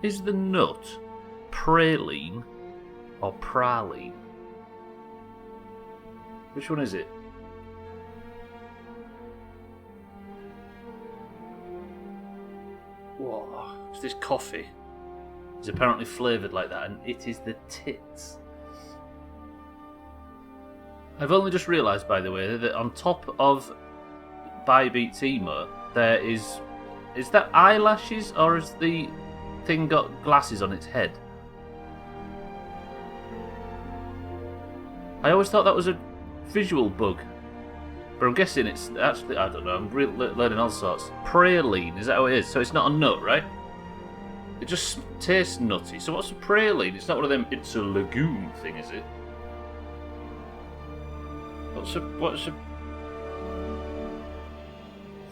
Is the nut praline or praline? Which one is it? Whoa, it's this coffee. It's apparently flavoured like that, and it is the tits. I've only just realised, by the way, that on top of Bybeat's emote, there is that eyelashes, or has the thing got glasses on its head? I always thought that was a visual bug, but I'm guessing it's actually, I don't know, I'm learning all sorts. Praline, is that how it is? So it's not a nut, right? It just tastes nutty. So what's a praline? It's not one of them, it's a legume thing, is it? What's a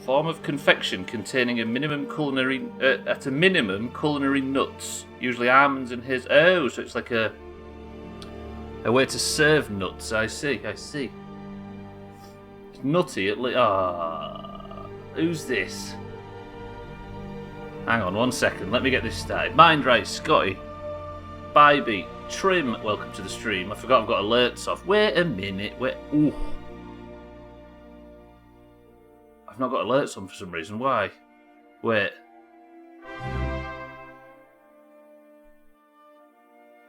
form of confection containing at a minimum culinary nuts, usually almonds and so it's like a way to serve nuts. I see. It's nutty at least. Who's this? Hang on 1 second, let me get this started. Mind right, Scotty. Bybeat. Trim, welcome to the stream. I forgot I've got alerts off. Wait a minute. Ooh. I've not got alerts on for some reason. Why? Wait.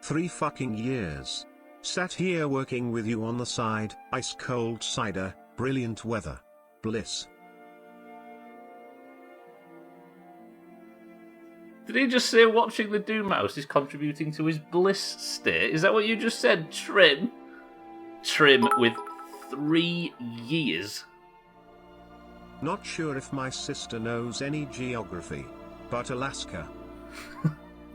3 fucking years. Sat here working with you on the side. Ice cold cider. Brilliant weather. Bliss. Did he just say watching the Doomhaus is contributing to his bliss state? Is that what you just said, Trim? Trim with 3 years. Not sure if my sister knows any geography, but Alaska.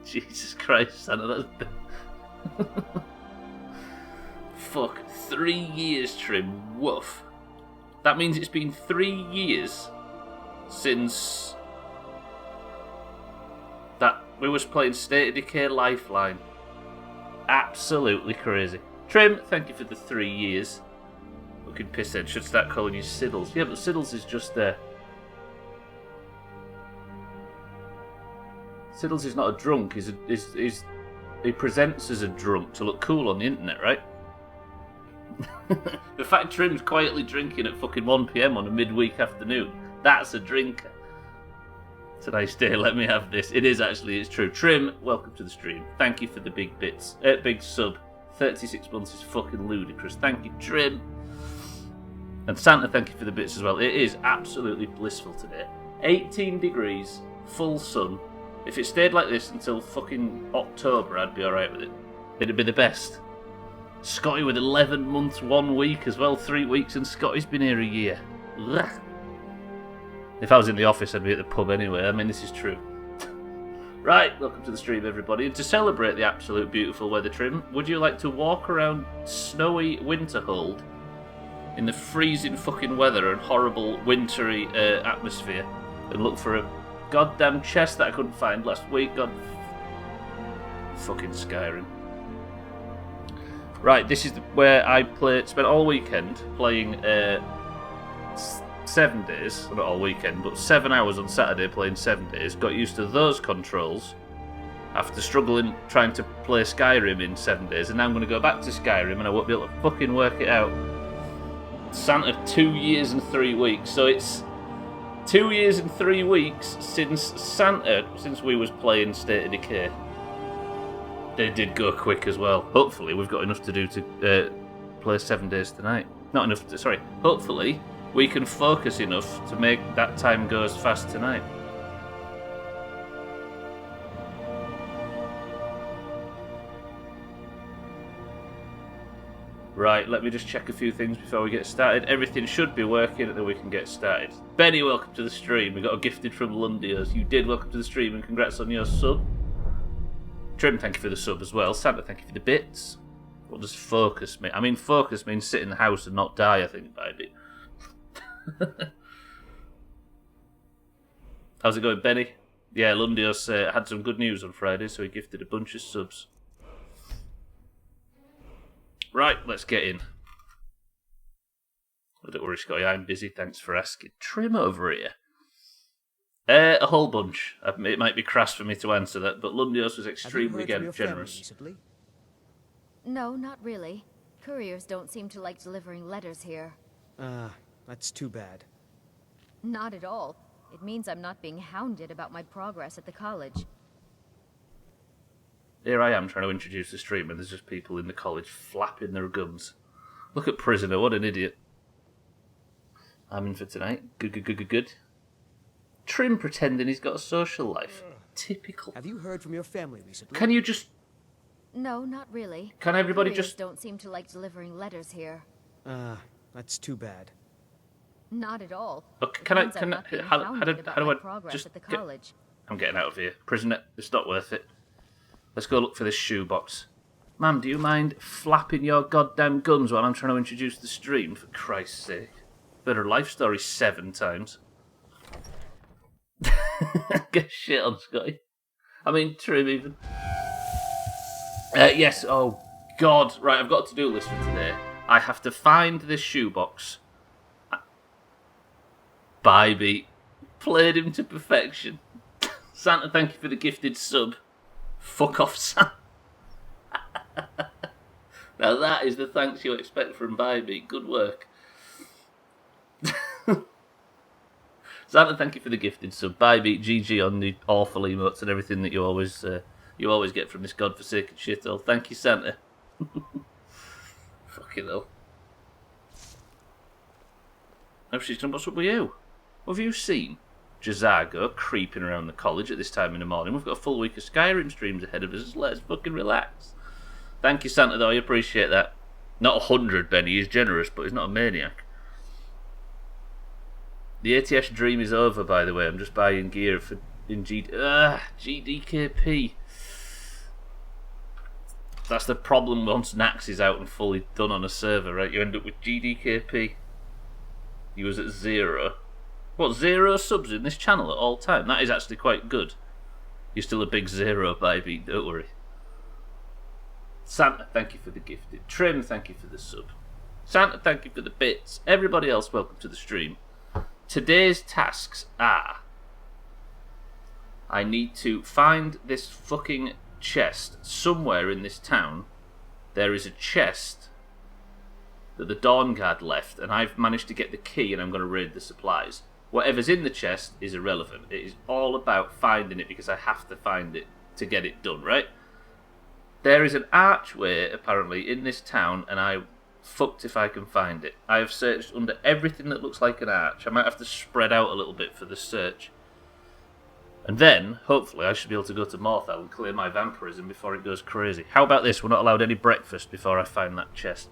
Jesus Christ, Santa, that's... Fuck, 3 years, Trim. Woof. That means it's been 3 years since... that we was playing State of Decay Lifeline. Absolutely crazy. Trim, thank you for the 3 years. Fucking pisshead, should start calling you Siddles. Yeah, but Siddles is just there. Siddles is not a drunk, he presents as a drunk to look cool on the internet, right? The fact Trim's quietly drinking at fucking 1 PM on a midweek afternoon, that's a drinker. It's a nice day, let me have this. It is actually, it's true. Trim, welcome to the stream. Thank you for the big bits. Big sub. 36 months is fucking ludicrous. Thank you, Trim. And Santa, thank you for the bits as well. It is absolutely blissful today. 18 degrees, full sun. If it stayed like this until fucking October, I'd be alright with it. It'd be the best. Scotty with 11 months, 1 week as well. 3 weeks, and Scotty's been here a year. Ugh. If I was in the office, I'd be at the pub anyway. I mean, this is true. Right, welcome to the stream, everybody. And to celebrate the absolute beautiful weather, Trim, would you like to walk around snowy Winterhold in the freezing fucking weather and horrible wintry atmosphere and look for a goddamn chest that I couldn't find last week? God, fucking Skyrim. Right, this is where I spent all weekend playing 7 days, well, not all weekend, but 7 hours on Saturday playing 7 days. Got used to those controls after struggling trying to play Skyrim in 7 days, and now I'm going to go back to Skyrim and I won't be able to fucking work it out. Santa, 2 years and 3 weeks, so it's 2 years and 3 weeks since we was playing State of Decay. They did go quick as well. Hopefully we've got enough to do to play 7 days tonight. Not enough to, sorry, hopefully we can focus enough to make that time go as fast tonight. Right, let me just check a few things before we get started. Everything should be working and then we can get started. Benny, welcome to the stream. We got a gifted from Lundios. You did welcome to the stream and congrats on your sub. Trim, thank you for the sub as well. Santa, thank you for the bits. What does focus mean? I mean, focus means sit in the house and not die, I think, by it. How's it going, Benny? Yeah, Lundios had some good news on Friday, so he gifted a bunch of subs. Right, let's get in. Oh, don't worry, Scotty, I'm busy, thanks for asking. Trim over here. A whole bunch. It might be crass for me to answer that, but Lundios was Have you extremely heard from your family generous. recently? No, not really. Couriers don't seem to like delivering letters here. That's too bad. Not at all. It means I'm not being hounded about my progress at the college. Here I am trying to introduce the stream, and there's just people in the college flapping their gums. Look at Prisoner, what an idiot. I'm in for tonight. Good. Trim pretending he's got a social life. Typical. Have you heard from your family recently? Can you just... No, not really. Can everybody Couriers just... don't seem to like delivering letters here. That's too bad. Not at all. Okay, It means I'm not being how hounded do about my I progress just at the get... college. I'm getting out of here. Prisoner, it's not worth it. Let's go look for this shoebox. Ma'am, do you mind flapping your goddamn gums while I'm trying to introduce the stream, for Christ's sake? Better life story 7 times. Get shit on, Scotty. I mean, Trim even. Yes, oh God. Right, I've got a to-do list for today. I have to find this shoebox. Bybee. Played him to perfection. Santa, thank you for the gifted sub. Fuck off, Santa. Now that is the thanks you expect from Bybee. Good work. Santa, thank you for the gifted sub. Bybee, GG on the awful emotes and everything that you always get from this godforsaken shithole. Thank you, Santa. Fucking hell. Oh, she's done. What's up with you? What have you seen? Jazago creeping around the college at this time in the morning. We've got a full week of Skyrim streams ahead of us. Just let us fucking relax. Thank you, Santa, though. I appreciate that. Not 100, Benny. He's generous, but he's not a maniac. The ATS dream is over, by the way. I'm just buying gear for GDKP. That's the problem once Nax is out and fully done on a server, right? You end up with GDKP. He was at 0. What, 0 subs in this channel at all time? That is actually quite good. You're still a big 0, baby, don't worry. Santa, thank you for the gifted. Trim, thank you for the sub. Santa, thank you for the bits. Everybody else, welcome to the stream. Today's tasks are... I need to find this fucking chest somewhere in this town. There is a chest that the Dawnguard left, and I've managed to get the key, and I'm going to raid the supplies. Whatever's in the chest is irrelevant. It is all about finding it because I have to find it to get it done, right? There is an archway, apparently, in this town, and I fucked if I can find it. I have searched under everything that looks like an arch. I might have to spread out a little bit for the search. And then, hopefully, I should be able to go to Morthal and clear my vampirism before it goes crazy. How about this? We're not allowed any breakfast before I find that chest.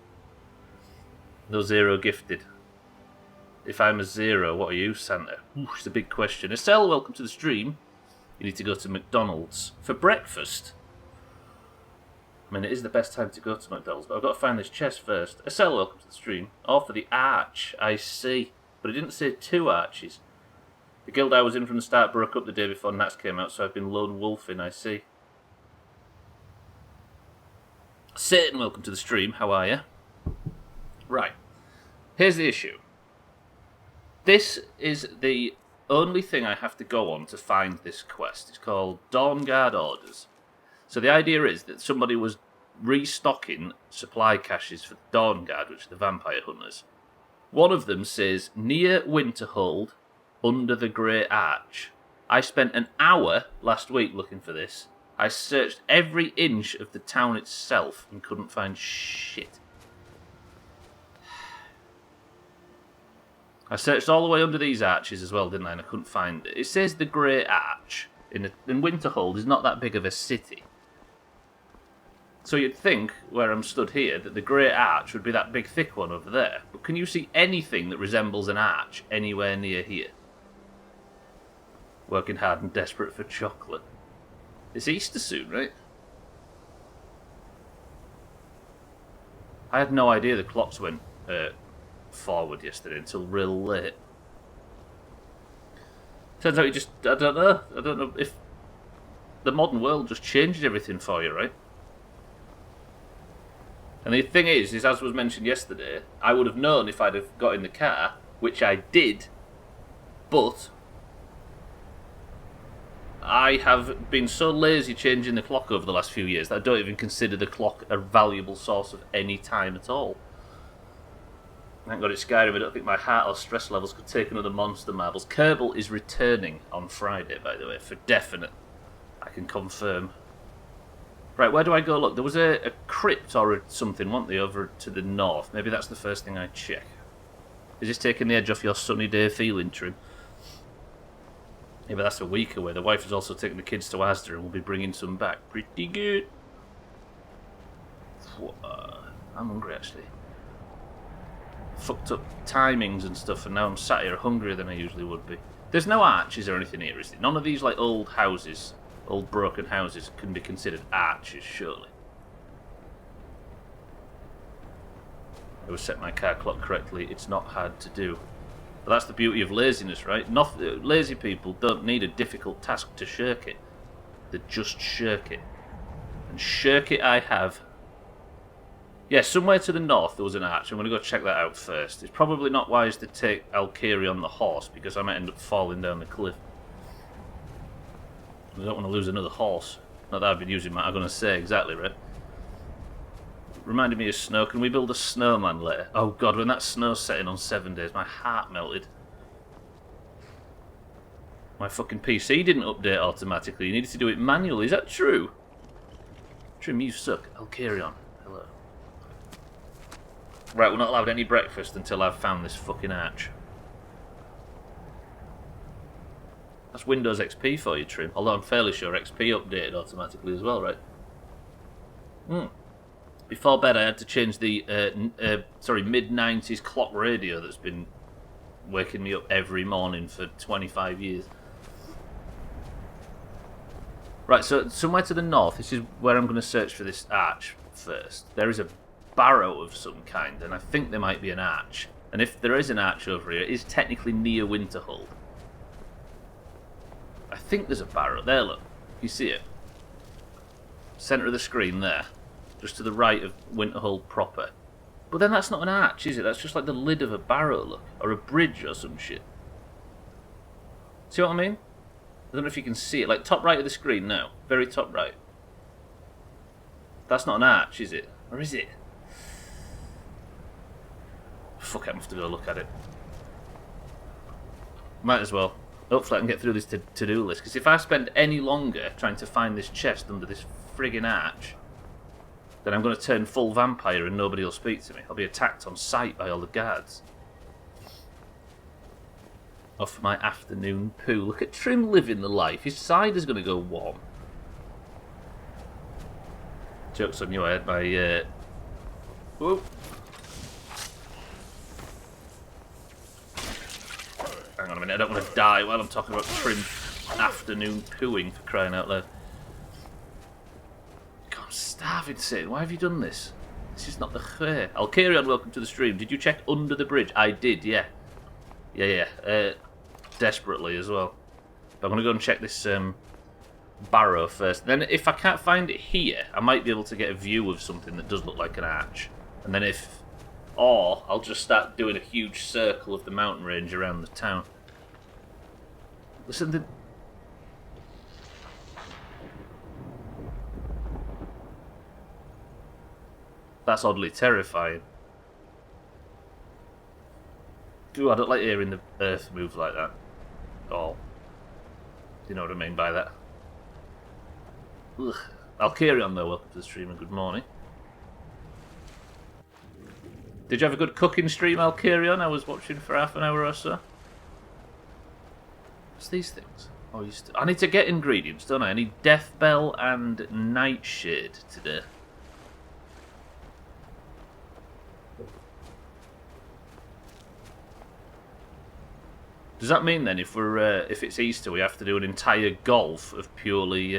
No 0 gifted. If I'm a 0, what are you, Santa? Ooh, it's a big question. Estelle, welcome to the stream. You need to go to McDonald's for breakfast. I mean, it is the best time to go to McDonald's, but I've got to find this chest first. Estelle, welcome to the stream. Oh, for the arch. I see. But it didn't say 2 arches. The guild I was in from the start broke up the day before Nats came out, so I've been lone wolfing, I see. Satan, welcome to the stream. How are you? Right. Here's the issue. This is the only thing I have to go on to find this quest. It's called Dawnguard Orders. So the idea is that somebody was restocking supply caches for the Dawnguard, which are the vampire hunters. One of them says, near Winterhold, under the Great Arch. I spent an hour last week looking for this. I searched every inch of the town itself and couldn't find shit. I searched all the way under these arches as well, didn't I? And I couldn't find it. It says the Great Arch. And Winterhold is not that big of a city. So you'd think, where I'm stood here, that the Great Arch would be that big thick one over there. But can you see anything that resembles an arch anywhere near here? Working hard and desperate for chocolate. It's Easter soon, right? I had no idea the clocks went forward yesterday until real late. Turns out I don't know if the modern world just changed everything for you, right? And the thing is, as was mentioned yesterday, I would have known if I'd have got in the car, which I did, but I have been so lazy changing the clock over the last few years that I don't even consider the clock a valuable source of any time at all. Thank God it's Skyrim. I don't think my heart or stress levels could take another monster marbles. Kerbal is returning on Friday, by the way, for definite. I can confirm. Right, where do I go? Look, there was a crypt or something, wasn't there, over to the north. Maybe that's the first thing I check. Is this taking the edge off your sunny day feeling, Trim? Yeah, but that's a week away. The wife is also taking the kids to Asda and will be bringing some back. Pretty good. I'm hungry, actually. Fucked up timings and stuff, and now I'm sat here hungrier than I usually would be. There's no arches or anything here, is there? None of these, like, old houses, old broken houses, can be considered arches, surely. I was set my car clock correctly. It's not hard to do. But that's the beauty of laziness, right? Lazy people don't need a difficult task to shirk it. They just shirk it. And shirk it I have. Yeah, somewhere to the north there was an arch. I'm going to go check that out first. It's probably not wise to take Alkiri on the horse because I might end up falling down the cliff. I don't want to lose another horse. Not that I've been using my... I'm going to say exactly, right? Reminded me of snow. Can we build a snowman later? Oh god, when that snow's setting on 7 days, my heart melted. My fucking PC didn't update automatically. You needed to do it manually. Is that true? Trim, you suck. I'll carry on. Hello. Right, we're not allowed any breakfast until I've found this fucking arch. That's Windows XP for you, Trim. Although I'm fairly sure XP updated automatically as well, right? Before bed I had to change the mid-90s clock radio that's been waking me up every morning for 25 years. Right, so somewhere to the north, this is where I'm going to search for this arch first. There is a barrow of some kind, and I think there might be an arch. And if there is an arch over here, it is technically near Winterhold. I think there's a barrow. There, look. You see it? Centre of the screen there. Just to the right of Winterhold proper. But then that's not an arch, is it? That's just like the lid of a barrow, look. Or a bridge or some shit. See what I mean? I don't know if you can see it. Like, top right of the screen now. Very top right. That's not an arch, is it? Or is it? Fuck, I'm going to have to go look at it. Might as well. Hopefully I can get through this to-do list. Because if I spend any longer trying to find this chest under this friggin' arch, then I'm going to turn full vampire and nobody will speak to me. I'll be attacked on sight by all the guards. Off my afternoon poo. Look at Trim living the life. His cider's going to go warm. Joke's on you, I had my... Whoa. Hang on a minute, I don't want to die while I'm talking about Trim afternoon pooing, for crying out loud. God, I'm starving, Sid. Why have you done this? This is not the way. Alkarion, welcome to the stream. Did you check under the bridge? I did, yeah. Yeah. Desperately as well. But I'm going to go and check this barrow first. Then if I can't find it here, I might be able to get a view of something that does look like an arch. And then or I'll just start doing a huge circle of the mountain range around the town. Listen to... That's oddly terrifying. Ooh, I don't like hearing the earth move like that. Oh. You know what I mean by that? Ugh. I'll carry on though. Welcome to the stream and good morning. Did you have a good cooking stream, Alkarion? I was watching for half an hour or so. What's these things? Oh, I need to get ingredients, don't I? I need Death Bell and Nightshade today. Does that mean then if it's Easter we have to do an entire golf of purely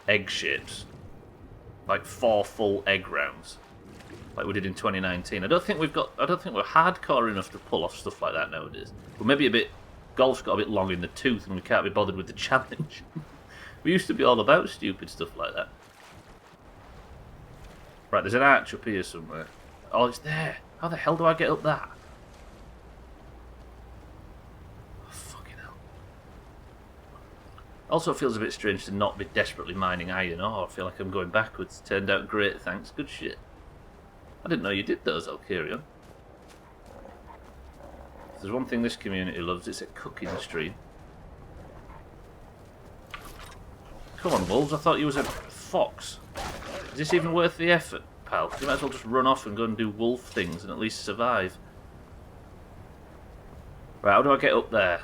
egg shapes? Like 4 full egg rounds? Like we did in 2019. I don't think we're hardcore enough to pull off stuff like that nowadays. But maybe golf's got a bit long in the tooth and we can't be bothered with the challenge. We used to be all about stupid stuff like that. Right, there's an arch up here somewhere. Oh, it's there. How the hell do I get up that? Oh, fucking hell. Also, it feels a bit strange to not be desperately mining iron ore. I feel like I'm going backwards. Turned out great, thanks. Good shit. I didn't know you did those, I'll carry on. If there's one thing this community loves, it's a cooking stream. Come on, wolves, I thought you was a fox. Is this even worth the effort, pal? You might as well just run off and go and do wolf things and at least survive. Right, how do I get up there?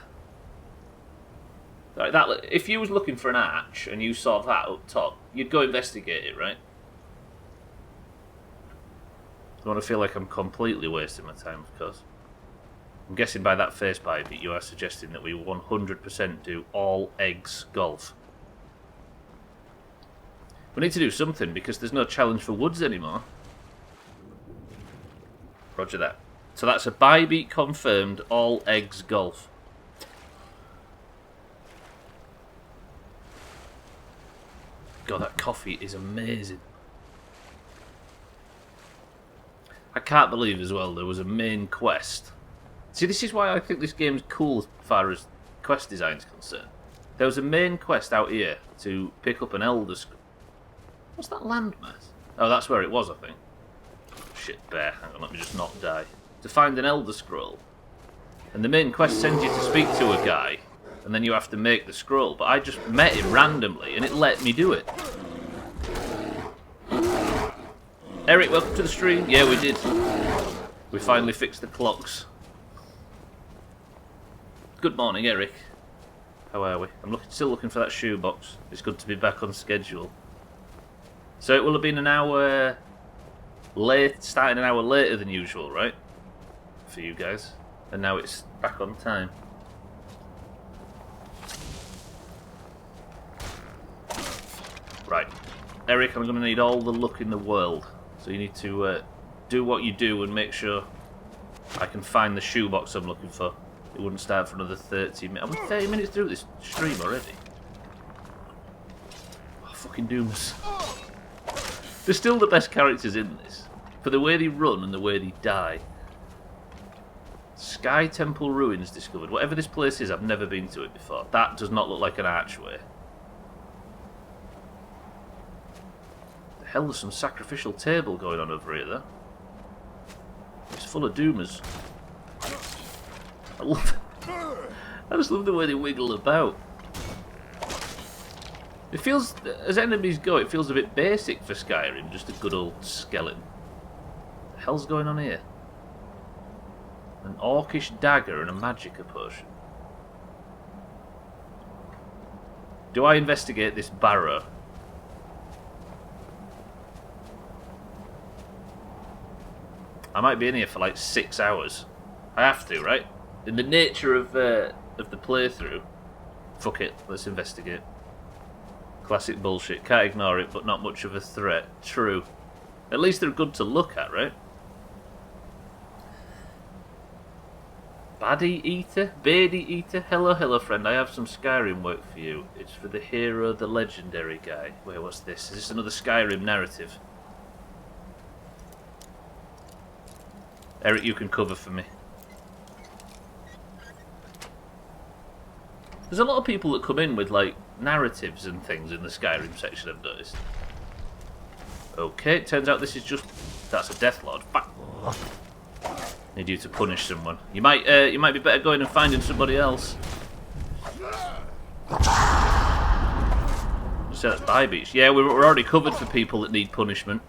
Like that. If you was looking for an arch and you saw that up top, you'd go investigate it, right? I don't want to feel like I'm completely wasting my time, of course. I'm guessing by that face by bit you are suggesting that we 100% do all eggs golf. We need to do something because there's no challenge for woods anymore. Roger that. So that's a bye-beat confirmed, all eggs golf. God, that coffee is amazing. I can't believe as well there was a main quest. See, this is why I think this game's cool as far as quest design is concerned. There was a main quest out here to pick up an Elder Scroll. What's that landmass? Oh, that's where it was, I think. Shit, bear. Hang on, let me just not die. To find an Elder Scroll. And the main quest sends you to speak to a guy, and then you have to make the scroll. But I just met him randomly, and it let me do it. Eric, welcome to the stream. Yeah, we did. We finally fixed the clocks. Good morning, Eric. How are we? I'm still looking for that shoebox. It's good to be back on schedule. So it will have been an hour late, starting an hour later than usual, right? For you guys. And now it's back on time. Right. Eric, I'm going to need all the luck in the world. So you need to do what you do and make sure I can find the shoebox I'm looking for. It wouldn't start for another 30 minutes. I'm 30 minutes through this stream already. Oh, fucking Dooms. They're still the best characters in this. For the way they run and the way they die. Sky Temple Ruins discovered. Whatever this place is, I've never been to it before. That does not look like an archway. The hell, there's some sacrificial table going on over here, though. It's full of doomers. I just love the way they wiggle about. It feels, as enemies go, it feels a bit basic for Skyrim, just a good old skeleton. What the hell's going on here? An orcish dagger and a magicka potion. Do I investigate this barrow? I might be in here for like 6 hours. I have to, right? In the nature of the playthrough. Fuck it, let's investigate. Classic bullshit. Can't ignore it, but not much of a threat. True. At least they're good to look at, right? Baddie Eater? Beardy Eater? Hello, hello, friend. I have some Skyrim work for you. It's for the hero, the legendary guy. Wait, what's this? Is this another Skyrim narrative? Eric, you can cover for me. There's a lot of people that come in with, like, narratives and things in the Skyrim section, I've noticed. Okay, it turns out this is just... That's a Death Lord. Need you to punish someone. You might be better going and finding somebody else. You say that's bye beach. Yeah, we're already covered for people that need punishment.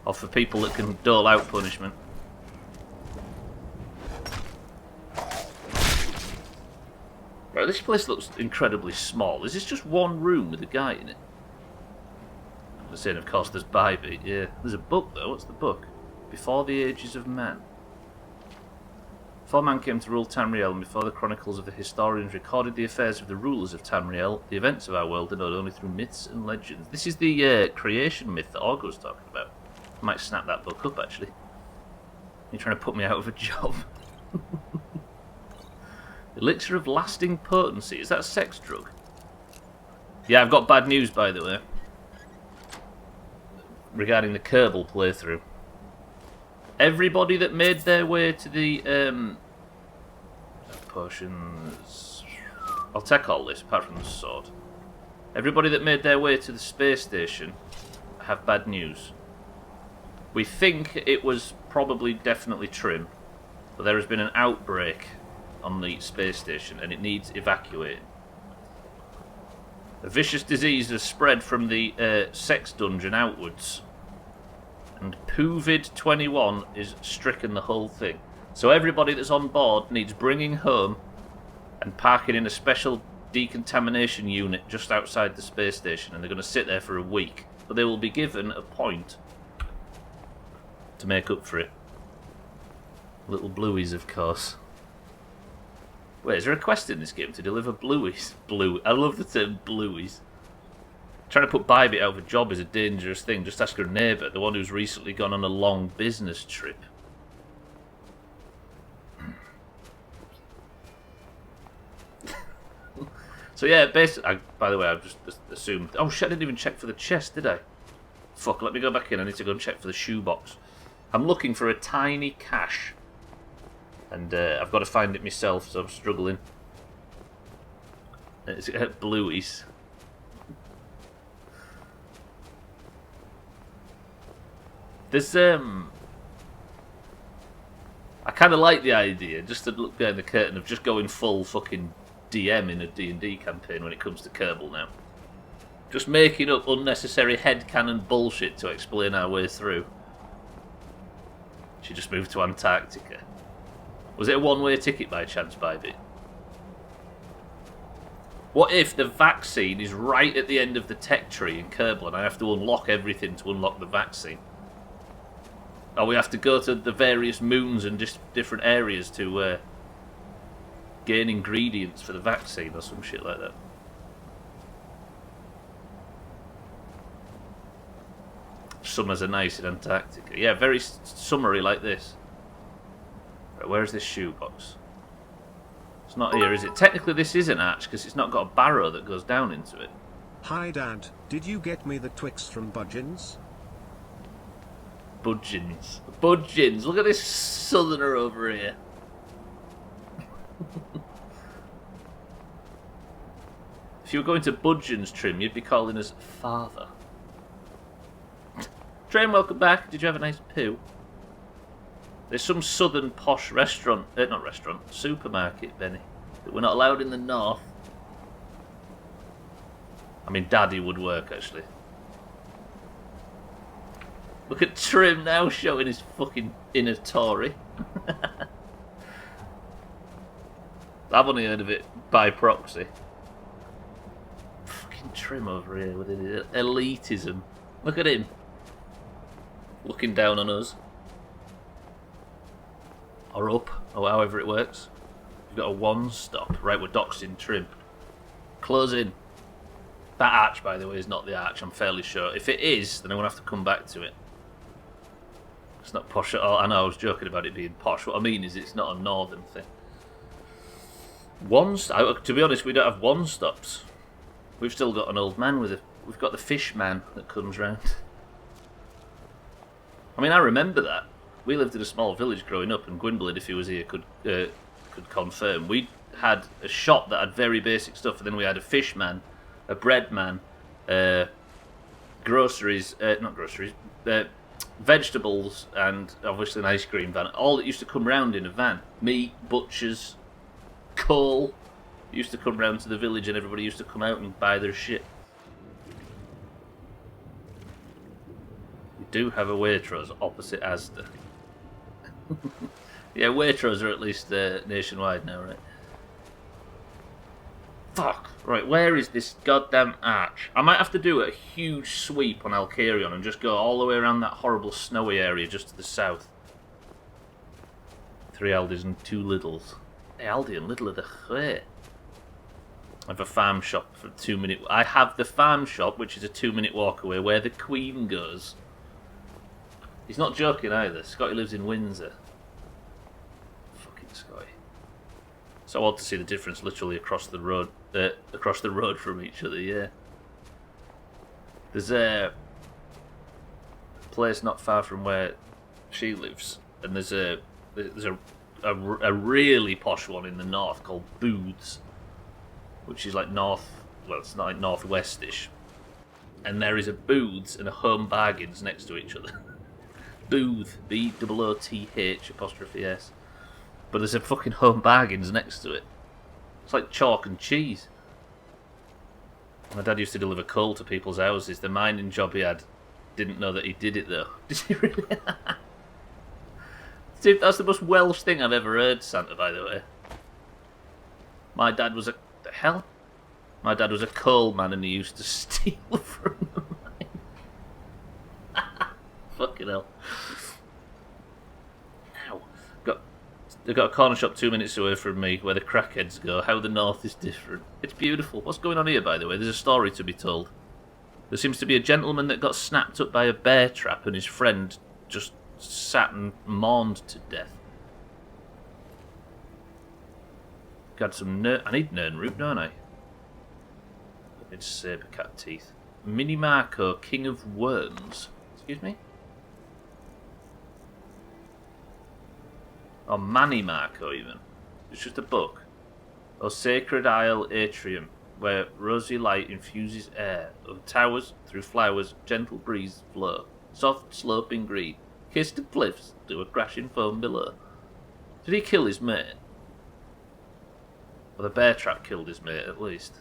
Or for people that can dole out punishment. Right, this place looks incredibly small. Is this just one room with a guy in it? I'm saying, of course, there's Bybit. Yeah, there's a book though. What's the book? Before the Ages of Man. Before man came to rule Tamriel, and before the chronicles of the historians recorded the affairs of the rulers of Tamriel, the events of our world are known only through myths and legends. This is the creation myth that Orgo was talking about. I might snap that book up, actually. You're trying to put me out of a job. Elixir of lasting potency. Is that a sex drug? Yeah, I've got bad news, by the way. Regarding the Kerbal playthrough. Everybody that made their way to the potions... I'll take all this, apart from the sword. Everybody that made their way to the space station have bad news. We think it was probably definitely Trim, but there has been an outbreak on the space station and it needs evacuating. A vicious disease has spread from the sex dungeon outwards, and Poovid-21 is stricken the whole thing. So everybody that's on board needs bringing home and parking in a special decontamination unit just outside the space station, and they're going to sit there for a week. But they will be given a point to make up for it. Little blueies, of course. Wait, is there a quest in this game to deliver blueies? Blue. I love the term blueies. Trying to put Bybit out of a job is a dangerous thing. Just ask her neighbour, the one who's recently gone on a long business trip. So yeah, basically, by the way, I've just assumed... Oh shit, I didn't even check for the chest, did I? Fuck, let me go back in. I need to go and check for the shoebox. I'm looking for a tiny cache. And I've got to find it myself, so I'm struggling. It's blueies. There's I kind of like the idea, just to look behind the curtain, of just going full fucking DM in a D&D campaign when it comes to Kerbal now. Just making up unnecessary headcanon bullshit to explain our way through. She just moved to Antarctica. Was it a one-way ticket by chance, Bybit? What if the vaccine is right at the end of the tech tree in Kerbal and I have to unlock everything to unlock the vaccine? Or we have to go to the various moons and just different areas to gain ingredients for the vaccine or some shit like that. Summers are nice in Antarctica. Yeah, very summery like this. Right, where is this shoebox? It's not here, is it? Technically this is an arch because it's not got a barrow that goes down into it. Hi Dad, did you get me the Twix from Budgeons? Budgeons. Budgeons. Look at this southerner over here. If you were going to Budgeons, Trim, you'd be calling us father. Trim, welcome back. Did you have a nice poo? There's some southern posh restaurant, not restaurant, supermarket, Benny, that we're not allowed in the north. I mean, Daddy would work, actually. Look at Trim now showing his fucking inner Tory. I've only heard of it by proxy. Fucking Trim over here with his elitism. Look at him. Looking down on us. Or up, or however it works. We've got a one stop. Right, we're doxing Trim. Close in. That arch, by the way, is not the arch, I'm fairly sure. If it is, then I'm going to have to come back to it. It's not posh at all. I know I was joking about it being posh. What I mean is it's not a northern thing. To be honest, we don't have one stops. We've still got an old man with a... We've got the fish man that comes round. I mean, I remember that. We lived in a small village growing up, and Gwynblade, if he was here, could confirm. We had a shop that had very basic stuff, and then we had a fish man, a bread man, groceries, not groceries, vegetables, and obviously an ice cream van. All that used to come round in a van. Meat, butchers, coal used to come round to the village, and everybody used to come out and buy their shit. We do have a Waitrose opposite Asda. Yeah, Waitrose are at least nationwide now, right? Fuck. Right, where is this goddamn arch? I might have to do a huge sweep on Alcarion and just go all the way around that horrible snowy area just to the south. 3 Aldis and 2 Lidls. Hey, Aldi and Lidl are the way. I have a farm shop for 2 minute... I have the farm shop, which is a 2-minute walk away, where the Queen goes. He's not joking either. Scotty lives in Windsor. Fucking Scotty. So odd to see the difference literally across the road from each other, yeah. There's a place not far from where she lives, and there's a really posh one in the north called Booths, which is like north well, it's not like northwestish, and there is a Booths and a Home Bargains next to each other. Booth, BOOTH''. But there's a fucking Home Bargains next to it. It's like chalk and cheese. My dad used to deliver coal to people's houses. The mining job he had, didn't know that he did it though. Did he really? Dude, that's the most Welsh thing I've ever heard, Santa, by the way. My dad was the hell? My dad was a coal man and he used to steal from the mine. Fucking hell. Ow. They've got a corner shop 2 minutes away from me where the crackheads go. How the north is different. It's beautiful. What's going on here, by the way? There's a story to be told. There seems to be a gentleman that got snapped up by a bear trap and his friend just sat and mourned to death. Got some I need Nern root, don't I? It's saber cat teeth. Mini Marco, King of Worms. Excuse me? Or Manny Marco, even. It's just a book. Or Sacred Isle Atrium, where rosy light infuses air. Of towers, through flowers, gentle breeze flow. Soft sloping green. Kiss the cliffs to a crashing foam below. Did he kill his mate? Well, the bear trap killed his mate, at least.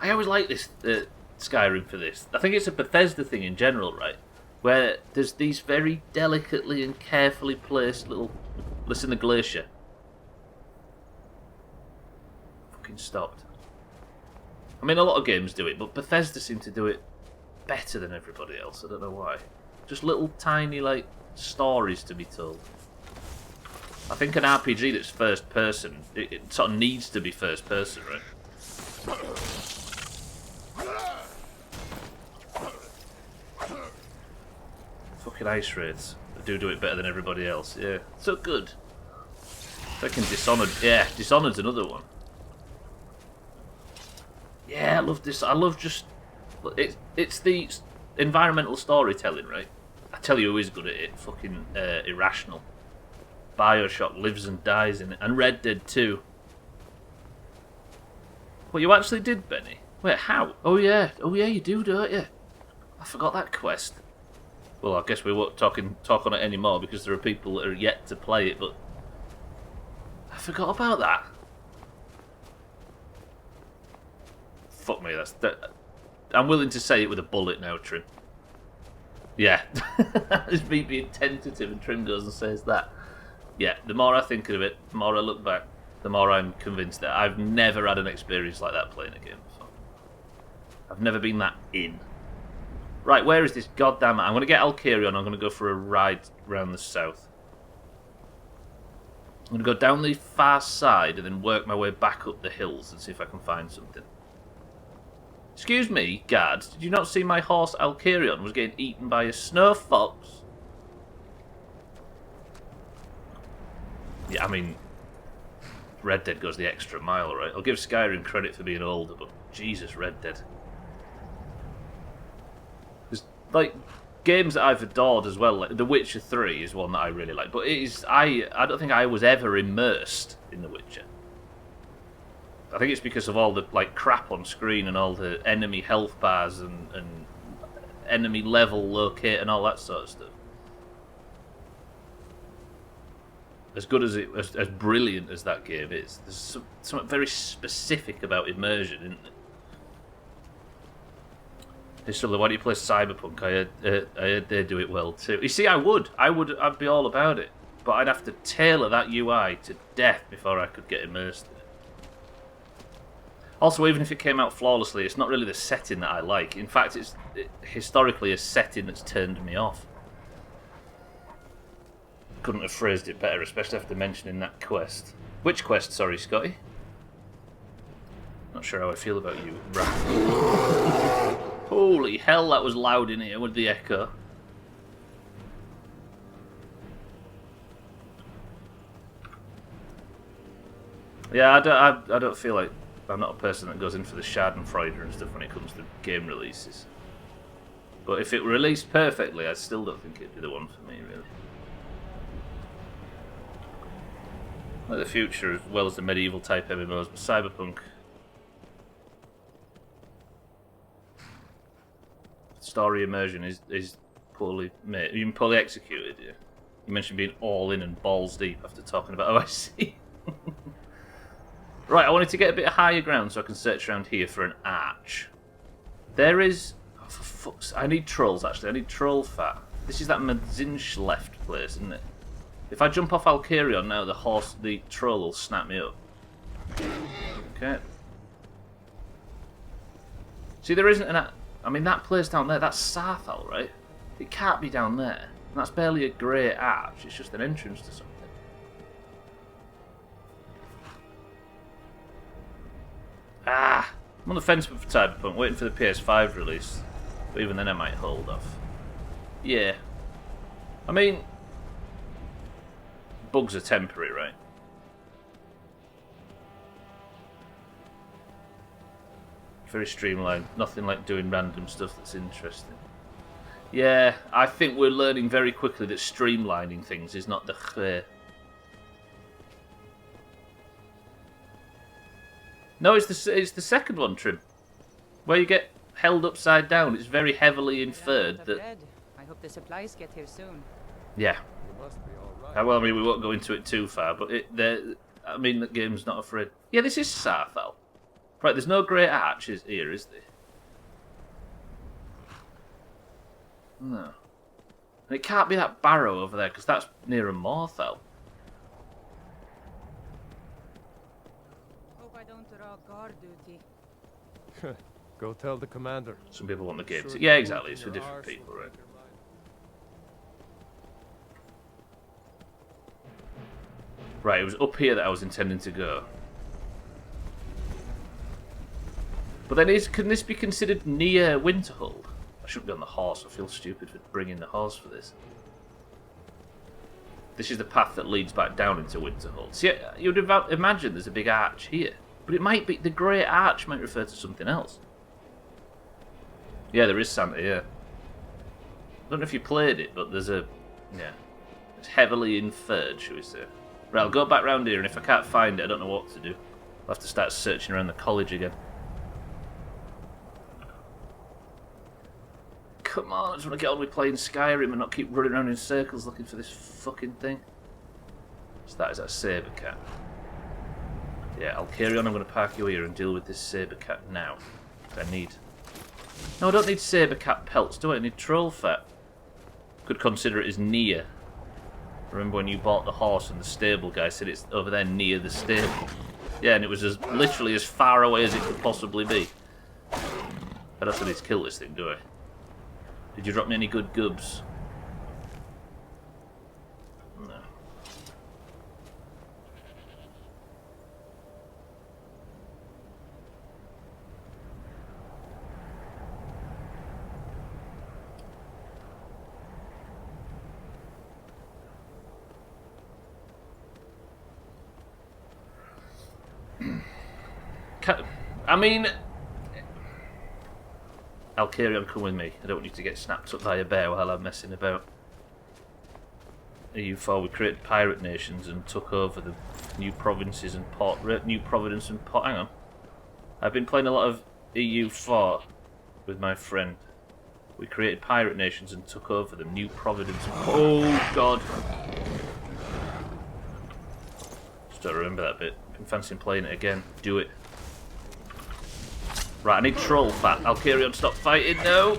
I always like this Skyrim for this. I think it's a Bethesda thing in general, right? Where there's these very delicately and carefully placed little... Listen, the glacier. Fucking stopped. I mean, a lot of games do it, but Bethesda seem to do it better than everybody else. I don't know why. Just little tiny, like, stories to be told. I think an RPG that's first person, it sort of needs to be first person, right? Fucking ice raids. They do it better than everybody else. Yeah, so good. Fucking Dishonored. Yeah, Dishonored's another one. Yeah, I love this. I love just... It's the environmental storytelling, right? I tell you who is good at it. Fucking Irrational. Bioshock lives and dies in it. And Red Dead 2. What, you actually did, Benny? Wait, how? Oh yeah, you do, don't you? I forgot that quest. Well, I guess we won't talk on it anymore because there are people that are yet to play it, but... I forgot about that. Fuck me, I'm willing to say it with a bullet now, Trim. Yeah. It's me being tentative and Trim goes and says that. Yeah, the more I think of it, the more I look back, the more I'm convinced that I've never had an experience like that playing a game before. I've never been that in. Right, where is this goddamn... I'm going to get Alkarion, I'm going to go for a ride around the south. I'm going to go down the far side and then work my way back up the hills and see if I can find something. Excuse me, guards, did you not see my horse Alkarion was getting eaten by a snow fox? Yeah, I mean, Red Dead goes the extra mile, right? I'll give Skyrim credit for being older, but Jesus, Red Dead. There's, like, games that I've adored as well, like The Witcher 3 is one that I really like, but it is, I don't think I was ever immersed in The Witcher. I think it's because of all the, like, crap on screen and all the enemy health bars and enemy level locate and all that sort of stuff. As good as as brilliant as that game is, there's something very specific about immersion, isn't it? Hey, Stubbler, why do you play Cyberpunk? I heard they do it well too. You see, I'd be all about it, but I'd have to tailor that UI to death before I could get immersed in it. Also, even if it came out flawlessly, it's not really the setting that I like. In fact, it's historically a setting that's turned me off. Couldn't have phrased it better, especially after mentioning that quest. Which quest, sorry, Scotty? Not sure how I feel about you. Holy hell, that was loud in here with the echo. Yeah, I don't feel like... I'm not a person that goes in for the Schadenfreude and stuff when it comes to game releases. But if it released perfectly, I still don't think it'd be the one for me, really. Like the future as well as the medieval type MMOs, but Cyberpunk story immersion is poorly made. You mean poorly executed, yeah? You mentioned being all in and balls deep after talking about OIC. Right, I wanted to get a bit of higher ground so I can search around here for an arch. There is... Oh, for fuck's... I need trolls, actually. I need troll fat. This is that Mazinch left place, isn't it? If I jump off Alkarion now, the troll will snap me up. Okay. See, there isn't an... I mean, that place down there, that's Sarthal, right? It can't be down there. And that's barely a grey arch. It's just an entrance to something. Ah! I'm on the fence for Cyberpunk, waiting for the PS5 release. But even then I might hold off. Yeah. I mean... bugs are temporary, right? Very streamlined. Nothing like doing random stuff that's interesting. Yeah, I think we're learning very quickly that streamlining things is not the khe. No, it's the second one, Trim. Where you get held upside down. It's very heavily inferred that... I hope the supplies get here soon. Yeah. Well, I mean, we won't go into it too far, but I mean, the game's not afraid. Yeah, this is Sarthal. Right, there's no great arches here, is there? No. And it can't be that barrow over there, because that's near a Morthal. Hope I don't draw guard duty. Go tell the commander. Some people want the game to... Yeah, exactly, it's for different people, right? Right, it was up here that I was intending to go. But then can this be considered near Winterhold? I shouldn't be on the horse, I feel stupid for bringing the horse for this. This is the path that leads back down into Winterhold. See, you'd imagine there's a big arch here. But it might be... the Great Arch might refer to something else. Yeah, there is Santa, yeah. I don't know if you played it, but there's a... yeah. It's heavily inferred, shall we say. Right, I'll go back round here, and if I can't find it, I don't know what to do. I'll have to start searching around the college again. Come on, I just want to get on with playing Skyrim and not keep running around in circles looking for this fucking thing. So that is that saber cat. Yeah, I'll carry on. I'm going to park you here and deal with this saber cat now. I need... No, I don't need saber cat pelts, do I? I need troll fat. Could consider it as near. Remember when you bought the horse and the stable guy said it's over there near the stable? Yeah, and it was literally as far away as it could possibly be. I don't need to kill this thing, do I? Did you drop me any good gubs? No. I mean... Alkarion, come with me. I don't want you to get snapped up by a bear while I'm messing about. EU4, we created pirate nations and took over the new provinces and New Providence and Port... Hang on. I've been playing a lot of EU4 with my friend. We created pirate nations and took over them. New Providence and... Oh, God. Just don't remember that bit. Been fancying playing it again. Do it. Right, I need troll fat. Alkarion, stop fighting. No!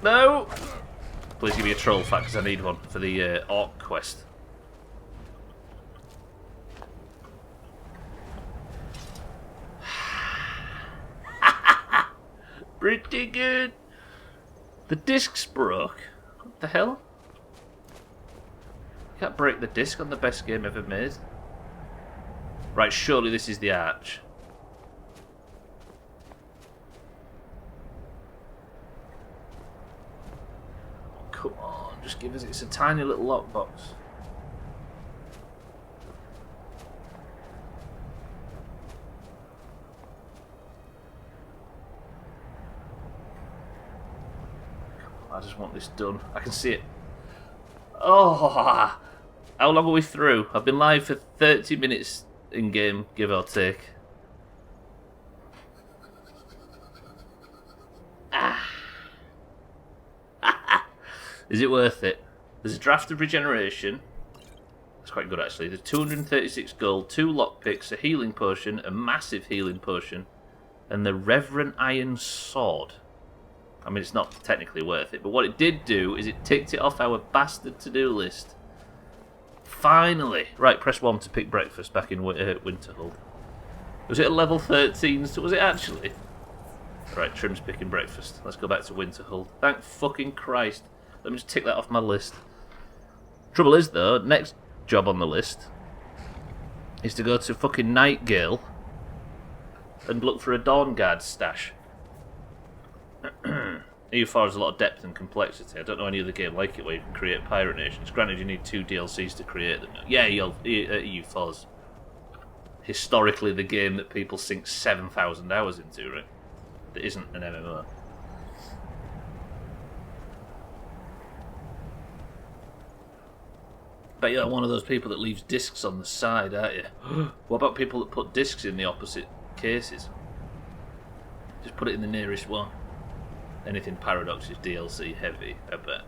No! Please give me a troll fat, because I need one for the Orc quest. Pretty good! The disc's broke. What the hell? You can't break the disc on the best game ever made. Right, surely this is the arch. Come on, just give us... It's a tiny little lockbox. I just want this done. I can see it. Oh! How long are we through? I've been live for 30 minutes in game, give or take. Is it worth it? There's a draft of regeneration. That's quite good, actually. There's 236 gold, 2 lockpicks, a healing potion, a massive healing potion, and the Reverent Iron Sword. I mean, it's not technically worth it, but what it did do is it ticked it off our bastard to-do list. Finally! Right, press 1 to pick breakfast back in Winterhold. Was it a level 13? So was it actually? Right, Trim's picking breakfast. Let's go back to Winterhold. Thank fucking Christ. Let me just tick that off my list. Trouble is, though, next job on the list is to go to fucking Nightgale and look for a Dawnguard stash. EU4 has a lot of depth and complexity. I don't know any other game like it where you can create pirate nations. Granted, you need 2 DLCs to create them. Yeah, EU4's historically the game that people sink 7,000 hours into, right? That isn't an MMO. Bet you're one of those people that leaves discs on the side, aren't you? What about people that put discs in the opposite cases? Just put it in the nearest one. Anything Paradox is DLC heavy, I bet.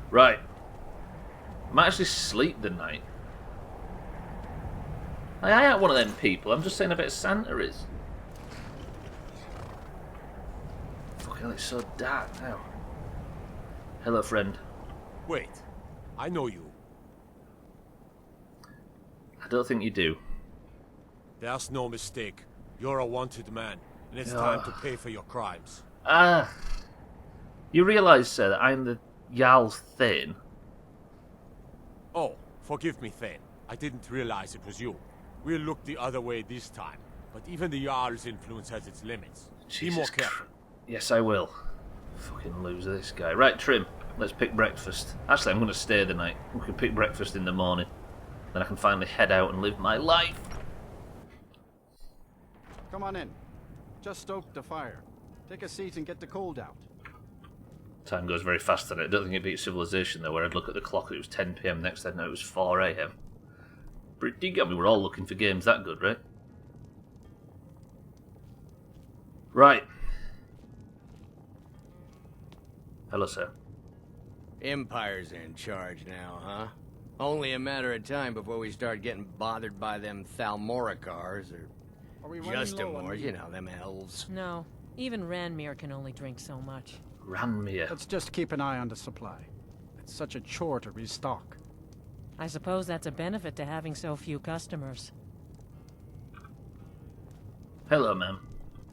Right. I might actually sleep the night. I ain't one of them people. I'm just saying I bet Santa is. Fucking hell, it's so dark now. Hello, friend. Wait, I know you. I don't think you do. There's no mistake. You're a wanted man, and it's time to pay for your crimes. Ah. You realise, sir, that I'm the Jarl's Thane? Oh, forgive me, Thane. I didn't realize it was you. We'll look the other way this time, but even the Jarl's influence has its limits. Be more careful. Yes, I will. Fucking loser, this guy. Right, Trim, let's pick breakfast. Actually, I'm going to stay the night. We can pick breakfast in the morning. Then I can finally head out and live my life. Come on in. Just stoke the fire. Take a seat and get the cold out. Time goes very fast on it. I don't think it beats Civilization, though, where I'd look at the clock and it was 10 PM. Next I'd know it was 4 AM. Pretty good. I mean, we're all looking for games that good, right? Right. Hello, sir. Empire's in charge now, huh? Only a matter of time before we start getting bothered by them Thalmoricars or Justimores, you know, them elves. No, even Ranmir can only drink so much. Ranmir. Let's just keep an eye on the supply. It's such a chore to restock. I suppose that's a benefit to having so few customers. Hello, ma'am.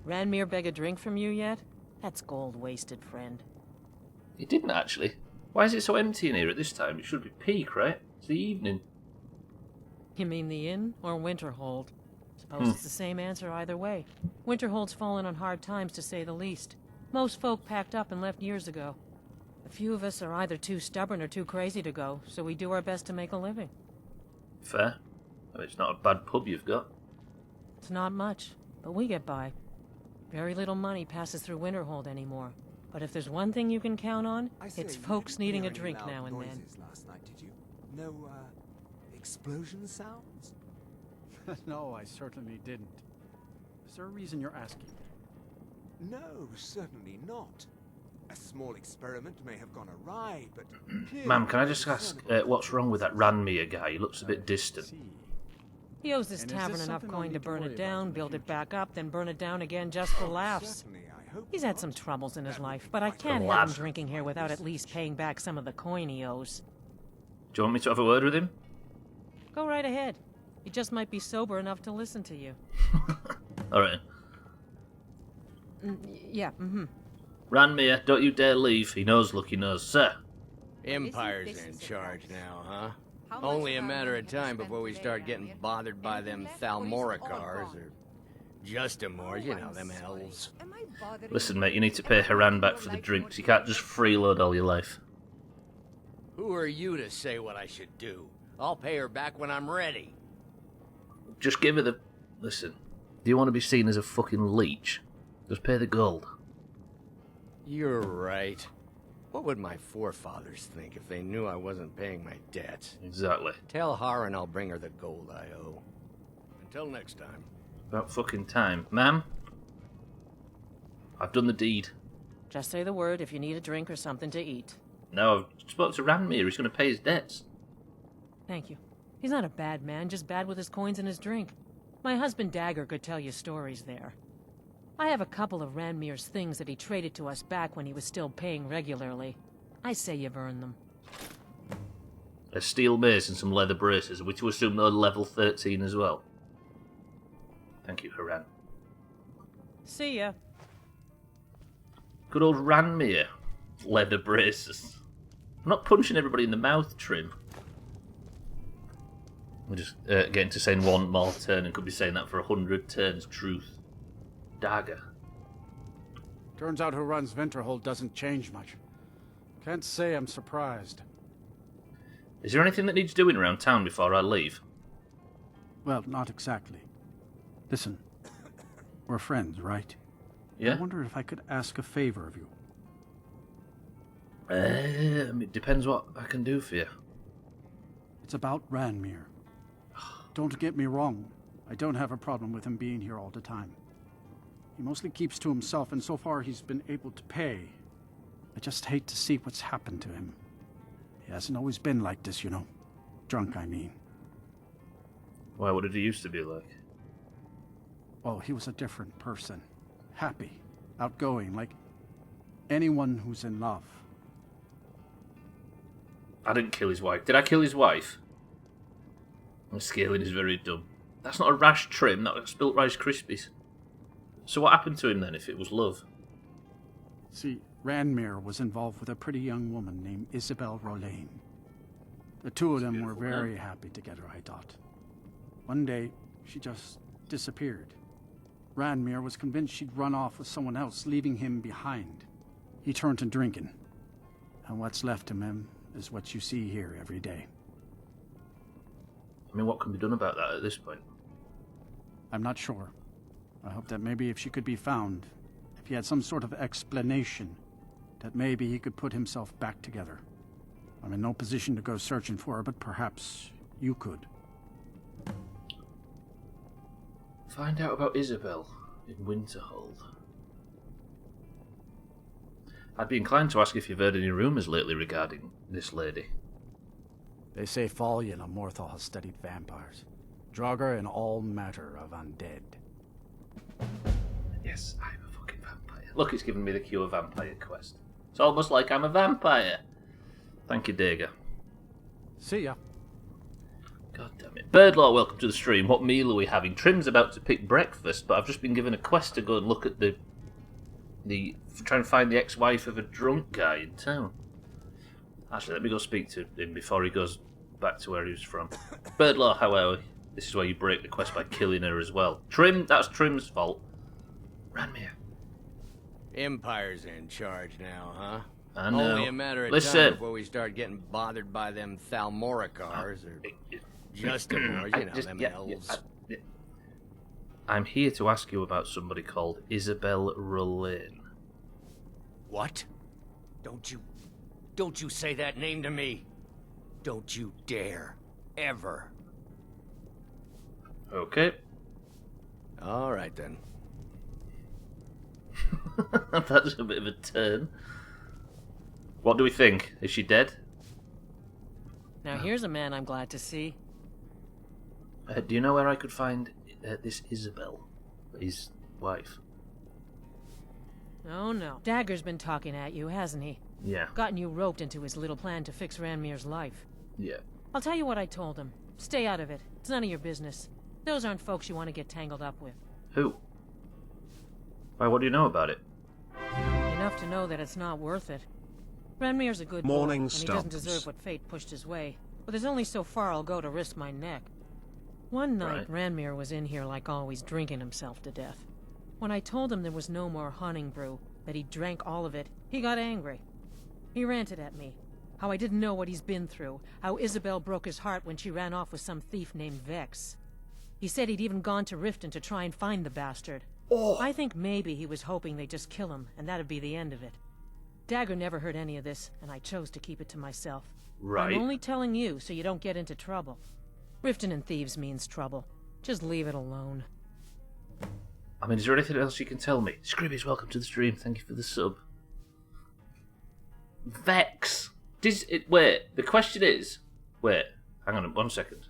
Ranmir beg a drink from you yet? That's gold wasted, friend. He didn't, actually. Why is it so empty in here at this time? It should be peak, right? It's the evening. You mean the inn or Winterhold? Suppose it's the same answer either way. Winterhold's fallen on hard times, to say the least. Most folk packed up and left years ago. A few of us are either too stubborn or too crazy to go, so we do our best to make a living. Fair. I mean, it's not a bad pub you've got. It's not much, but we get by. Very little money passes through Winterhold anymore. But if there's one thing you can count on, it's folks needing a drink now and then. Last night, did you? No, explosion sounds? No, I certainly didn't. Is there a reason you're asking? No, certainly not. A small experiment may have gone awry, but... Ma'am, can I just ask, what's wrong with that Ranmir guy? He looks a bit distant. He owes this tavern enough coin to burn it down, build it back up, then burn it down again just for laughs. He's had some troubles in his life, but I can't have him drinking here without at least paying back some of the coin he owes. Do you want me to have a word with him? Go right ahead. He just might be sober enough to listen to you. Alright. Yeah, Ranmir, don't you dare leave. He knows, look, he knows. Sir. Empire's in charge now, huh? Only a matter of time before we start getting bothered by them Thalmoricars or Justimores, you know, them elves. Listen, mate, you need to pay Haran back for the drinks. You can't just freeload all your life. Who are you to say what I should do? I'll pay her back when I'm ready. Just give her the... Listen, do you want to be seen as a fucking leech? Just pay the gold. You're right. What would my forefathers think if they knew I wasn't paying my debts? Exactly. Tell Haran I'll bring her the gold I owe. Until next time. About fucking time. Ma'am? I've done the deed. Just say the word if you need a drink or something to eat. No, I've spoke to Ranmir. He's going to pay his debts. Thank you. He's not a bad man, just bad with his coins and his drink. My husband Dagger could tell you stories there. I have a couple of Ranmir's things that he traded to us back when he was still paying regularly. I say you've earned them. A steel mace and some leather braces. Are we to assume they're level 13 as well? Thank you, Haran. See ya. Good old Ranmir. Leather braces. I'm not punching everybody in the mouth, Trim. We're just getting to saying one more turn and could be saying that for 100 turns. Truth. Dagger. Turns out who runs Winterhold doesn't change much. Can't say I'm surprised. Is there anything that needs doing around town before I leave? Well, not exactly. Listen, we're friends, right? Yeah? I wonder if I could ask a favor of you. It depends what I can do for you. It's about Ranmir. Don't get me wrong. I don't have a problem with him being here all the time. He mostly keeps to himself, and so far he's been able to pay. I just hate to see what's happened to him. He hasn't always been like this, you know. Drunk, I mean. Why, what did he used to be like? Oh, he was a different person. Happy, outgoing, like anyone who's in love. I didn't kill his wife. Did I kill his wife? My scaling is very dumb. That's not a rash Trim, that was spilt Rice Krispies. So what happened to him then, if it was love? See, Ranmir was involved with a pretty young woman named Isabel Rollane. The two of them were very happy together, I thought. One day, she just disappeared. Ranmir was convinced she'd run off with someone else, leaving him behind. He turned to drinking. And what's left of him is what you see here every day. I mean, what can be done about that at this point? I'm not sure. I hope that maybe if she could be found, if he had some sort of explanation, that maybe he could put himself back together. I'm in no position to go searching for her, but perhaps you could. Find out about Isabel in Winterhold. I'd be inclined to ask if you've heard any rumours lately regarding this lady. They say Fallian of Morthal has studied vampires. Draugr and all matter of undead. Yes, I'm a fucking vampire. Look, it's given me the Cure Vampire quest. It's almost like I'm a vampire. Thank you, Dager. See ya. God damn it. Birdlaw, welcome to the stream. What meal are we having? Trim's about to pick breakfast, but I've just been given a quest to go and look at the try and find the ex-wife of a drunk guy in town. Actually, let me go speak to him before he goes back to where he was from. Birdlaw, however, this is where you break the quest by killing her as well. Trim, that's Trim's fault. Ranmir. Empire's in charge now, huh? I know. Only a matter of Listen. time before we start getting bothered by them Thalmoricars, or Justimores, you know, them elves. I'm here to ask you about somebody called Isabel Rollane. What? Don't you say that name to me. Don't you dare. Ever. Okay. All right, then. That's a bit of a turn. What do we think? Is she dead? Now here's a man I'm glad to see. Do you know where I could find this Isabel? His wife? Oh no. Dagger's been talking at you, hasn't he? Yeah. Gotten you roped into his little plan to fix Ranmir's life. Yeah. I'll tell you what I told him. Stay out of it. It's none of your business. Those aren't folks you want to get tangled up with. Who? Why, what do you know about it? Enough to know that it's not worth it. Ranmir's a good Morning, boy, and he doesn't Stubbs. deserve what fate pushed his way. But there's only so far I'll go to risk my neck. One night, Ranmir was in here like always, drinking himself to death. When I told him there was no more hunting brew, that he drank all of it, he got angry. He ranted at me. How I didn't know what he's been through. How Isabel broke his heart when she ran off with some thief named Vex. He said he'd even gone to Riften to try and find the bastard. I think maybe he was hoping they'd just kill him, and that'd be the end of it. Dagger never heard any of this, and I chose to keep it to myself. Right. I'm only telling you so you don't get into trouble. Riften and thieves means trouble. Just leave it alone. I mean, is there anything else you can tell me? Scroobies, welcome to the stream. Thank you for the sub. Vex. Wait, the question is... Wait, hang on 1 second.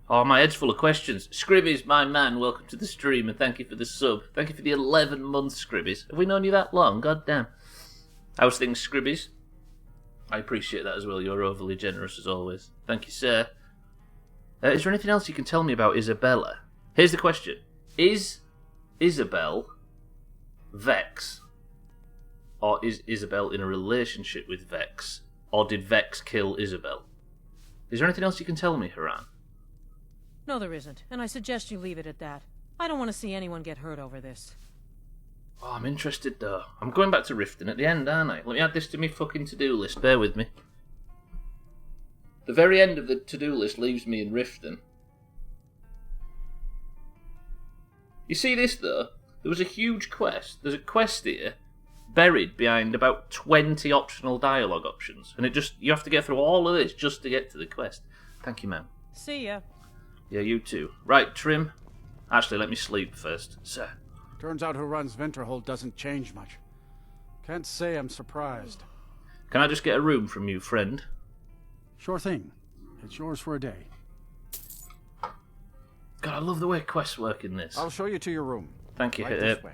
Oh, my head's full of questions. Scribbies, my man, welcome to the stream, and thank you for the sub. Thank you for the 11 months, Scribbies. Have we known you that long? God damn. How's things, Scribbies? I appreciate that as well. You're overly generous as always. Thank you, sir. Is there anything else you can tell me about Isabella? Here's the question. Is Isabel Vex? Or is Isabel in a relationship with Vex? Or did Vex kill Isabel? Is there anything else you can tell me, Haran? No, there isn't, and I suggest you leave it at that. I don't want to see anyone get hurt over this. Oh, I'm interested, though. I'm going back to Riften at the end, aren't I? Let me add this to my fucking to-do list. Bear with me. The very end of the to-do list leaves me in Riften. You see this, though? There was a huge quest. There's a quest here buried behind about 20 optional dialogue options. And you have to get through all of this just to get to the quest. Thank you, ma'am. See ya. Yeah, you too. Right, Trim. Actually, let me sleep first. Sir. Turns out who runs Winterhold doesn't change much. Can't say I'm surprised. Can I just get a room from you, friend? Sure thing. It's yours for a day. God, I love the way quests work in this. I'll show you to your room. Thank you, Right this way.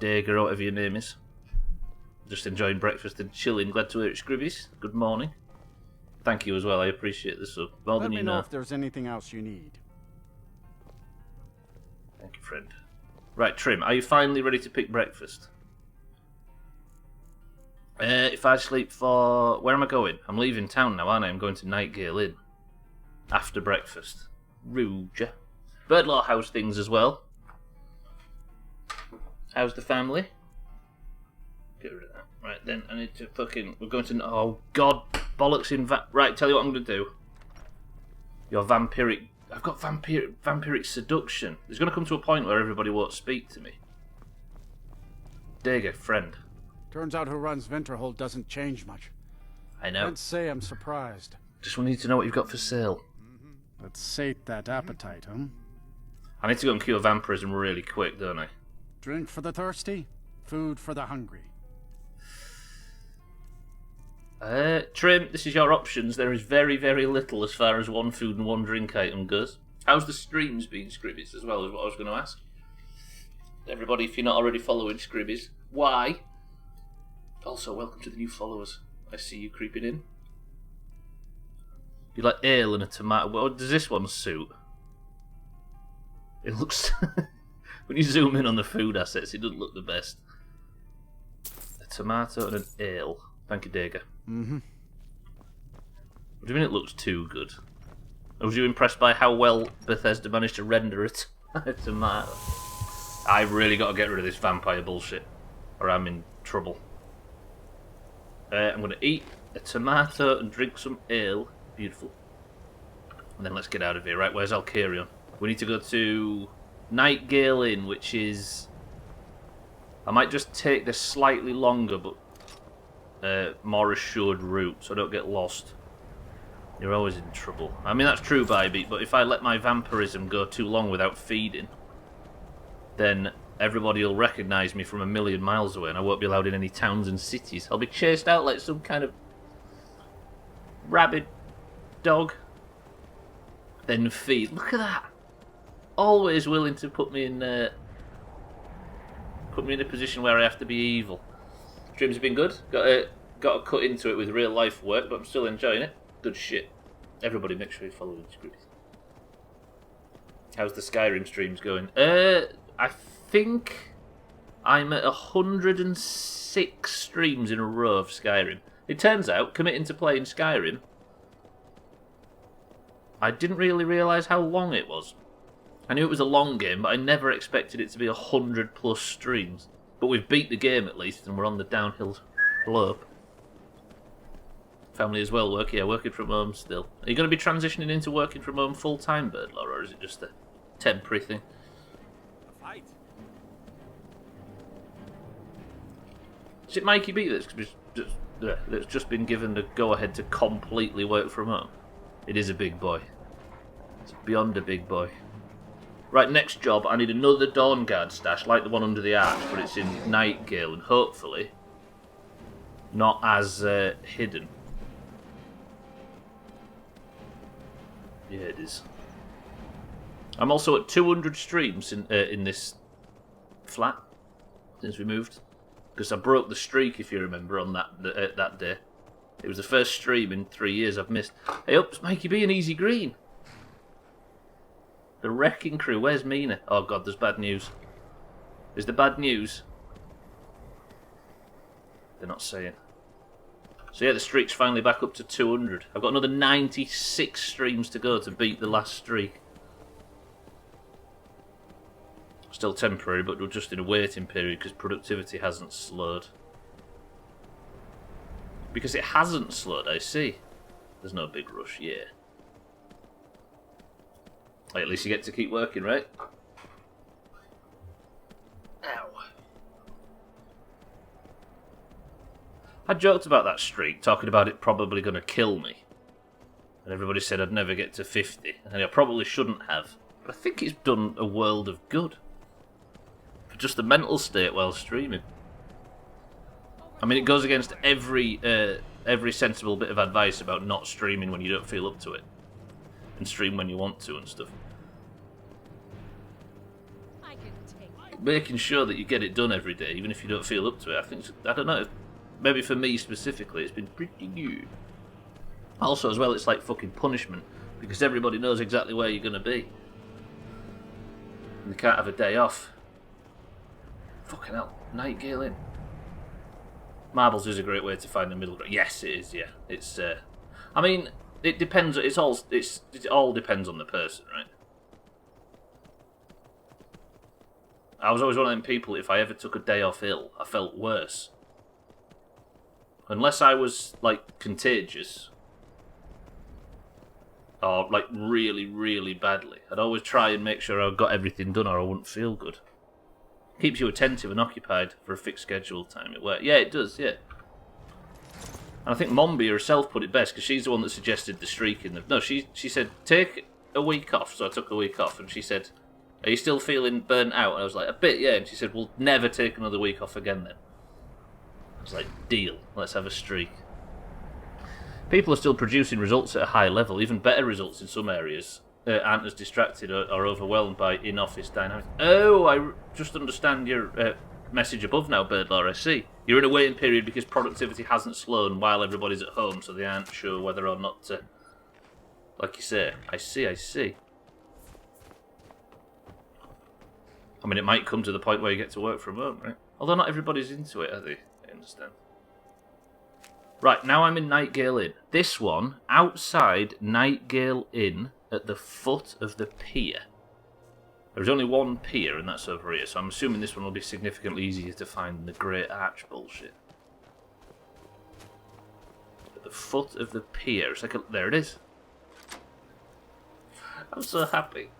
Dager, or whatever your name is. Just enjoying breakfast and chilling. Glad to hear it, Scribbies. Good morning. Thank you as well. I appreciate the sub. More Let than me you know know. if there's anything else you need. Thank you, friend. Right, Trim, are you finally ready to pick breakfast? If I sleep for... Where am I going? I'm leaving town now, aren't I? I'm going to Nightgale Inn. After breakfast. Ruja. Birdlaw, how's things as well? How's the family? Get rid of that. Right, then, I need to fucking... We're going to... Oh, God. Bollocks in... Right, tell you what I'm going to do. Your vampiric... I've got vampiric seduction. It's going to come to a point where everybody won't speak to me. Dager, friend. Turns out who runs Winterhold doesn't change much. I know. Can't say I'm surprised. Just need to know what you've got for sale. Let's sate that appetite, huh? I need to go and cure vampirism really quick, don't I? Drink for the thirsty, food for the hungry. Trim, this is your options. There is very, very little as far as one food and one drink item goes. How's the streams been, Scribbies, as well, is what I was going to ask. Everybody, if you're not already following Scribbies, why? Also, welcome to the new followers. I see you creeping in. You like ale and a tomato. What does this one suit? It looks... when you zoom in on the food assets, it doesn't look the best. A tomato and an ale. Thank you, Dager. Mm-hmm. What do you mean it looks too good? Was you impressed by how well Bethesda managed to render it? A tomato. I've really got to get rid of this vampire bullshit, or I'm in trouble. I'm going to eat a tomato and drink some ale. Beautiful. And then let's get out of here. Right, where's Alcarion? We need to go to Nightgale Inn, which is... I might just take the slightly longer, but more assured route, so I don't get lost. You're always in trouble. I mean, that's true, Bybeat, but if I let my vampirism go too long without feeding, then everybody will recognise me from a million miles away, and I won't be allowed in any towns and cities. I'll be chased out like some kind of rabid dog. Then feed. Look at that! Always willing to put me in a position where I have to be evil. Streams have been good. Got to cut into it with real life work, but I'm still enjoying it. Good shit. Everybody, make sure you follow the script. How's the Skyrim streams going? I think I'm at 106 streams in a row of Skyrim. It turns out, committing to playing Skyrim, I didn't really realise how long it was. I knew it was a long game, but I never expected it to be 100 plus streams. But we've beat the game at least, and we're on the downhill slope. Family as well, working from home still. Are you going to be transitioning into working from home full time, Birdlaw, or is it just a temporary thing? Fight. Is it Mikey B that's just been given the go ahead to completely work from home? It is a big boy. It's beyond a big boy. Right, next job, I need another Dawnguard stash, like the one under the arch, but it's in Nightgale, and hopefully not as hidden. Yeah, it is. I'm also at 200 streams in this flat since we moved, because I broke the streak, if you remember, on that day. It was the first stream in 3 years I've missed. Hey, up, Mikey B and Easy Green. The Wrecking Crew. Where's Mina? Oh god, there's bad news. Is there bad news? They're not saying. So yeah, the streak's finally back up to 200. I've got another 96 streams to go to beat the last streak. Still temporary, but we're just in a waiting period because productivity hasn't slowed. Because it hasn't slowed, I see. There's no big rush, yeah. Hey, at least you get to keep working, right? Ow. I joked about that streak, talking about it probably going to kill me. And everybody said I'd never get to 50. And I probably shouldn't have. But I think it's done a world of good. For just the mental state while streaming. I mean, it goes against every sensible bit of advice about not streaming when you don't feel up to it. And stream when you want to and stuff. Making sure that you get it done every day, even if you don't feel up to it, I don't know, maybe for me specifically, it's been pretty good. Also, as well, it's like fucking punishment, because everybody knows exactly where you're going to be. And they can't have a day off. Fucking hell, Nightingale Inn. Marbles is a great way to find the middle ground. Yes, it is, yeah. It's, I mean, it depends, it all depends on the person, right? I was always one of them people, if I ever took a day off ill, I felt worse. Unless I was, like, contagious. Or, like, really, really badly. I'd always try and make sure I got everything done or I wouldn't feel good. Keeps you attentive and occupied for a fixed schedule time at work. Yeah, it does, yeah. And I think Mombi herself put it best, because she's the one that suggested the streaking. No, she said, take a week off. So I took a week off, and she said, are you still feeling burnt out? And I was like, a bit, yeah. And she said, we'll never take another week off again then. I was like, deal. Let's have a streak. People are still producing results at a high level, even better results in some areas. Aren't as distracted or overwhelmed by in-office dynamics. Oh, I just understand your message above now, Birdlaw, I see. You're in a waiting period because productivity hasn't slowed while everybody's at home, so they aren't sure whether or not to... Like you say. I see. I mean, it might come to the point where you get to work from home, right? Although not everybody's into it, are they? I understand. Right, now I'm in Nightgale Inn. This one, outside Nightgale Inn, at the foot of the pier. There's only one pier, and that's over here, so I'm assuming this one will be significantly easier to find than the Great Arch bullshit. At the foot of the pier. It's like there it is. I'm so happy.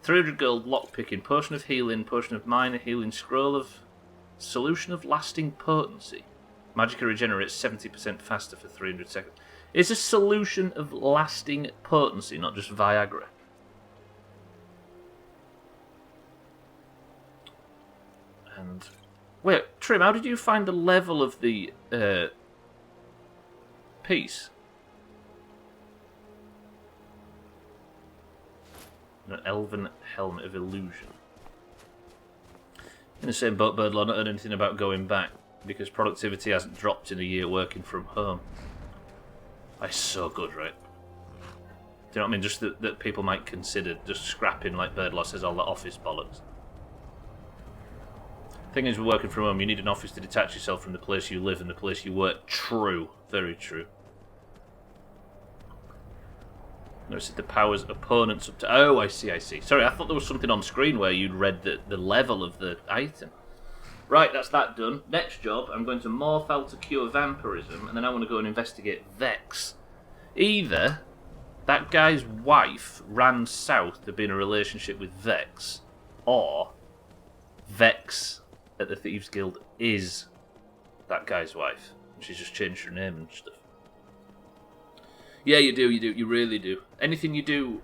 300 gold, lockpicking, potion of healing, potion of minor healing, scroll of solution of lasting potency. Magicka regenerates 70% faster for 300 seconds. It's a solution of lasting potency, not just Viagra. And wait, Trim, how did you find the level of the piece? An elven helmet of illusion. In the same boat, Birdlaw, not heard anything about going back because productivity hasn't dropped in a year working from home. That's so good, right? Do you know what I mean? Just that people might consider just scrapping, like Birdlaw says, all the office bollocks. Thing is, we're working from home, you need an office to detach yourself from the place you live and the place you work. True. Very true. Notice that the powers opponents up to... Oh, I see. Sorry, I thought there was something on screen where you'd read the level of the item. Right, that's that done. Next job, I'm going to Morthal to cure vampirism, and then I want to go and investigate Vex. Either that guy's wife ran south to be in a relationship with Vex, or Vex at the Thieves Guild is that guy's wife. She's just changed her name and stuff. Yeah, you do, you really do. Anything you do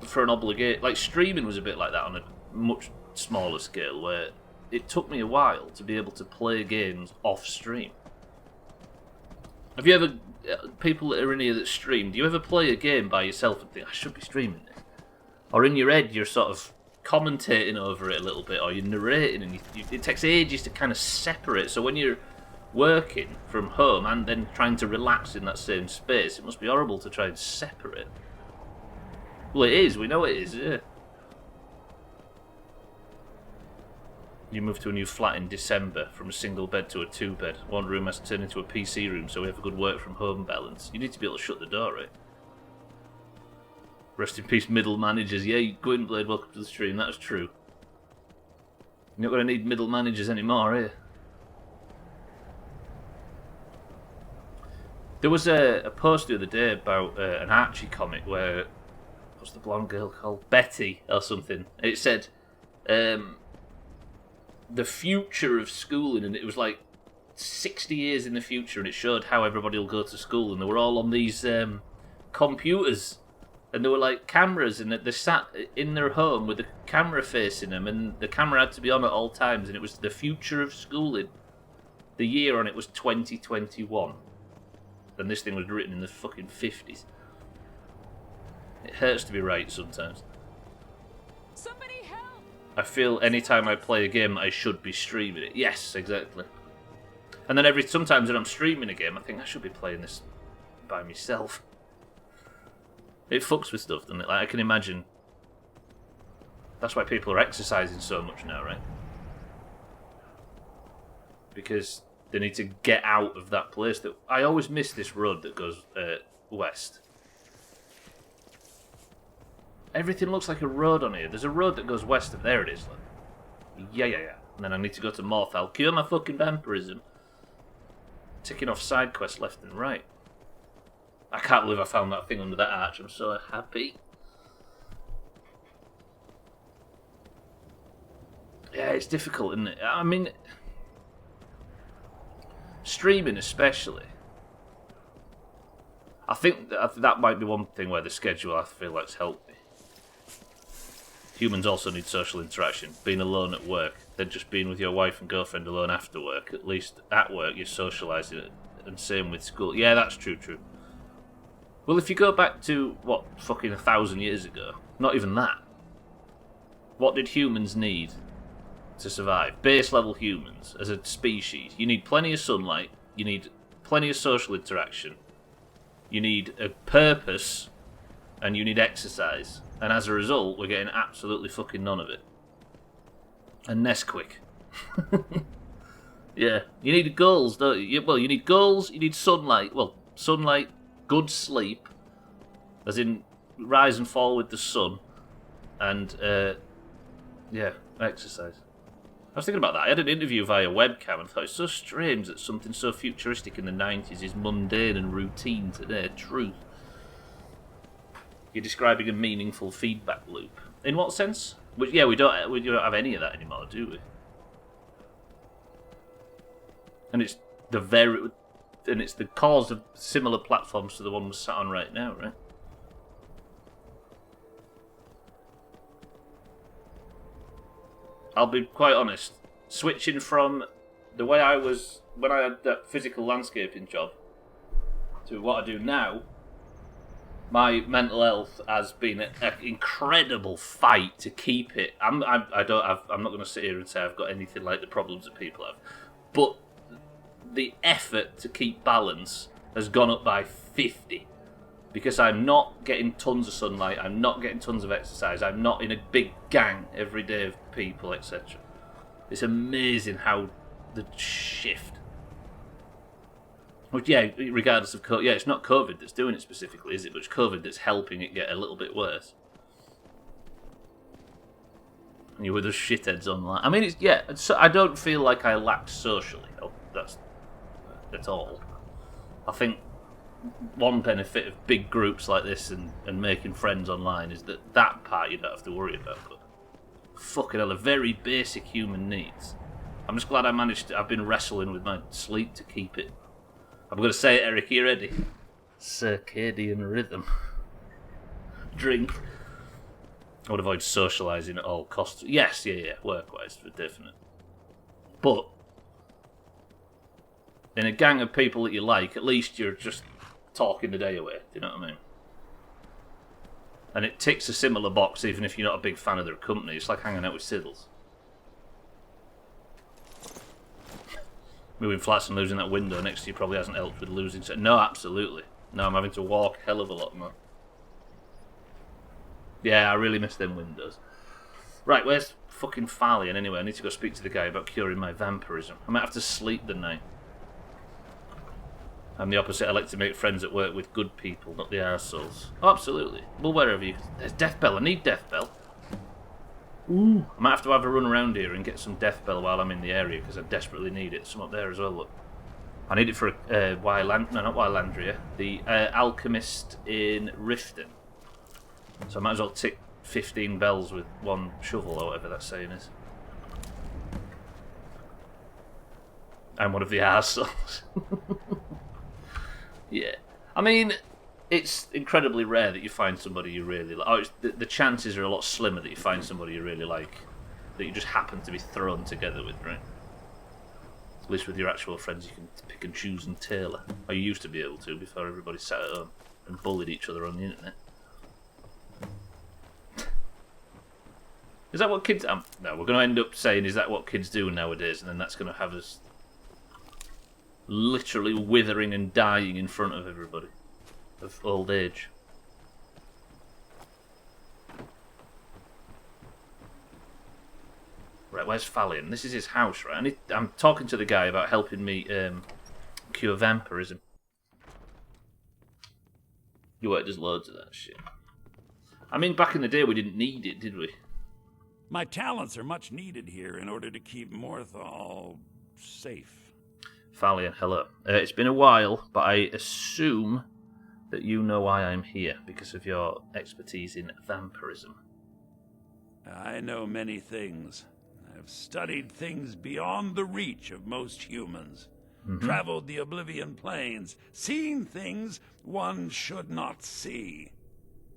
for an obligation, like streaming was a bit like that on a much smaller scale, where it took me a while to be able to play games off stream. Have you ever, people that are in here that stream, do you ever play a game by yourself and think, I should be streaming this? Or in your head, you're sort of commentating over it a little bit, or you're narrating, and it takes ages to kind of separate. So when you're working from home and then trying to relax in that same space, it must be horrible to try and separate. Well, it is. We know it is, yeah. You moved to a new flat in December from a single bed to a 2-bed. One room has to turn into a PC room, so we have a good work from home balance. You need to be able to shut the door, right? Rest in peace, middle managers. Yeah, Gwynblade, welcome to the stream. That's true. You're not going to need middle managers anymore, are you? There was a post the other day about an Archie comic where... What's the blonde girl called? Betty or something. It said... the future of schooling, and it was like 60 years in the future, and it showed how everybody will go to school, and they were all on these computers, and there were like cameras, and they sat in their home with the camera facing them, and the camera had to be on at all times, and it was the future of schooling. The year on it was 2021, and this thing was written in the fucking 50s. It hurts to be right sometimes. I feel anytime I play a game, I should be streaming it. Yes, exactly. And then sometimes when I'm streaming a game, I think I should be playing this by myself. It fucks with stuff, doesn't it? Like, I can imagine. That's why people are exercising so much now, right? Because they need to get out of that place. That I always miss this road that goes west. Everything looks like a road on here. There's a road that goes west of there. It is. Like, yeah. And then I need to go to Morthal. Cure my fucking vampirism. Ticking off side quests left and right. I can't believe I found that thing under that arch. I'm so happy. Yeah, it's difficult, isn't it? I mean, streaming especially. I think that might be one thing where the schedule, I feel like, has helped me. Humans also need social interaction. Being alone at work, then just being with your wife and girlfriend alone after work. At least at work you're socialising, and same with school. Yeah, that's true. Well, if you go back to, what, fucking 1,000 years ago, not even that. What did humans need to survive? Base level humans, as a species. You need plenty of sunlight, you need plenty of social interaction, you need a purpose, and you need exercise. And as a result, we're getting absolutely fucking none of it. And Nesquik. Yeah. You need goals, don't you? Well, you need goals, you need sunlight. Well, sunlight, good sleep, as in rise and fall with the sun, and, yeah, exercise. I was thinking about that. I had an interview via webcam and thought it's so strange that something so futuristic in the 90s is mundane and routine today. Truth. You're describing a meaningful feedback loop. In what sense? Which, yeah, we don't have any of that anymore, do we? And it's the cause of similar platforms to the one we're sat on right now, right? I'll be quite honest. Switching from the way I was when I had that physical landscaping job to what I do now, my mental health has been an incredible fight to keep it. I'm not going to sit here and say I've got anything like the problems that people have, but the effort to keep balance has gone up by 50 because I'm not getting tons of sunlight, I'm not getting tons of exercise, I'm not in a big gang every day of people, etc. It's amazing how the shift. Which, yeah, regardless of COVID, yeah, it's not COVID that's doing it specifically, is it? But it's COVID that's helping it get a little bit worse. And you were the shitheads online. I mean, it's, yeah, I don't feel like I lacked socially. That's all. I think one benefit of big groups like this and making friends online is that part you don't have to worry about. But fucking hell, the very basic human needs. I'm just glad I've been wrestling with my sleep to keep it. I'm going to say it, Eric, are you ready? Circadian rhythm. Drink. I would avoid socialising at all costs. Yes, yeah, work-wise, for definite. But in a gang of people that you like, at least you're just talking the day away. Do you know what I mean? And it ticks a similar box even if you're not a big fan of their company. It's like hanging out with Siddles. Moving flats and losing that window next to you probably hasn't helped with losing... No, absolutely. No, I'm having to walk a hell of a lot more. Yeah, I really miss them windows. Right, where's fucking Falion anyway? I need to go speak to the guy about curing my vampirism. I might have to sleep the night. I'm the opposite. I like to make friends at work with good people, not the arseholes. Oh, absolutely. Well, wherever you... There's Death Bell. I need Death Bell. Ooh. I might have to have a run around here and get some Death Bell while I'm in the area, because I desperately need it. Some up there as well, look. I need it for no, not Wylandria. The Alchemist in Riften. So I might as well tick 15 bells with one shovel, or whatever that saying is. I'm one of the arseholes. Yeah. I mean, it's incredibly rare that you find somebody you really like. Oh, the chances are a lot slimmer that you find somebody you really like, that you just happen to be thrown together with, right? At least with your actual friends you can pick and choose and tailor. Or you used to be able to before everybody sat at home and bullied each other on the internet. Is that what kids... no, we're going to end up saying, is that what kids do nowadays? And then that's going to have us literally withering and dying in front of everybody. Of old age. Right, where's Falion? This is his house, right? I'm talking to the guy about helping me cure vampirism. You work, there's loads of that shit. I mean, back in the day we didn't need it, did we? My talents are much needed here in order to keep Morthal safe. Falion, hello. It's been a while, but I assume that you know why I'm here, because of your expertise in vampirism. I know many things. I've studied things beyond the reach of most humans. Traveled the Oblivion Plains, seen things one should not see.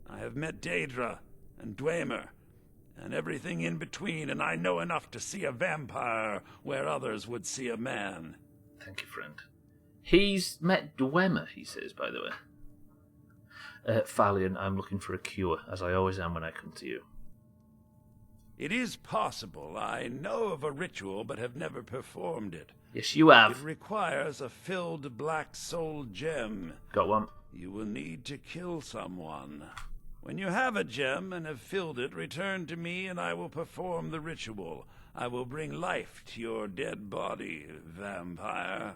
I have met Daedra and Dwemer, and everything in between, and I know enough to see a vampire where others would see a man. Thank you, friend. He's met Dwemer, he says, by the way. Falion, I'm looking for a cure, as I always am when I come to you. It is possible. I know of a ritual, but have never performed it. Yes, you have. It requires a filled black soul gem. Got one. You will need to kill someone. When you have a gem and have filled it, return to me and I will perform the ritual. I will bring life to your dead body, vampire.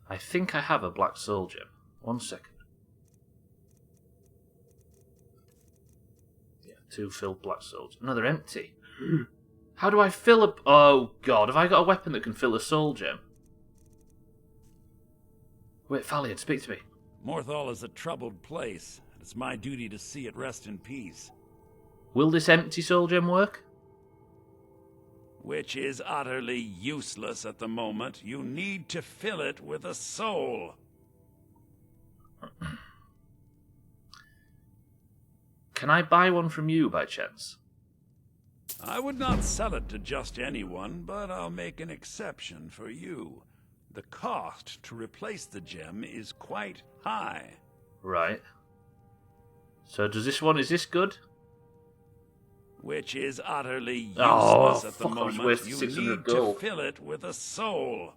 I think I have a black soul gem. 1 second. Yeah, 2 filled black souls. No, they're empty. How do I fill a... Oh, God. Have I got a weapon that can fill a soul gem? Wait, Falion, speak to me. Morthal is a troubled place. It's my duty to see it rest in peace. Will this empty soul gem work? Which is utterly useless at the moment. You need to fill it with a soul. Can I buy one from you, by chance? I would not sell it to just anyone, but I'll make an exception for you. The cost to replace the gem is quite high. Right. So does this one, is this good? Which is utterly useless at the moment. You need gold. to fill it with a soul.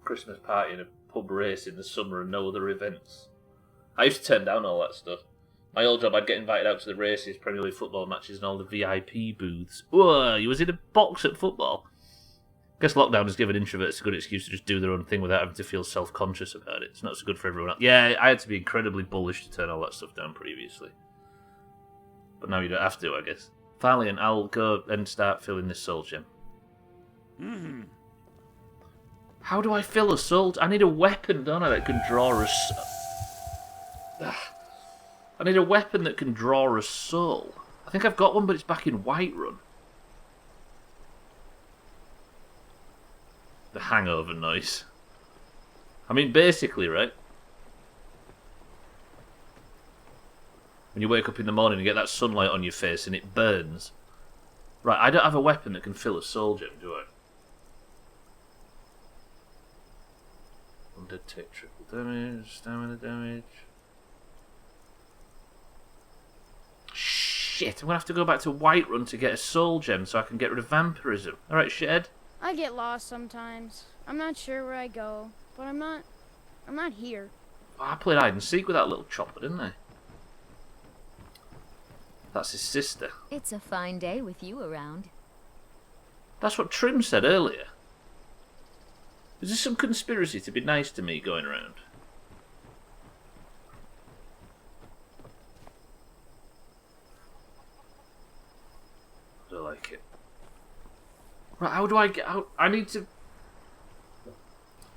Christmas party and a pub race in the summer and no other events. I used to turn down all that stuff. My old job, I'd get invited out to the races, Premier League football matches and all the VIP booths. Whoa, you was in a box at football. Guess lockdown has given introverts a good excuse to just do their own thing without having to feel self-conscious about it. It's not so good for everyone else. Yeah, I had to be incredibly bullish to turn all that stuff down previously. But now you don't have to, I guess. Falion, I'll go and start filling this soul gem. How do I fill a soul? I need a weapon, don't I, that can draw a soul. I need a weapon that can draw a soul. I think I've got one, but it's back in Whiterun. The hangover noise. I mean, basically, right? When you wake up in the morning and get that sunlight on your face and it burns, Right, I don't have a weapon that can fill a soul gem, do I? Undead take triple damage, stamina damage. Shit, I'm gonna have to go back to Whiterun to get a soul gem so I can get rid of vampirism. Alright, Shed. I get lost sometimes. I'm not sure where I go, but I'm not here. Oh, I played hide and seek with that little chopper, didn't I? That's his sister. It's a fine day with you around. That's what Trim said earlier. Is there some conspiracy to be nice to me going around? I don't like it. Right, how do I get out? I need to...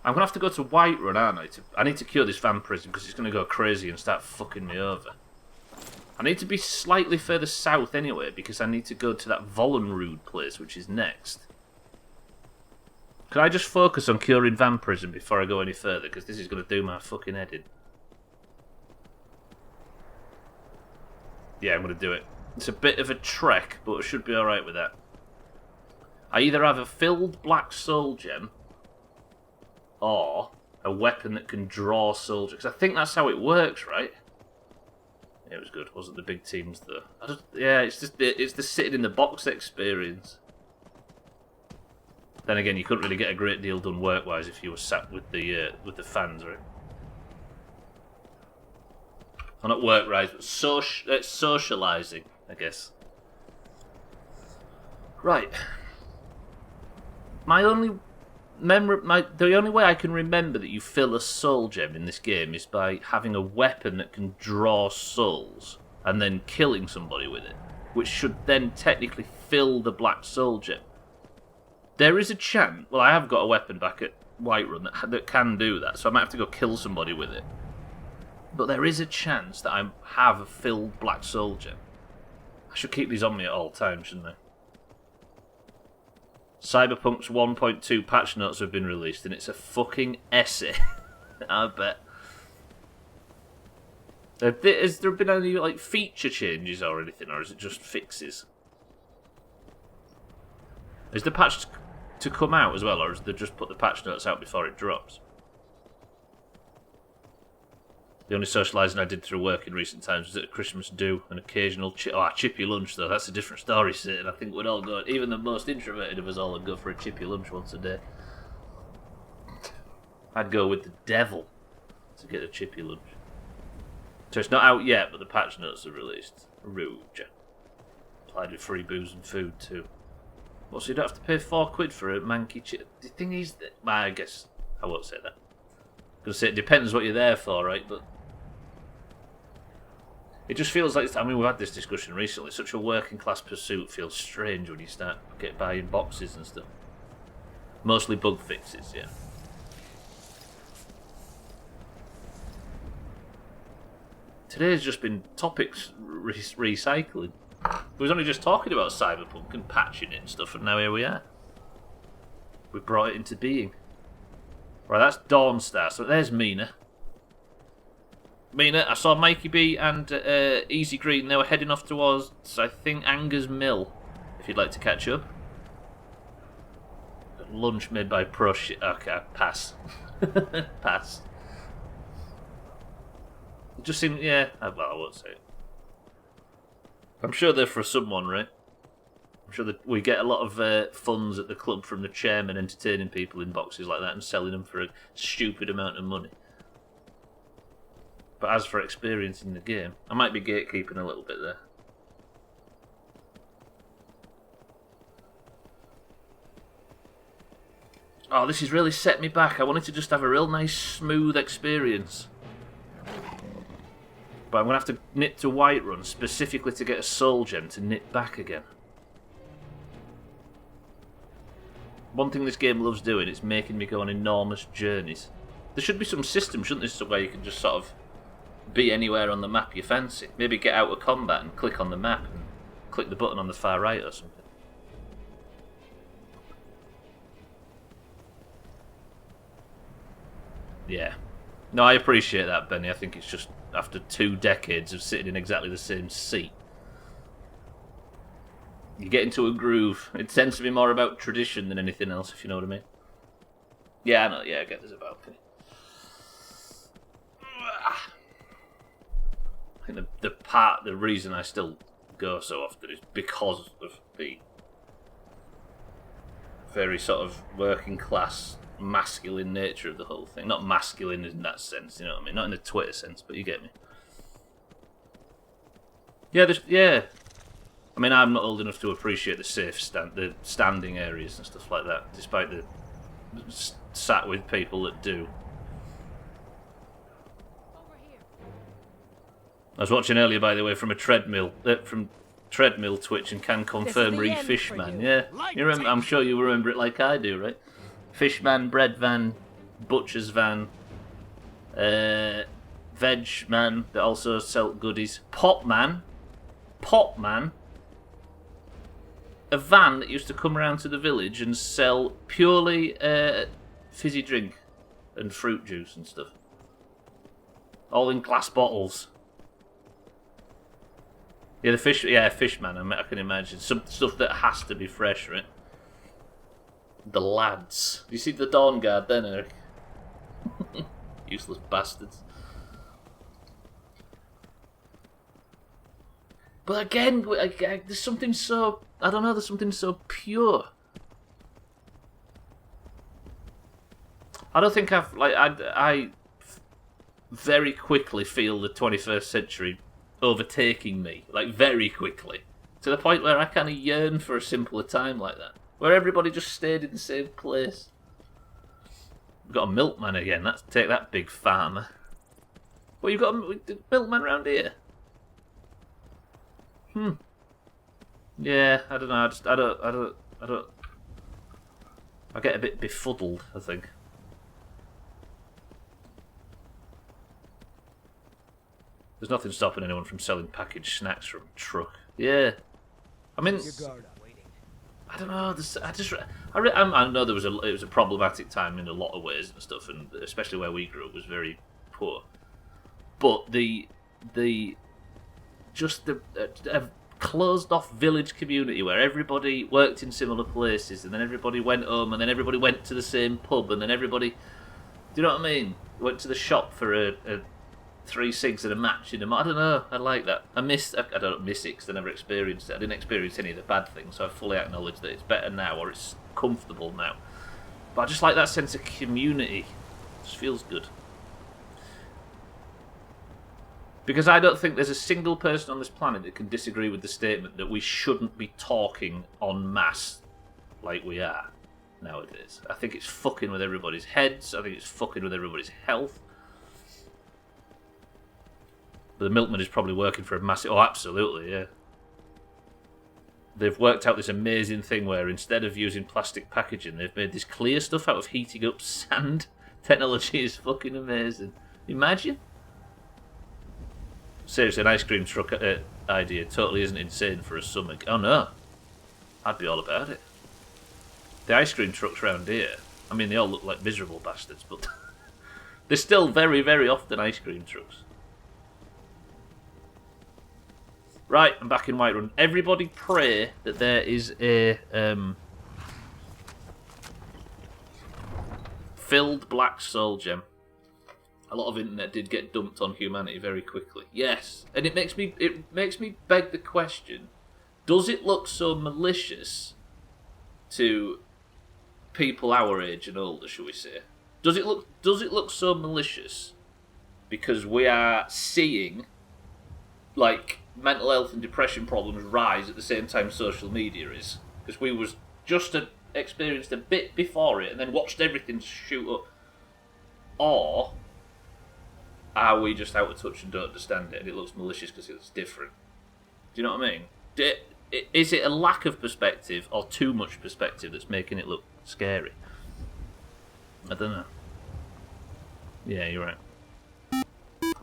I'm going to have to go to Whiterun, aren't I? I need to cure this vampirism because it's going to go crazy and start fucking me over. I need to be slightly further south anyway because I need to go to that Vollenrood place, which is next. Can I just focus on curing vampirism before I go any further? Because this is going to do my fucking head in. Yeah, I'm going to do it. It's a bit of a trek, but I should be alright with that. I either have a filled black soul gem or a weapon that can draw soul gems. Because I think that's how it works, right? Yeah, it was good. Wasn't the big teams though? Yeah, it's the sitting in the box experience. Then again, you couldn't really get a great deal done work-wise if you were sat with the fans, right? Well, not work-wise, but socialising, I guess. Right. The only way I can remember that you fill a soul gem in this game is by having a weapon that can draw souls and then killing somebody with it, which should then technically fill the black soul gem. There is a chance... Well, I have got a weapon back at Whiterun that can do that, so I might have to go kill somebody with it. But there is a chance that I have a filled black soul gem. I should keep these on me at all times, shouldn't I? Cyberpunk's 1.2 patch notes have been released, and it's a fucking essay. I bet. Has there been any like feature changes or anything, or is it just fixes? Is the patch to come out as well, or is they just put the patch notes out before it drops? The only socialising I did through work in recent times was at a Christmas do, an occasional chippy lunch though. That's a different story, Sid. I think we'd all go, even the most introverted of us all would go for a chippy lunch once a day. I'd go with the devil to get a chippy lunch. So it's not out yet, but the patch notes are released. Rude. Applied with free booze and food too. Well, so you don't have to pay £4 for a manky chip. The thing is that... Well, I guess I won't say that. I'm going to say it depends what you're there for, right? But it just feels like... I mean, we've had this discussion recently. Such a working class pursuit feels strange when you start buying boxes and stuff. Mostly bug fixes, yeah. Today's just been topics recycling. We was only just talking about Cyberpunk and patching it and stuff, and now here we are. We brought it into being. Right, that's Dawnstar. So there's Mina. Mina, I saw Mikey B and Easy Green. They were heading off towards, I think, Anger's Mill. If you'd like to catch up. Lunch made by Pro Shit. Okay, pass. Pass. It just seemed, yeah. Well, I won't say it. I'm sure they're for someone, right? I'm sure that we get a lot of funds at the club from the chairman entertaining people in boxes like that and selling them for a stupid amount of money. But as for experiencing the game, I might be gatekeeping a little bit there. Oh, this has really set me back. I wanted to just have a real nice, smooth experience. But I'm going to have to knit to Whiterun specifically to get a soul gem to knit back again. One thing this game loves doing is making me go on enormous journeys. There should be some system, shouldn't there, where you can just sort of be anywhere on the map you fancy. Maybe get out of combat and click on the map and click the button on the far right or something. Yeah. No, I appreciate that, Benny. I think it's just after 2 decades of sitting in exactly the same seat. You get into a groove. It tends to be more about tradition than anything else, if you know what I mean. Yeah, I know. Yeah, I get there's a balcony. I think the reason I still go so often is because of the very sort of working class, masculine nature of the whole thing. Not masculine in that sense, you know what I mean? Not in the Twitter sense, but you get me. Yeah, I mean, I'm not old enough to appreciate the standing areas and stuff like that, despite the sat with people that do. I was watching earlier, by the way, from a treadmill, Twitch, and can confirm read Fishman. Yeah, you remember? I'm sure you remember it like I do, right? Fishman, bread van, butcher's van, veg man that also sell goodies, pop man, a van that used to come around to the village and sell purely fizzy drink and fruit juice and stuff, all in glass bottles. Yeah, Fishman. I can imagine some stuff that has to be fresh, right? The lads. Do you see the Dawnguard then, Eric? Useless bastards. But again, there's something so... I don't know, there's something so pure. I don't think I very quickly feel the 21st century overtaking me, like very quickly, to the point where I kind of yearn for a simpler time like that, where everybody just stayed in the same place. We've got a milkman again. Take that, big farmer. Well, you've got a milkman around here. Yeah, I don't know. I don't. I get a bit befuddled, I think. There's nothing stopping anyone from selling packaged snacks from a truck. Yeah, I mean, I don't know. I know it was a problematic time in a lot of ways and stuff, and especially where we grew up was very poor. But the closed off village community where everybody worked in similar places, and then everybody went home, and then everybody went to the same pub, and then everybody, do you know what I mean? Went to the shop for a 3 cigs and a match in them. I don't know. I like that. I don't miss it because I never experienced it. I didn't experience any of the bad things, so I fully acknowledge that it's better now, or it's comfortable now. But I just like that sense of community. It just feels good. Because I don't think there's a single person on this planet that can disagree with the statement that we shouldn't be talking en masse like we are nowadays. I think it's fucking with everybody's heads. I think it's fucking with everybody's health. But the milkman is probably working for a massive... Oh, absolutely, yeah. They've worked out this amazing thing where instead of using plastic packaging, they've made this clear stuff out of heating up sand. Technology is fucking amazing. Imagine. Seriously, an ice cream truck idea totally isn't insane for a summer... Oh, no. I'd be all about it. The ice cream trucks around here, I mean, they all look like miserable bastards, but there's still very, very often ice cream trucks. Right, I'm back in Whiterun. Everybody pray that there is a filled black soul gem. A lot of internet did get dumped on humanity very quickly. Yes, and it makes me beg the question: does it look so malicious to people our age and older, shall we say? Does it look so malicious because we are seeing like mental health and depression problems rise at the same time social media is? Because we was just experienced a bit before it and then watched everything shoot up. Or are we just out of touch and don't understand it and it looks malicious because it's different? Do you know what I mean? Is it a lack of perspective or too much perspective that's making it look scary? I don't know. Yeah, you're right.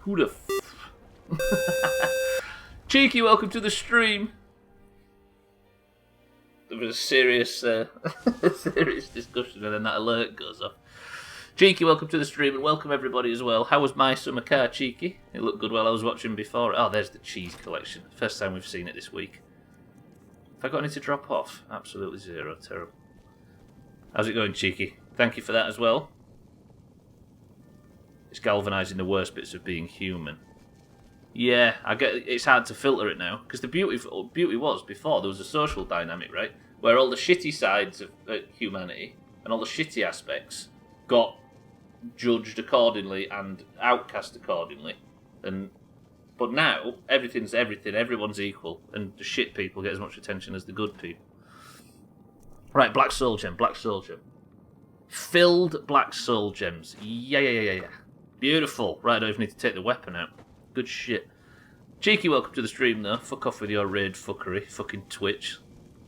Who the Cheeky, welcome to the stream. There was a serious discussion and then that alert goes off. Cheeky, welcome to the stream and welcome everybody as well. How was my summer car, Cheeky? It looked good while I was watching before. Oh, there's the cheese collection. First time we've seen it this week. Have I got any to drop off? Absolutely zero. Terrible. How's it going, Cheeky? Thank you for that as well. It's galvanising the worst bits of being human. Yeah, I get it's hard to filter it now because the beauty was before there was a social dynamic, right, where all the shitty sides of humanity and all the shitty aspects got judged accordingly and outcast accordingly, but now everything's everything. Everyone's equal, and the shit people get as much attention as the good people. Right, black soul gem, filled black soul gems. Yeah. Beautiful. Right, I don't even need to take the weapon out. Good shit. Cheeky, welcome to the stream, though. Fuck off with your raid fuckery. Fucking Twitch.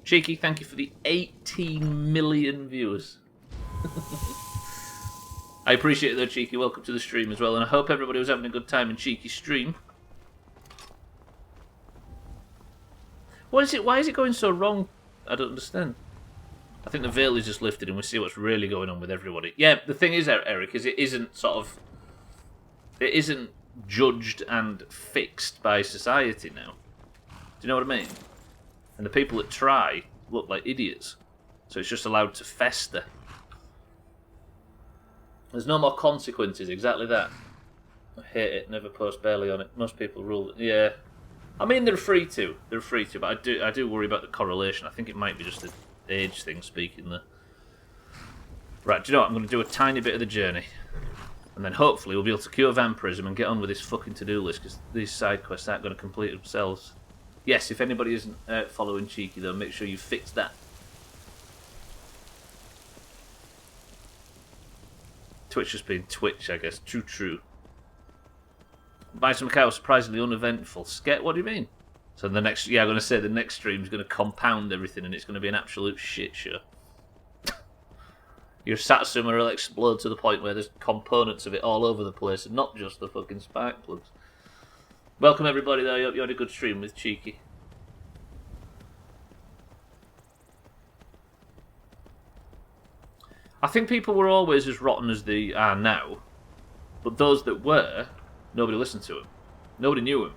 Cheeky, thank you for the 18 million viewers. I appreciate it, though, Cheeky. Welcome to the stream as well, and I hope everybody was having a good time in Cheeky's stream. What is it? Why is it going so wrong? I don't understand. I think the veil is just lifted and we see what's really going on with everybody. Yeah, the thing is, Eric, is it isn't judged and fixed by society now. Do you know what I mean? And the people that try look like idiots. So it's just allowed to fester. There's no more consequences, exactly that. I hate it, never post barely on it. Most people rule it. Yeah. I mean, they're free to, but I do worry about the correlation. I think it might be just an age thing speaking there. Right, do you know what? I'm going to do a tiny bit of the journey. And then hopefully we'll be able to cure vampirism and get on with this fucking to-do list, because these side quests aren't going to complete themselves. Yes, if anybody isn't following Cheeky, though, make sure you fix that. Twitch has been Twitch, I guess. True. Buy some cow, surprisingly uneventful. What do you mean? So the next, I'm going to say the next stream is going to compound everything, and it's going to be an absolute shit show. Your Satsuma will explode to the point where there's components of it all over the place, and not just the fucking spark plugs. Welcome everybody though, you had a good stream with Cheeky. I think people were always as rotten as they are now, but those that were, nobody listened to them. Nobody knew them.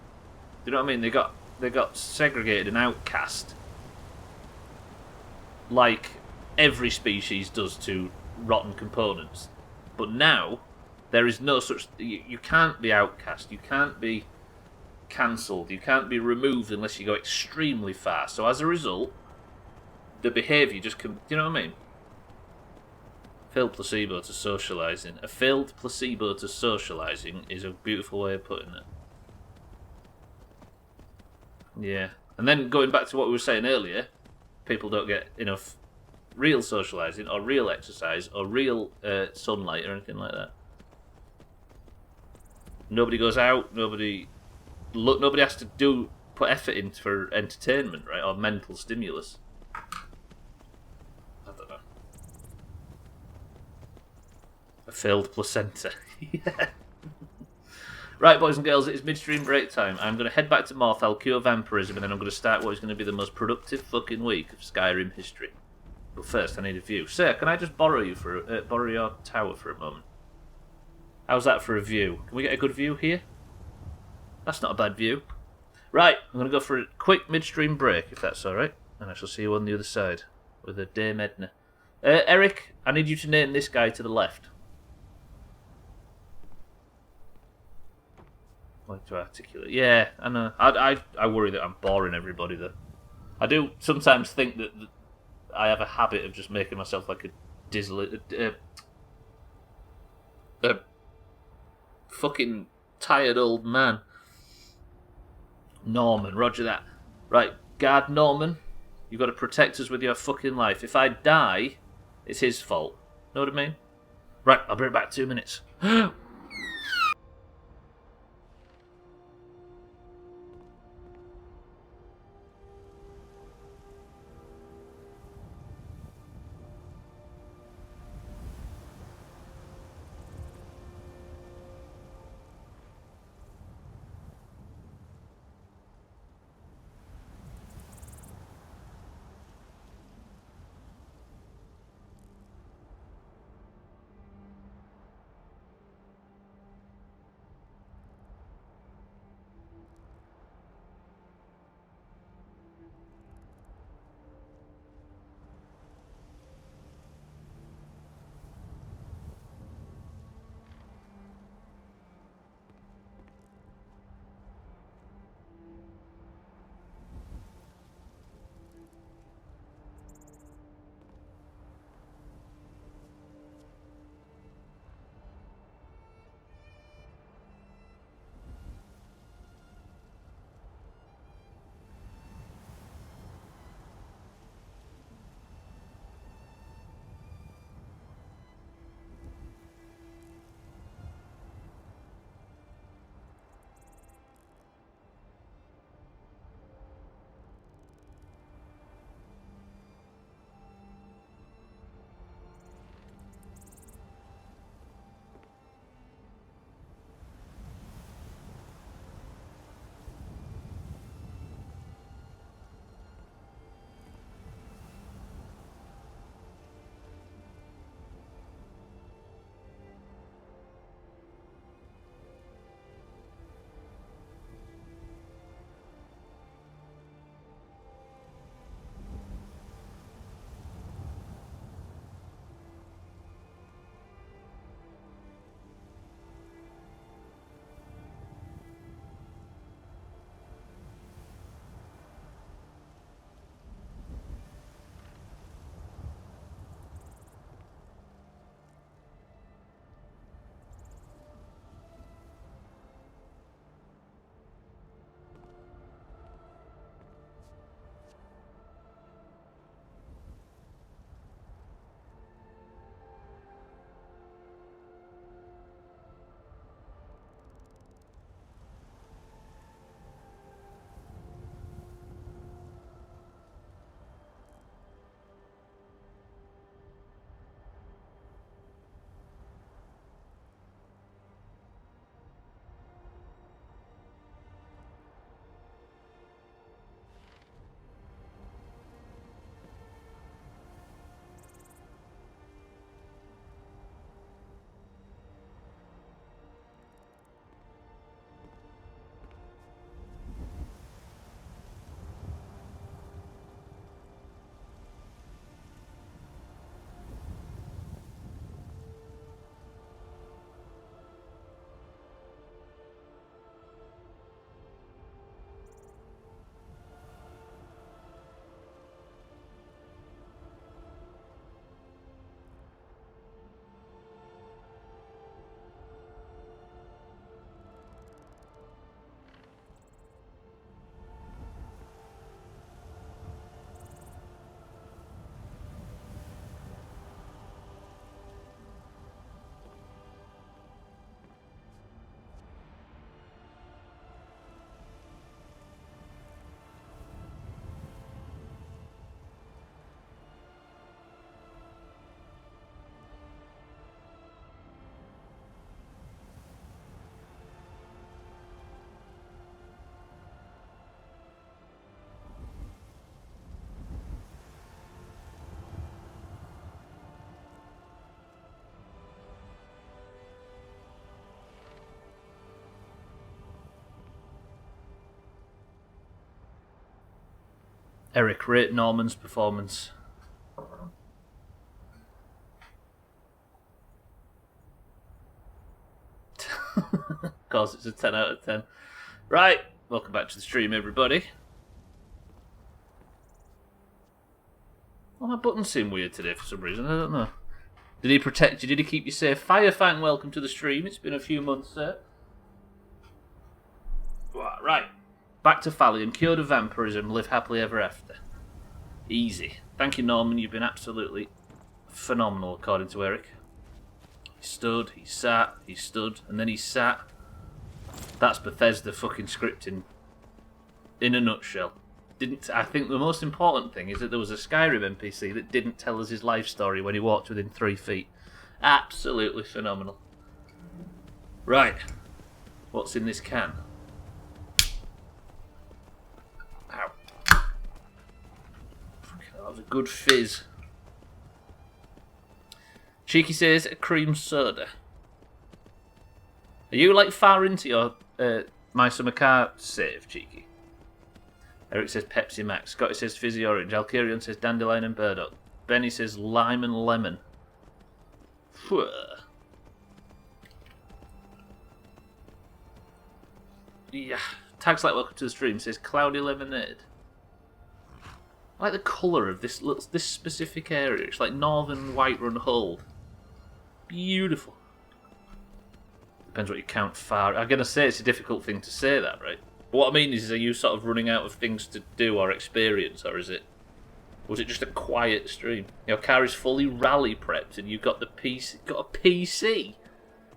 Do you know what I mean? They got segregated and outcast, like every species does to rotten components. But now there is no such. You can't be outcast. You can't be cancelled. You can't be removed unless you go extremely far. So as a result, the behaviour just. Do you know what I mean? Failed placebo to socialising. A failed placebo to socialising is a beautiful way of putting it. Yeah. And then going back to what we were saying earlier, people don't get enough real socialising or real exercise or real sunlight or anything like that. Nobody goes out, nobody has to put effort in for entertainment, right, or mental stimulus. I don't know. A failed placenta. Yeah. Right, boys and girls, it's midstream break time. I'm going to head back to Morthal, cure vampirism, and then I'm going to start what is going to be the most productive fucking week of Skyrim history. But first, I need a view. Sir, can I just borrow your tower for a moment? How's that for a view? Can we get a good view here? That's not a bad view. Right, I'm going to go for a quick midstream break, if that's alright. And I shall see you on the other side with a Dame Edna. Eric, I need you to name this guy to the left. Like to articulate. Yeah, I know. I worry that I'm boring everybody, though. I do sometimes think that I have a habit of just making myself like a fucking tired old man. Norman, roger that. Right, guard Norman, you've got to protect us with your fucking life. If I die, it's his fault. Know what I mean? Right, I'll bring it back 2 minutes. Eric, rate Norman's performance. Of course, it's a 10 out of 10. Right, welcome back to the stream, everybody. Oh, my buttons seem weird today for some reason, I don't know. Did he protect you? Did he keep you safe? Firefang, welcome to the stream. It's been a few months, sir. Right, back to Fallion. Cured of vampirism, live happily ever after. Easy. Thank you, Norman. You've been absolutely phenomenal, according to Eric. He stood, he sat, he stood, and then he sat. That's Bethesda fucking scripting in a nutshell. I think the most important thing is that there was a Skyrim NPC that didn't tell us his life story when he walked within 3 feet. Absolutely phenomenal. Right. What's in this can? Ow. That was a good fizz. Cheeky says a cream soda. Are you like far into your My Summer Car save, Cheeky? Eric says Pepsi Max. Scotty says Fizzy Orange. Alkirion says Dandelion and Burdock. Benny says Lime and Lemon. Phew. Yeah. Tags like welcome to the stream says Cloudy Lemonade. I like the colour of this specific area. It's like Northern Whiterun Hold. Beautiful. Depends what you count far. I'm going to say it's a difficult thing to say that, right? But what I mean is, are you sort of running out of things to do or experience, or was it just a quiet stream? Your car is fully rally prepped, and you've got the PC. Got a PC?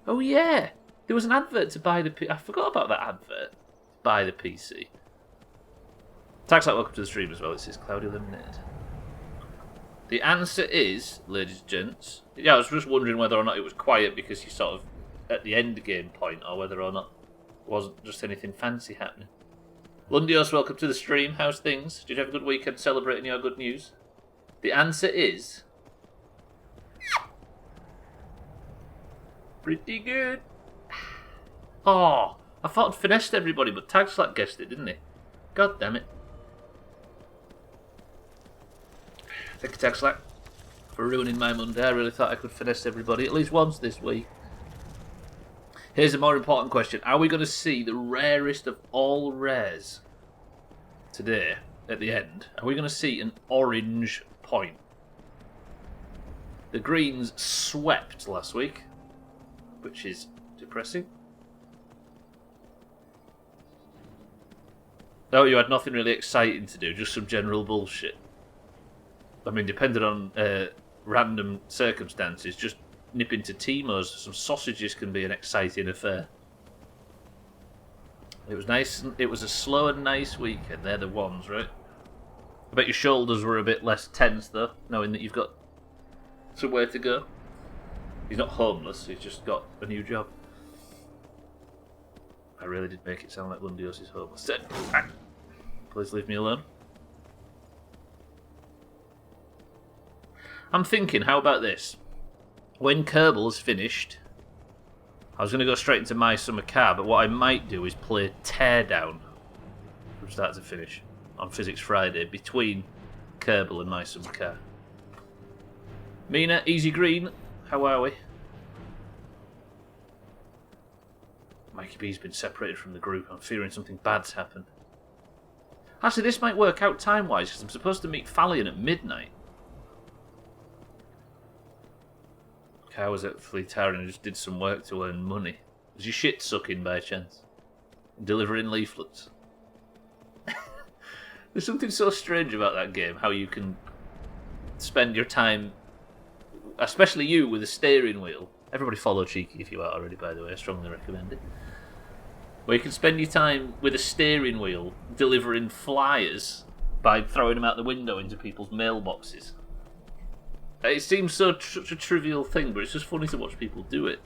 Oh yeah, there was an advert to buy the. I forgot about that advert. Buy the PC. Tags like welcome to the stream as well. It says Cloudy Lemonade. The answer is, ladies and gents. Yeah, I was just wondering whether or not it was quiet because you sort of at the end game point, or whether or not it wasn't just anything fancy happening. Lundios, welcome to the stream. How's things? Did you have a good weekend celebrating your good news? The answer is pretty good. Oh, I thought I'd finessed everybody, but Tagslack guessed it, didn't he? God damn it. Thank you, Tagslack, for ruining my Monday. I really thought I could finesse everybody at least once this week. Here's a more important question. Are we going to see the rarest of all rares today at the end? Are we going to see an orange point? The greens swept last week, which is depressing. Oh, you had nothing really exciting to do, just some general bullshit. I mean, depending on random circumstances, just nip into Timo's. Some sausages can be an exciting affair. It was nice. It was a slow and nice weekend. They're the ones, right? I bet your shoulders were a bit less tense, though, knowing that you've got somewhere to go. He's not homeless. He's just got a new job. I really did make it sound like Lundios is homeless. Please leave me alone. I'm thinking, how about this? When Kerbal is finished, I was going to go straight into My Summer Car, but what I might do is play Teardown from start to finish on Physics Friday between Kerbal and My Summer Car. Mina, Easy Green, how are we? Mikey B's been separated from the group. I'm fearing something bad's happened. Actually, this might work out time-wise, because I'm supposed to meet Fallion at midnight. I was at Fleetarian and just did some work to earn money. Was your shit sucking by chance? Delivering leaflets? There's something so strange about that game, how you can spend your time, especially you with a steering wheel. Everybody follow Cheeky if you are already, by the way, I strongly recommend it. Where you can spend your time with a steering wheel delivering flyers by throwing them out the window into people's mailboxes. It seems such a trivial thing, but it's just funny to watch people do it.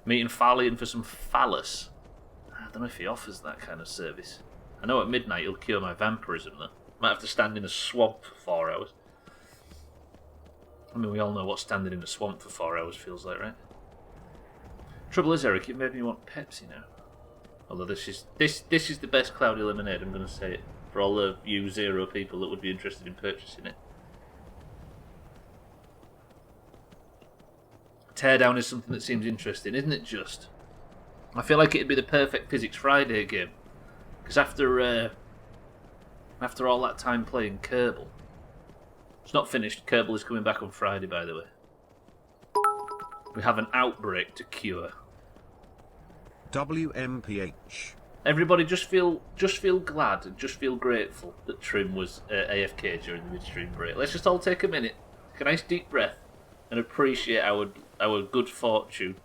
Meeting Fallion for some phallus. I don't know if he offers that kind of service. I know at midnight he'll cure my vampirism, though. Might have to stand in a swamp for 4 hours. I mean, we all know what standing in a swamp for 4 hours feels like, right? Trouble is, Eric, it made me want Pepsi now. Although this is the best cloudy lemonade, I'm going to say it. for all the you zero people that would be interested in purchasing it. Teardown is something that seems interesting, isn't it? Just, I feel like it'd be the perfect Physics Friday game, because after all that time playing Kerbal, it's not finished. Kerbal is coming back on Friday, by the way. We have an outbreak to cure. WMPH. Everybody just feel glad and just feel grateful that Trim was AFK during the midstream break. Let's just all take a minute, take a nice deep breath, and appreciate our good fortune.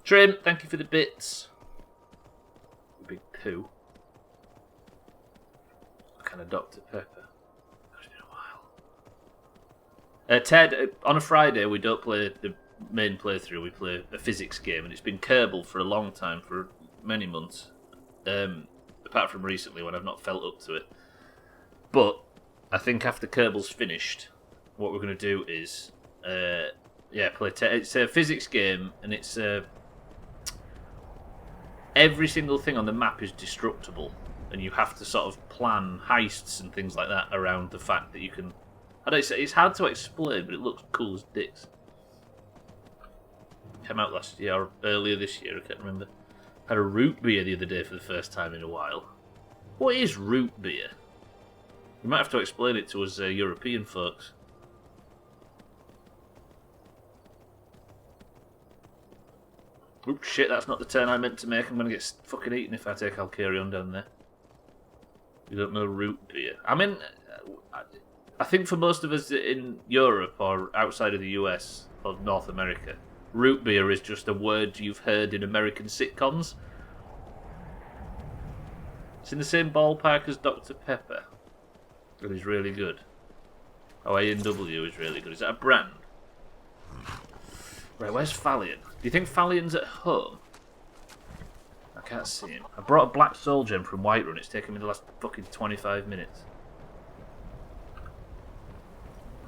Trim, thank you for the bits. Big poo. What kind of Dr. Pepper? It's been a while. Ted, on a Friday we don't play the main playthrough, we play a physics game, and it's been Kerbal for a long time, for many months, apart from recently when I've not felt up to it. But I think after Kerbal's finished, what we're going to do is play it's a physics game, and it's every single thing on the map is destructible, and you have to sort of plan heists and things like that around the fact that you can. I don't say it's hard to explain, but it looks cool as dicks. Came out last year or earlier this year, I can't remember. Had a root beer the other day for the first time in a while. What is root beer? You might have to explain it to us European folks. Oops, shit, that's not the turn I meant to make. I'm going to get fucking eaten if I take Alcarion down there. You don't know root beer. I mean, I think for most of us in Europe or outside of the US or North America, root beer is just a word you've heard in American sitcoms. It's in the same ballpark as Dr. Pepper. It is really good. Oh, A&W is really good. Is that a brand? Right, where's Fallion? Do you think Fallion's at home? I can't see him. I brought a black soul gem from Whiterun. It's taken me the last fucking 25 minutes.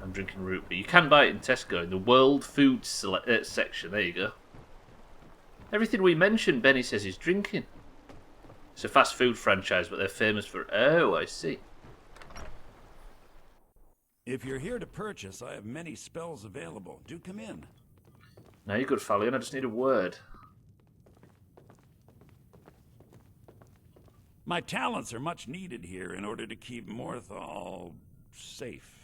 I'm drinking root beer. You can buy it in Tesco in the World Food section. There you go. Everything we mentioned, Benny says he's drinking. It's a fast food franchise, but they're famous for... Oh, I see. If you're here to purchase, I have many spells available. Do come in. Now you're good, Fallion. I just need a word. My talents are much needed here in order to keep Morthal safe.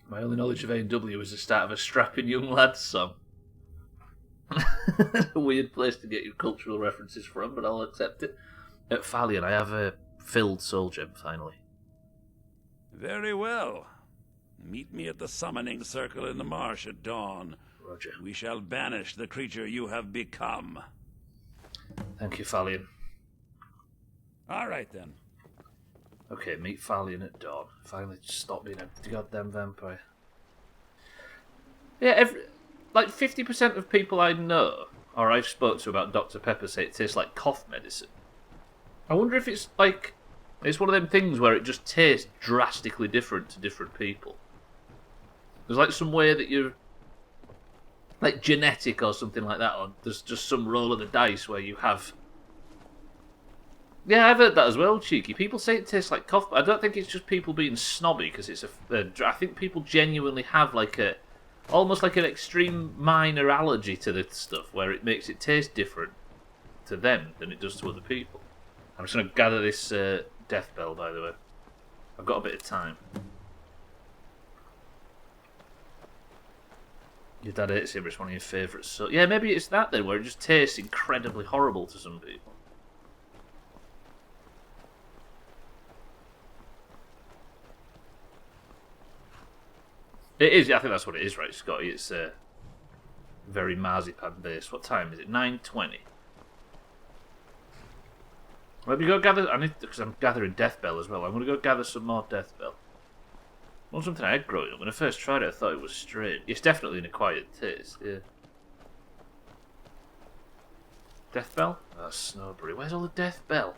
My only knowledge of A&W is the start of a strapping young lad's song. A weird place to get your cultural references from, but I'll accept it. At Fallion, I have a filled soul gem, finally. Very well. Meet me at the summoning circle in the marsh at dawn. Roger. We shall banish the creature you have become. Thank you, Fallion. All right, then. Okay, meet Fallion at dawn. Finally stop being a goddamn vampire. Yeah, like 50% of people I know, or I've spoke to about Dr. Pepper, say it tastes like cough medicine. I wonder if it's like... It's one of them things where it just tastes drastically different to different people. There's like some way that you're... Like genetic or something like that, or there's just some roll of the dice where you have... Yeah, I've heard that as well, cheeky. People say it tastes like cough. I don't think it's just people being snobby, because it's I think people genuinely have like a... Almost like an extreme minor allergy to the stuff, where it makes it taste different to them than it does to other people. I'm just going to gather this death bell, by the way. I've got a bit of time. Your dad hates it, but it's one of your favourites. So yeah, maybe it's that then, where it just tastes incredibly horrible to some people. It is, I think that's what it is, right, Scotty? It's very marzipan based. What time is it? 9:20. Let me go gather. I need, because I'm gathering death bell as well. I'm going to go gather some more death bell. It wasn't something I had growing up. When I first tried it, I thought it was strange. It's definitely an acquired taste, yeah. Death bell? Oh, Snowberry. Where's all the death bell?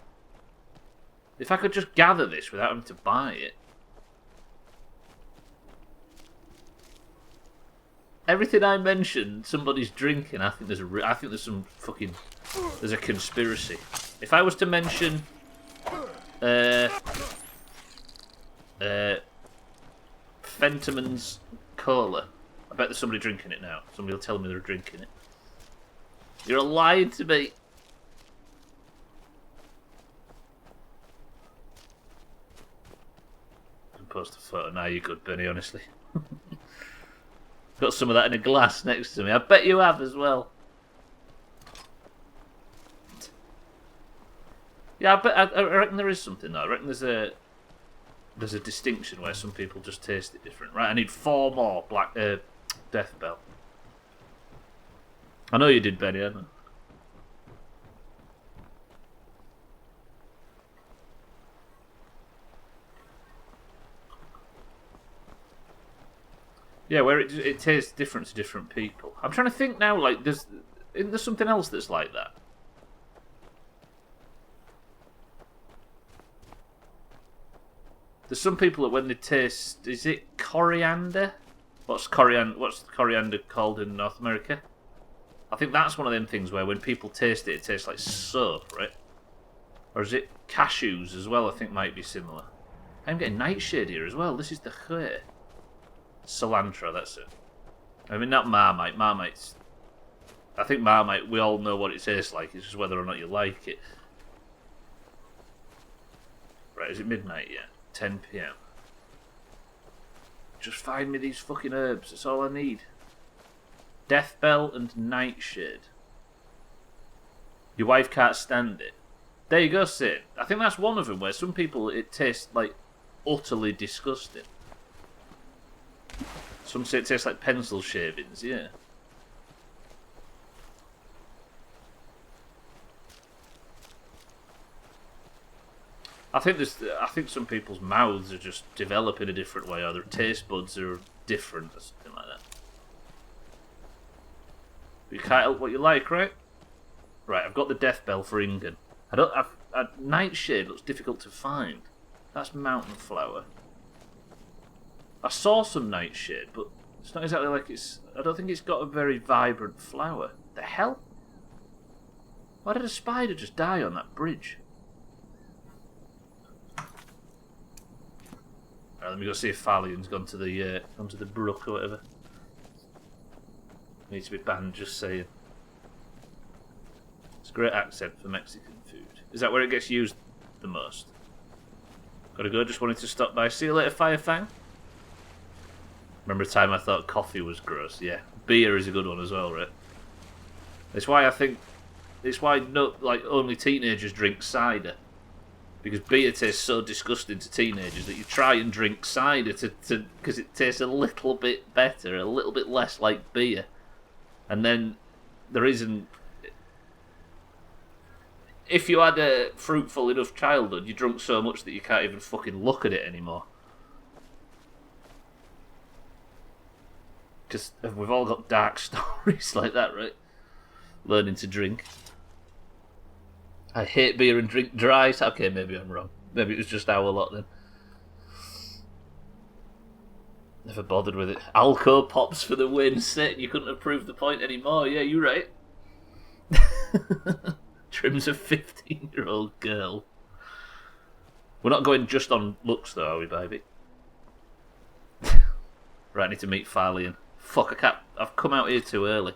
If I could just gather this without having to buy it. Everything I mentioned, somebody's drinking. I think there's some fucking there's a conspiracy. If I was to mention Fentiman's Cola, I bet there's somebody drinking it now. Somebody will tell me they're drinking it. You're lying to me. I can post a photo now. You're good, Benny, honestly. Got some of that in a glass next to me. I bet you have as well. Yeah, I reckon there is something though. I reckon there's a distinction where some people just taste it different. Right, I need 4 more black Death Bell. I know you did, Benny. I know. Yeah, where it tastes different to different people. I'm trying to think now. Like, isn't there something else that's like that? There's some people that when they taste, is it coriander? What's coriander called in North America? I think that's one of them things where when people taste it, it tastes like soap, right? Or is it cashews as well? I think might be similar. I'm getting Nightshade here as well. This is the Khe. Cilantro, that's it. I mean, not Marmite. Marmite's... I think Marmite, we all know what it tastes like. It's just whether or not you like it. Right, is it midnight yet? 10 PM. Just find me these fucking herbs. That's all I need. Death Bell and Nightshade. Your wife can't stand it. There you go, Sid. I think that's one of them where some people, it tastes like utterly disgusting. Some say it tastes like pencil shavings, yeah. I think some people's mouths are just developing a different way, or their taste buds are different, or something like that. But you can't help what you like, right? Right, I've got the Death Bell for Ingen. Nightshade looks difficult to find. That's mountain flower. I saw some Nightshade, but it's not exactly like it's... I don't think it's got a very vibrant flower. The hell? Why did a spider just die on that bridge? Right, let me go see if Falian's gone to the brook or whatever. Needs to be banned, just saying. It's a great accent for Mexican food. Is that where it gets used the most? Gotta go, just wanted to stop by. See you later, Firefang. Remember a time I thought coffee was gross? Yeah. Beer is a good one as well, right? It's why I think... It's why only teenagers drink cider. Because beer tastes so disgusting to teenagers that you try and drink cider because it tastes a little bit better, a little bit less like beer. And then there isn't... If you had a fruitful enough childhood, you drunk so much that you can't even fucking look at it anymore. Because we've all got dark stories like that, right? Learning to drink. I hate beer and drink dry. Okay, maybe I'm wrong. Maybe it was just our lot then. Never bothered with it. Alco pops for the win. Sit, you couldn't have proved the point anymore. Yeah, you're right. Trim's a 15-year-old girl. We're not going just on looks though, are we, baby? Right, I need to meet Falian. Fuck, I can't... I've come out here too early.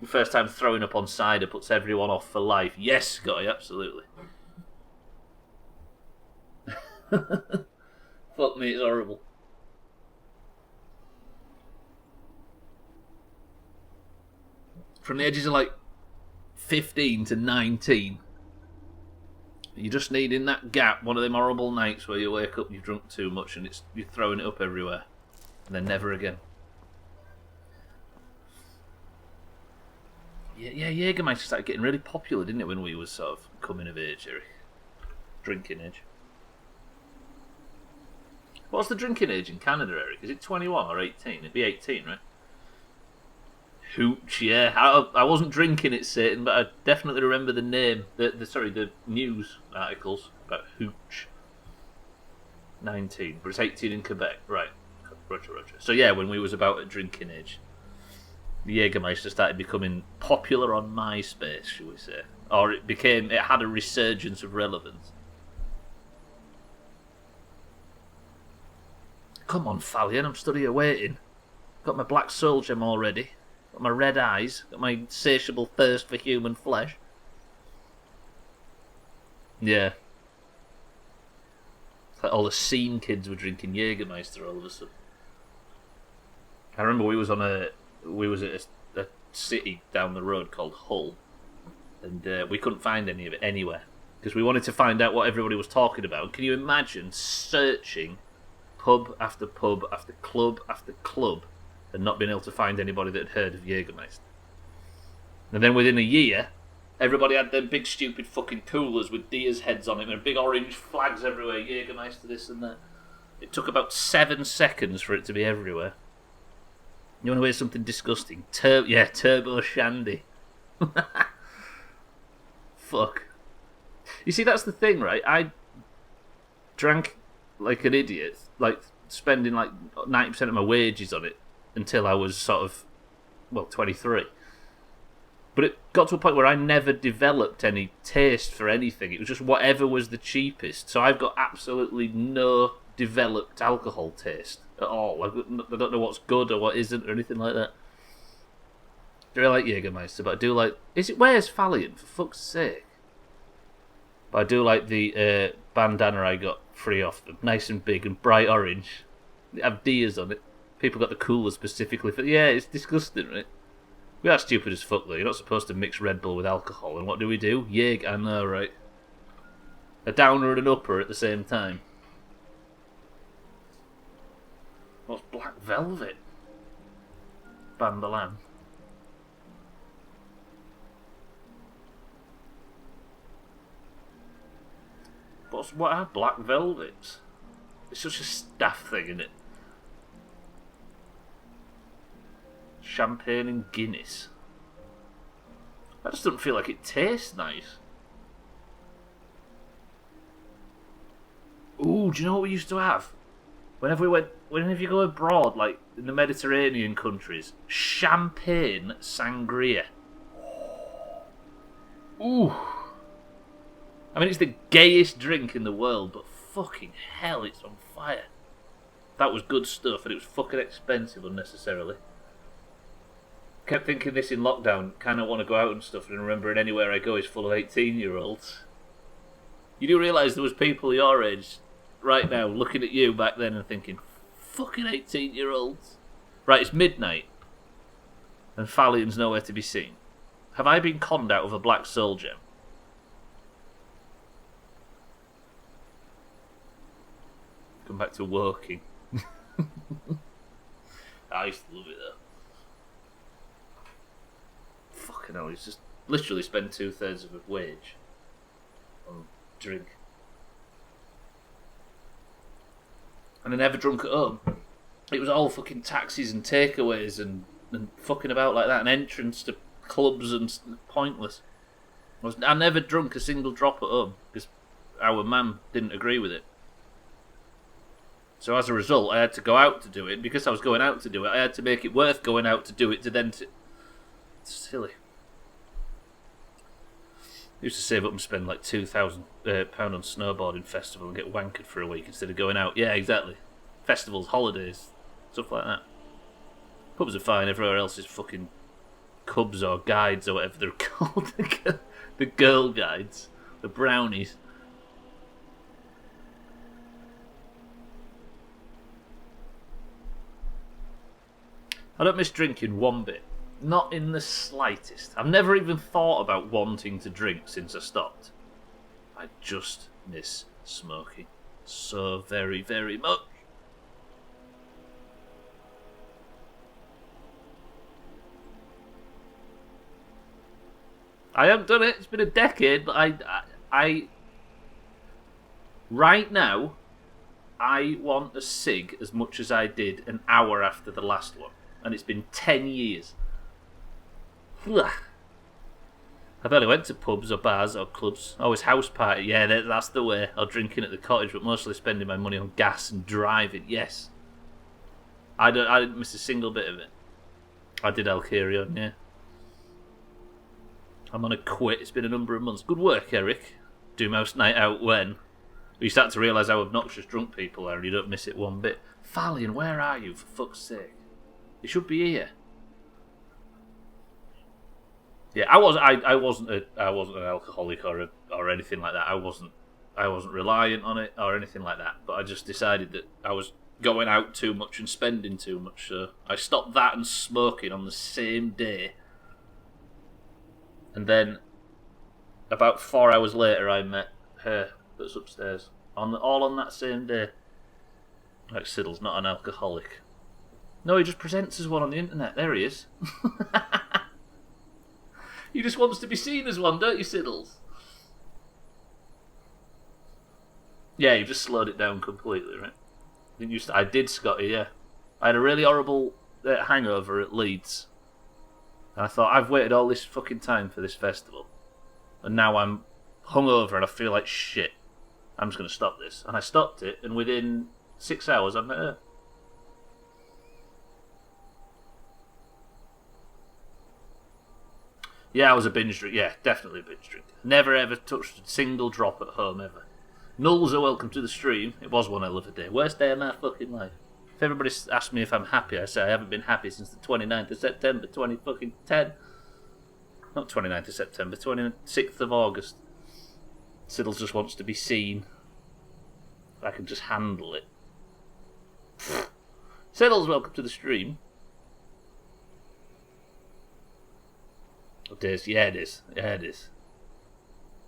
The first time throwing up on cider puts everyone off for life. Yes, Scotty, absolutely. Fuck me, it's horrible. From the ages of like 15 to 19, you just need in that gap one of them horrible nights where you wake up and you've drunk too much and you're throwing it up everywhere. And then never again. Yeah, Jägermeister started getting really popular, didn't it, when we were sort of coming of age, Eric? Drinking age. What's the drinking age in Canada, Eric? Is it 21 or 18? It'd be 18, right? Hooch, yeah. I wasn't drinking it, Satan, but I definitely remember the name. The news articles about Hooch. 19, but it's 18 in Quebec, right? Roger. So yeah, when we was about at drinking age. Jägermeister started becoming popular on MySpace, shall we say. Or it had a resurgence of relevance. Come on, Thalion, I'm stood here waiting. Got my black soul gem already. Got my red eyes. Got my insatiable thirst for human flesh. Yeah. It's like all the scene kids were drinking Jägermeister all of a sudden. I remember we was at a city down the road called Hull, and we couldn't find any of it anywhere because we wanted to find out what everybody was talking about. Can you imagine searching pub after club after club and not being able to find anybody that had heard of Jägermeister? And then within a year, everybody had them big stupid fucking coolers with deer's heads on it and big orange flags everywhere, Jägermeister this and that. It took about 7 seconds for it to be everywhere. You want to hear something disgusting? Turbo Shandy. Fuck. You see, that's the thing, right? I drank like an idiot, like spending like 90% of my wages on it until I was sort of, 23. But it got to a point where I never developed any taste for anything. It was just whatever was the cheapest. So I've got absolutely no developed alcohol taste at all. I don't know what's good or what isn't or anything like that. I do like Jägermeister, but I do like... Where's Thalion, for fuck's sake? But I do like the bandana I got free off them. Nice and big and bright orange. They have deers on it. People got the cooler specifically for... Yeah, it's disgusting, right? We are stupid as fuck, though. You're not supposed to mix Red Bull with alcohol. And what do? Jäger, I know, right? A downer and an upper at the same time. What's Black Velvet? Bandolan. What are Black Velvets? It's such a staff thing, isn't it? Champagne and Guinness. That just doesn't feel like it tastes nice. Ooh, do you know what we used to have? Whenever you go abroad, like in the Mediterranean countries, champagne sangria. Ooh. I mean, it's the gayest drink in the world, but fucking hell, it's on fire. That was good stuff, and it was fucking expensive unnecessarily. Kept thinking this in lockdown, kind of want to go out and stuff, and remembering anywhere I go is full of 18-year-olds. You do realise there was people your age right now looking at you back then and thinking, fucking 18-year-olds. Right, it's midnight, and Thalion's nowhere to be seen. Have I been conned out of a black soul gem? Come back to working. I used to love it though. Fucking hell, he's just literally spent 2/3 of a wage on drink. And I never drunk at home. It was all fucking taxis and takeaways and fucking about like that, and entrance to clubs and pointless. I never drunk a single drop at home because our mum didn't agree with it. So as a result, I had to go out to do it. Because I was going out to do it, I had to make it worth going out to do it. It's silly. I used to save up and spend like £2,000 on snowboarding festival and get wankered for a week instead of going out. Yeah, exactly. Festivals, holidays, stuff like that. Pubs are fine. Everywhere else is fucking cubs or guides or whatever they're called. The girl guides, the brownies. I don't miss drinking one bit. Not in the slightest. I've never even thought about wanting to drink since I stopped. I just miss smoking so very, very much. I haven't done it. It's been a decade, but I right now, I want a cig as much as I did an hour after the last one. And it's been 10 years. I barely went to pubs or bars or clubs. Always house party. Yeah, that's the way. Or drinking at the cottage, but mostly spending my money on gas and driving. Yes. I didn't miss a single bit of it. I did Alkirion, yeah. I'm on a quit. It's been a number of months. Good work, Eric. Doomhaus night out when? You start to realise how obnoxious drunk people are and you don't miss it one bit. Falion, where are you, for fuck's sake? You should be here. Yeah, I wasn't an alcoholic or anything like that. I wasn't reliant on it or anything like that. But I just decided that I was going out too much and spending too much. So I stopped that and smoking on the same day. And then about 4 hours later, I met her that's upstairs. All on that same day. Like Siddle's not an alcoholic. No, he just presents as one on the internet. There he is. He just wants to be seen as one, don't you, Siddles? Yeah, you just slowed it down completely, right? I did, Scotty, yeah. I had a really horrible hangover at Leeds. And I thought, I've waited all this fucking time for this festival. And now I'm hungover and I feel like shit. I'm just going to stop this. And I stopped it, and within 6 hours I met her. Yeah, I was a binge drinker. Yeah, definitely a binge drinker. Never ever touched a single drop at home ever. Nulls are welcome to the stream. It was one hell of a day. Worst day of my fucking life. If everybody asks me if I'm happy, I say I haven't been happy since the 29th of September 2010. Not 29th of September, 26th of August. Siddles just wants to be seen. I can just handle it. Siddles, welcome to the stream. It is. Yeah, it is. Yeah, it is.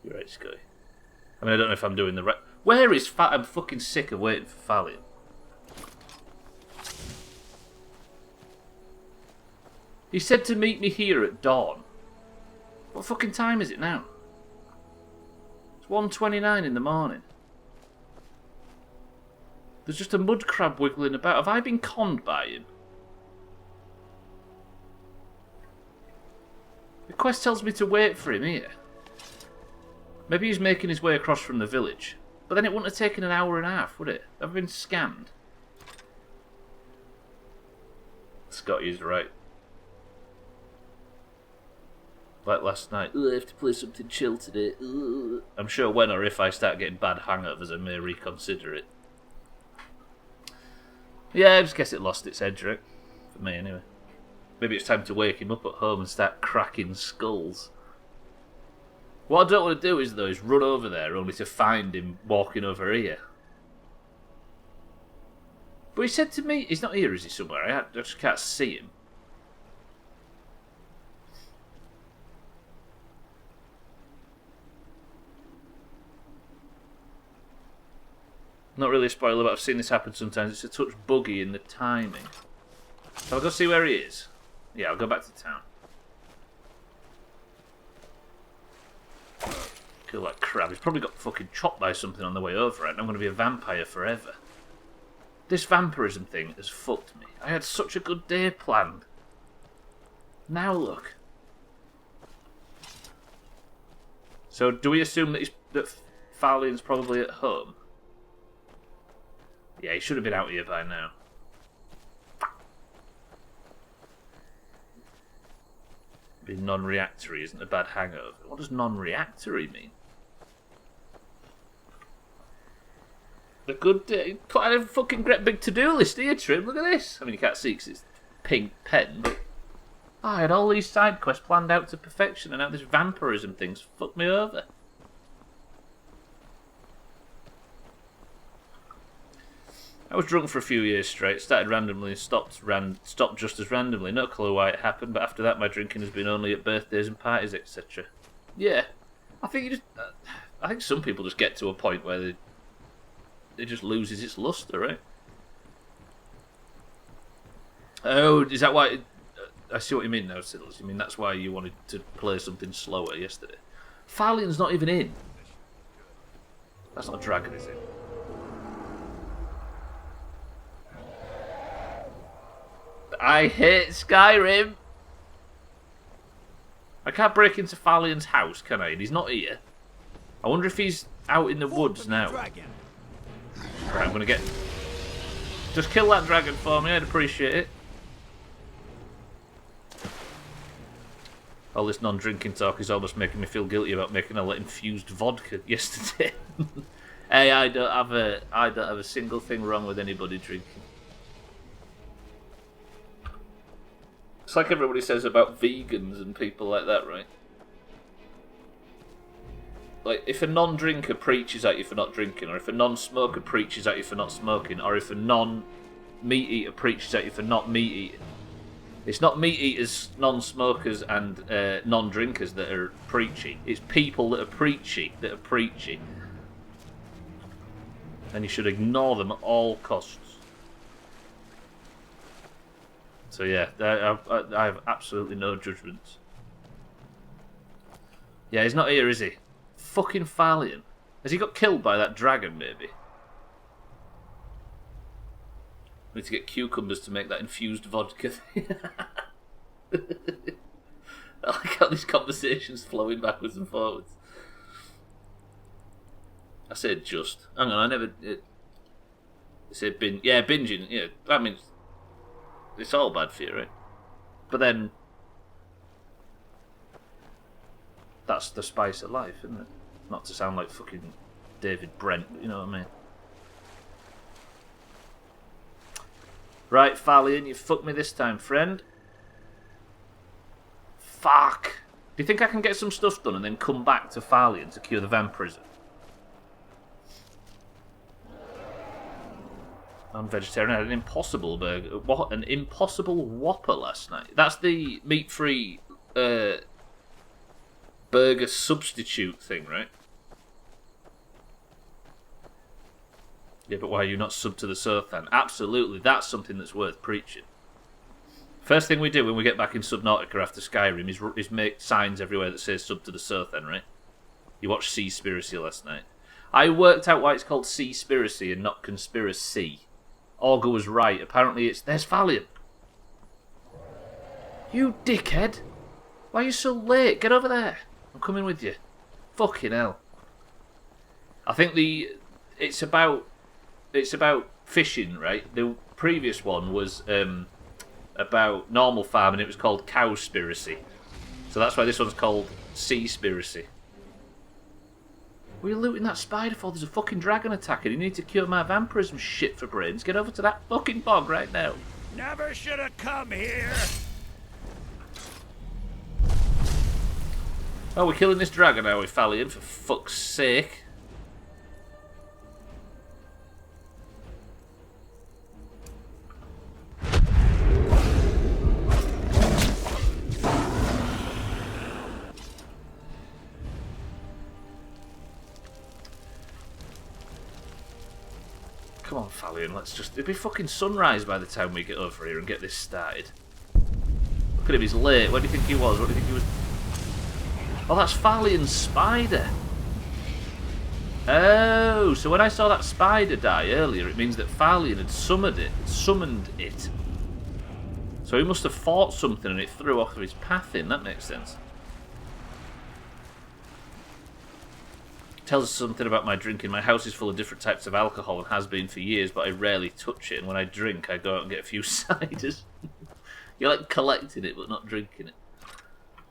You're right, Scotty. I mean, I don't know if I'm doing the right... Where is I'm fucking sick of waiting for Falion. He said to meet me here at dawn. What fucking time is it now? It's 1:29 in the morning. There's just a mud crab wiggling about. Have I been conned by him? The quest tells me to wait for him here. Maybe he's making his way across from the village. But then it wouldn't have taken an hour and a half, would it? Have I been scammed? Scotty's right. Like last night. I have to play something chill today. I'm sure when or if I start getting bad hangovers, I may reconsider it. Yeah, I just guess it lost its edge, right? For me, anyway. Maybe it's time to wake him up at home and start cracking skulls. What I don't want to do is run over there only to find him walking over here. But he said to me, he's not here, is he, somewhere? I just can't see him. Not really a spoiler, but I've seen this happen sometimes. It's a touch buggy in the timing. So I'll go see where he is. Yeah, I'll go back to town. Kill that crab. He's probably got fucking chopped by something on the way over, and I'm going to be a vampire forever. This vampirism thing has fucked me. I had such a good day planned. Now look. So do we assume that Falion's probably at home? Yeah, he should have been out here by now. Being non-reactory isn't a bad hangover. What does non-reactory mean? A good day. Quite a fucking great big to-do list here, Trim. Look at this. I mean, you can't see because it's pink pen, but... I had all these side quests planned out to perfection, and now this vampirism thing's fucked me over. I was drunk for a few years straight, started randomly and stopped just as randomly. No clue why it happened, but after that my drinking has been only at birthdays and parties, etc. Yeah, I think I think some people just get to a point where it just loses its luster, right? Oh, is that why... I see what you mean now, Siddles. You mean that's why you wanted to play something slower yesterday? Falion's not even in. That's not a dragon, is it? I hate Skyrim. I can't break into Falion's house, can I? And he's not here. I wonder if he's out in the woods now. Right, I'm gonna get... Just kill that dragon for me, I'd appreciate it. All this non-drinking talk is almost making me feel guilty about making a infused vodka yesterday. Hey, I don't have a single thing wrong with anybody drinking. It's like everybody says about vegans and people like that, right? Like, if a non-drinker preaches at you for not drinking, or if a non-smoker preaches at you for not smoking, or if a non-meat eater preaches at you for not meat eating, it's not meat eaters, non-smokers, and non-drinkers that are preachy. It's people that are preachy and you should ignore them at all costs. So yeah, I have absolutely no judgments. Yeah, he's not here, is he? Fucking Thalion. Has he got killed by that dragon, maybe? We need to get cucumbers to make that infused vodka thing. I like how these conversations flowing backwards and forwards. I said just. Hang on, I never... I said bin... Yeah, binging. Yeah, I mean... It's all bad for you, right? But then... That's the spice of life, isn't it? Not to sound like fucking David Brent, but you know what I mean? Right, Thalion, you fucked me this time, friend. Fuck! Do you think I can get some stuff done and then come back to Thalion to cure the vampirism? I'm vegetarian. I had an Impossible burger. What? An Impossible Whopper last night. That's the meat-free burger substitute thing, right? Yeah, but why are you not sub to the Sothan? Absolutely, that's something that's worth preaching. First thing we do when we get back in Subnautica after Skyrim is make signs everywhere that says sub to the Sothan, right? You watched Seaspiracy last night. I worked out why it's called Seaspiracy and not Conspiracy. Augur was right. Apparently there's Thalion. You dickhead. Why are you so late? Get over there. I'm coming with you. Fucking hell. I think it's about fishing, right? The previous one was about normal farming. It was called Cowspiracy. So that's why this one's called Seaspiracy. What are you looting that spider for? There's a fucking dragon attacking. You need to cure my vampirism shit for brains. Get over to that fucking bog right now. Never should have come here. Oh, we're killing this dragon, are we, Thalion? For fuck's sake. Come on, Thalion, let's just... It'll be fucking sunrise by the time we get over here and get this started. Look at him, he's late. Where do you think he was? What do you think he was... Oh, that's Thalion's spider. Oh, so when I saw that spider die earlier, it means that Thalion had summoned it. So he must have fought something and it threw off his path in. That makes sense. Tells us something about my drinking. My house is full of different types of alcohol and has been for years, but I rarely touch it. And when I drink, I go out and get a few ciders. You're like collecting it, but not drinking it.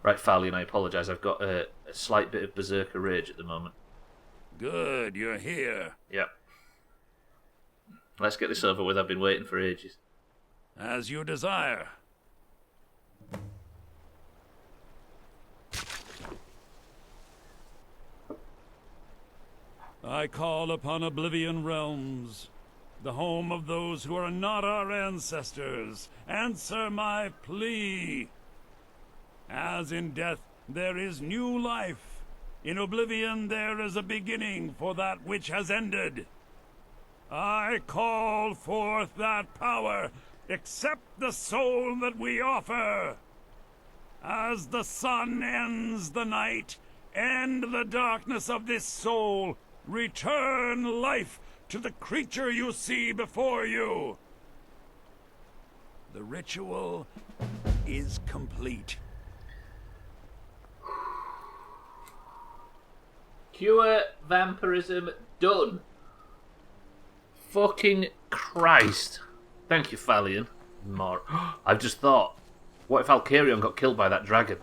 Right, Thalion, I apologise. I've got a slight bit of berserker rage at the moment. Good, you're here. Yep. Let's get this over with. I've been waiting for ages. As you desire. I call upon Oblivion Realms, the home of those who are not our ancestors. Answer my plea. As in death there is new life, in Oblivion there is a beginning for that which has ended. I call forth that power. Accept the soul that we offer. As the sun ends the night, end the darkness of this soul. Return life to the creature you see before you. The ritual is complete. Cure vampirism done. Fucking Christ. Thank you, Thalion. More. I've just thought, what if Alcarion got killed by that dragon?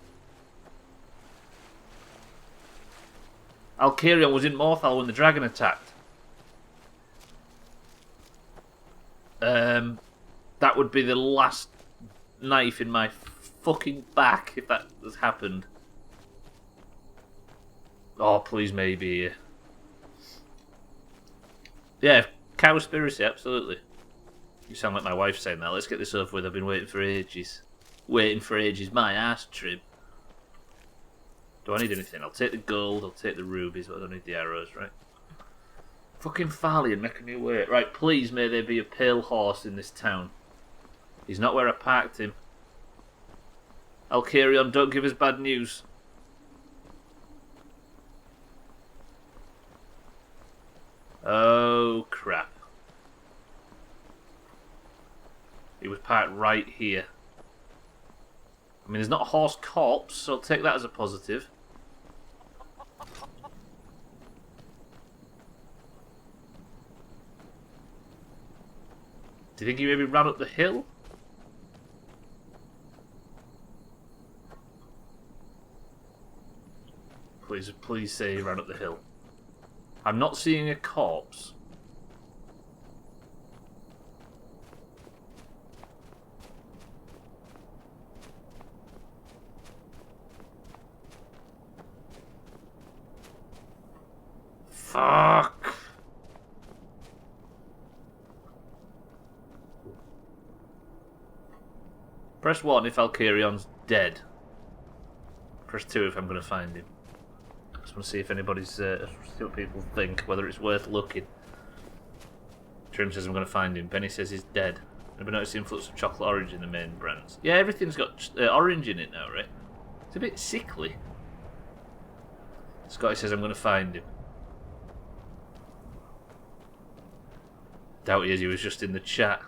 Alkirion was in Morthal when the dragon attacked. That would be the last knife in my fucking back if that has happened. Oh, please, maybe. Yeah, cowspiracy, absolutely. You sound like my wife saying that. Let's get this over with. I've been waiting for ages. Waiting for ages. My ass, Trim. Do I need anything? I'll take the gold, I'll take the rubies, but I don't need the arrows, right? Fucking Farley and making me wait. Right, please, may there be a pale horse in this town. He's not where I parked him. Alkirion, don't give us bad news. Oh, crap. He was parked right here. I mean, there's not a horse corpse, so I'll take that as a positive. Do you think he maybe ran up the hill? Please say he ran up the hill. I'm not seeing a corpse. Fuck. Press 1 if Alkirion's dead. Press 2 if I'm going to find him. I just want to see if anybody's... see what people think, whether it's worth looking. Trim says I'm going to find him. Benny says he's dead. Anybody notice the influx of chocolate orange in the main brands? Yeah, everything's got orange in it now, right? It's a bit sickly. Scotty says I'm going to find him. Doubt he is, he was just in the chat.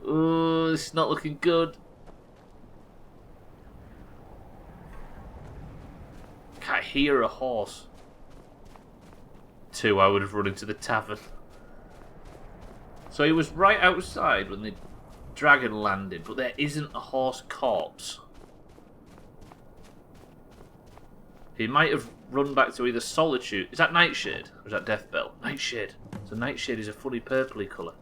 Oh, this is not looking good. Can't hear a horse. 2, I would have run into the tavern. So he was right outside when the dragon landed, but there isn't a horse corpse. He might have run back to either Solitude. Is that Nightshade? Or is that Deathbell? Nightshade. So Nightshade is a funny purpley colour.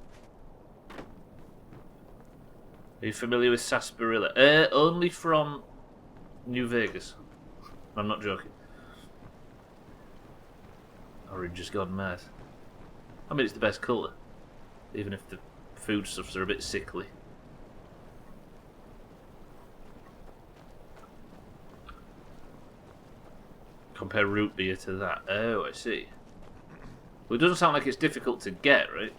Are you familiar with sarsaparilla? Only from New Vegas. I'm not joking. Orange has gone mad. I mean, it's the best colour. Even if the foodstuffs are a bit sickly. Compare root beer to that. Oh, I see. Well, it doesn't sound like it's difficult to get, right?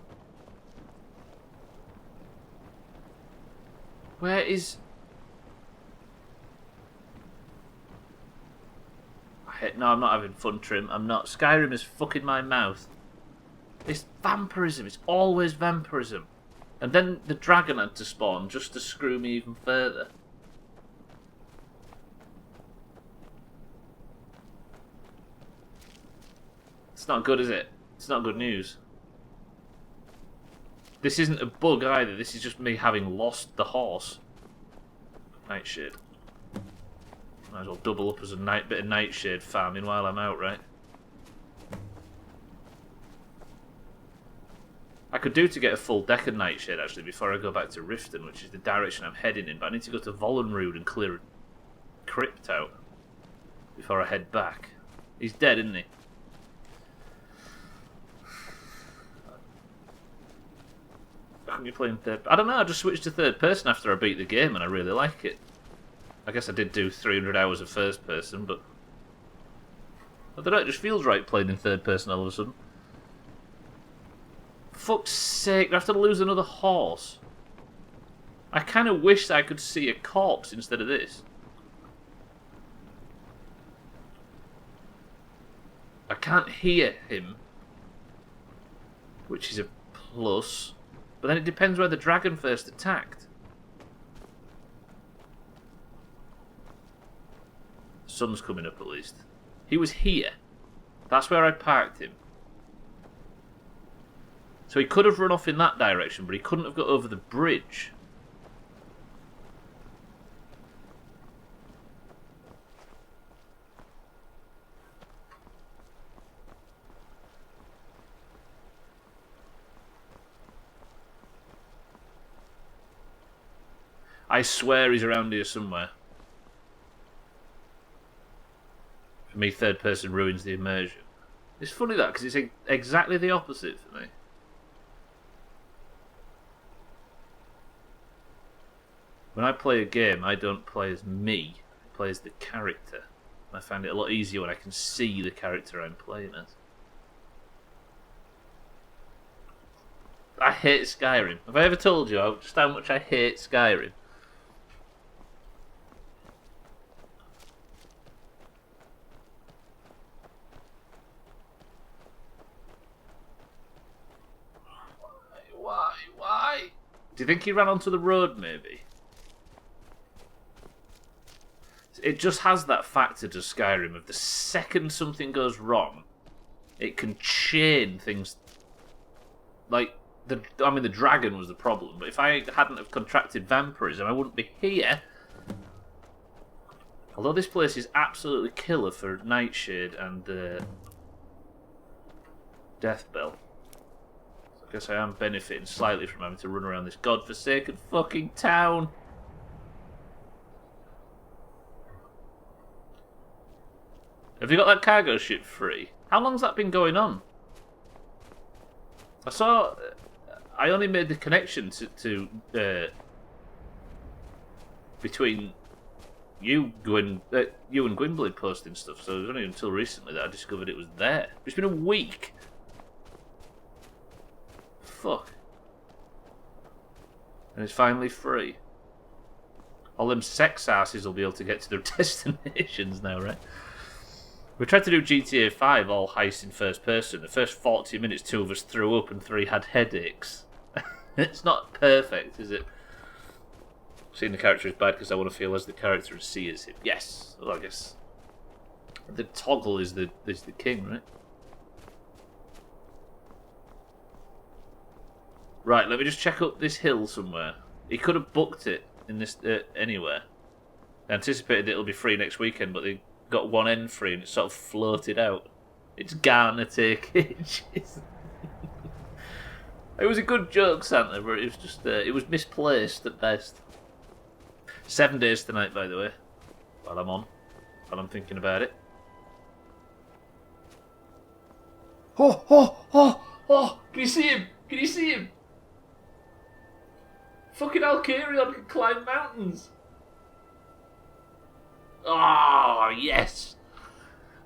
Where is... No, I'm not having fun, Trim. I'm not. Skyrim is fucking my mouth. It's vampirism. It's always vampirism. And then the dragon had to spawn just to screw me even further. It's not good, is it? It's not good news. This isn't a bug either. This is just me having lost the horse. Nightshade. Might as well double up as a bit of Nightshade farming while I'm out, right? I could do to get a full deck of Nightshade actually before I go back to Riften, which is the direction I'm heading in. But I need to go to Vollenrood and clear a crypt out before I head back. He's dead, isn't he? How can you play in third? I don't know. I just switched to third person after I beat the game, and I really like it. I guess I did do 300 hours of first person, but I don't know. It just feels right playing in third person all of a sudden. Fuck's sake! Do I have to lose another horse? I kind of wish I could see a corpse instead of this. I can't hear him, which is a plus. But then it depends where the dragon first attacked. The sun's coming up at least. He was here. That's where I parked him. So he could have run off in that direction, but he couldn't have got over the bridge. I swear he's around here somewhere. For me, third person ruins the immersion. It's funny that, because it's exactly the opposite for me. When I play a game, I don't play as me. I play as the character. I find it a lot easier when I can see the character I'm playing as. I hate Skyrim. Have I ever told you just how much I hate Skyrim? Why? Do you think he ran onto the road, maybe? It just has that factor to Skyrim of the second something goes wrong, it can chain things. Like, the dragon was the problem, but if I hadn't have contracted vampirism, I wouldn't be here. Although this place is absolutely killer for Nightshade and Deathbell. I guess I am benefiting slightly from having to run around this godforsaken fucking town. Have you got that cargo ship free? How long's that been going on? I only made the connection to between you and Gwynblade posting stuff, so it was only until recently that I discovered it was there. It's been a week. Fuck. And it's finally free. All them sex asses will be able to get to their destinations now, right? We tried to do GTA 5 all heist in first person. The first 40 minutes, 2 of us threw up and 3 had headaches. It's not perfect, is it? Seeing the character is bad because I want to feel as the character and see as him. Yes, well, I guess the toggle is the king, right? Right, let me just check up this hill somewhere. He could have booked it in this anywhere. I anticipated it'll be free next weekend, but they got one end free and it sort of floated out. It's gonna take ages. It was a good joke, Santa, but it was just it was misplaced at best. 7 days tonight, by the way. While I'm thinking about it. Oh! Can you see him? Can you see him? Fucking Alcarion can climb mountains. Oh, yes!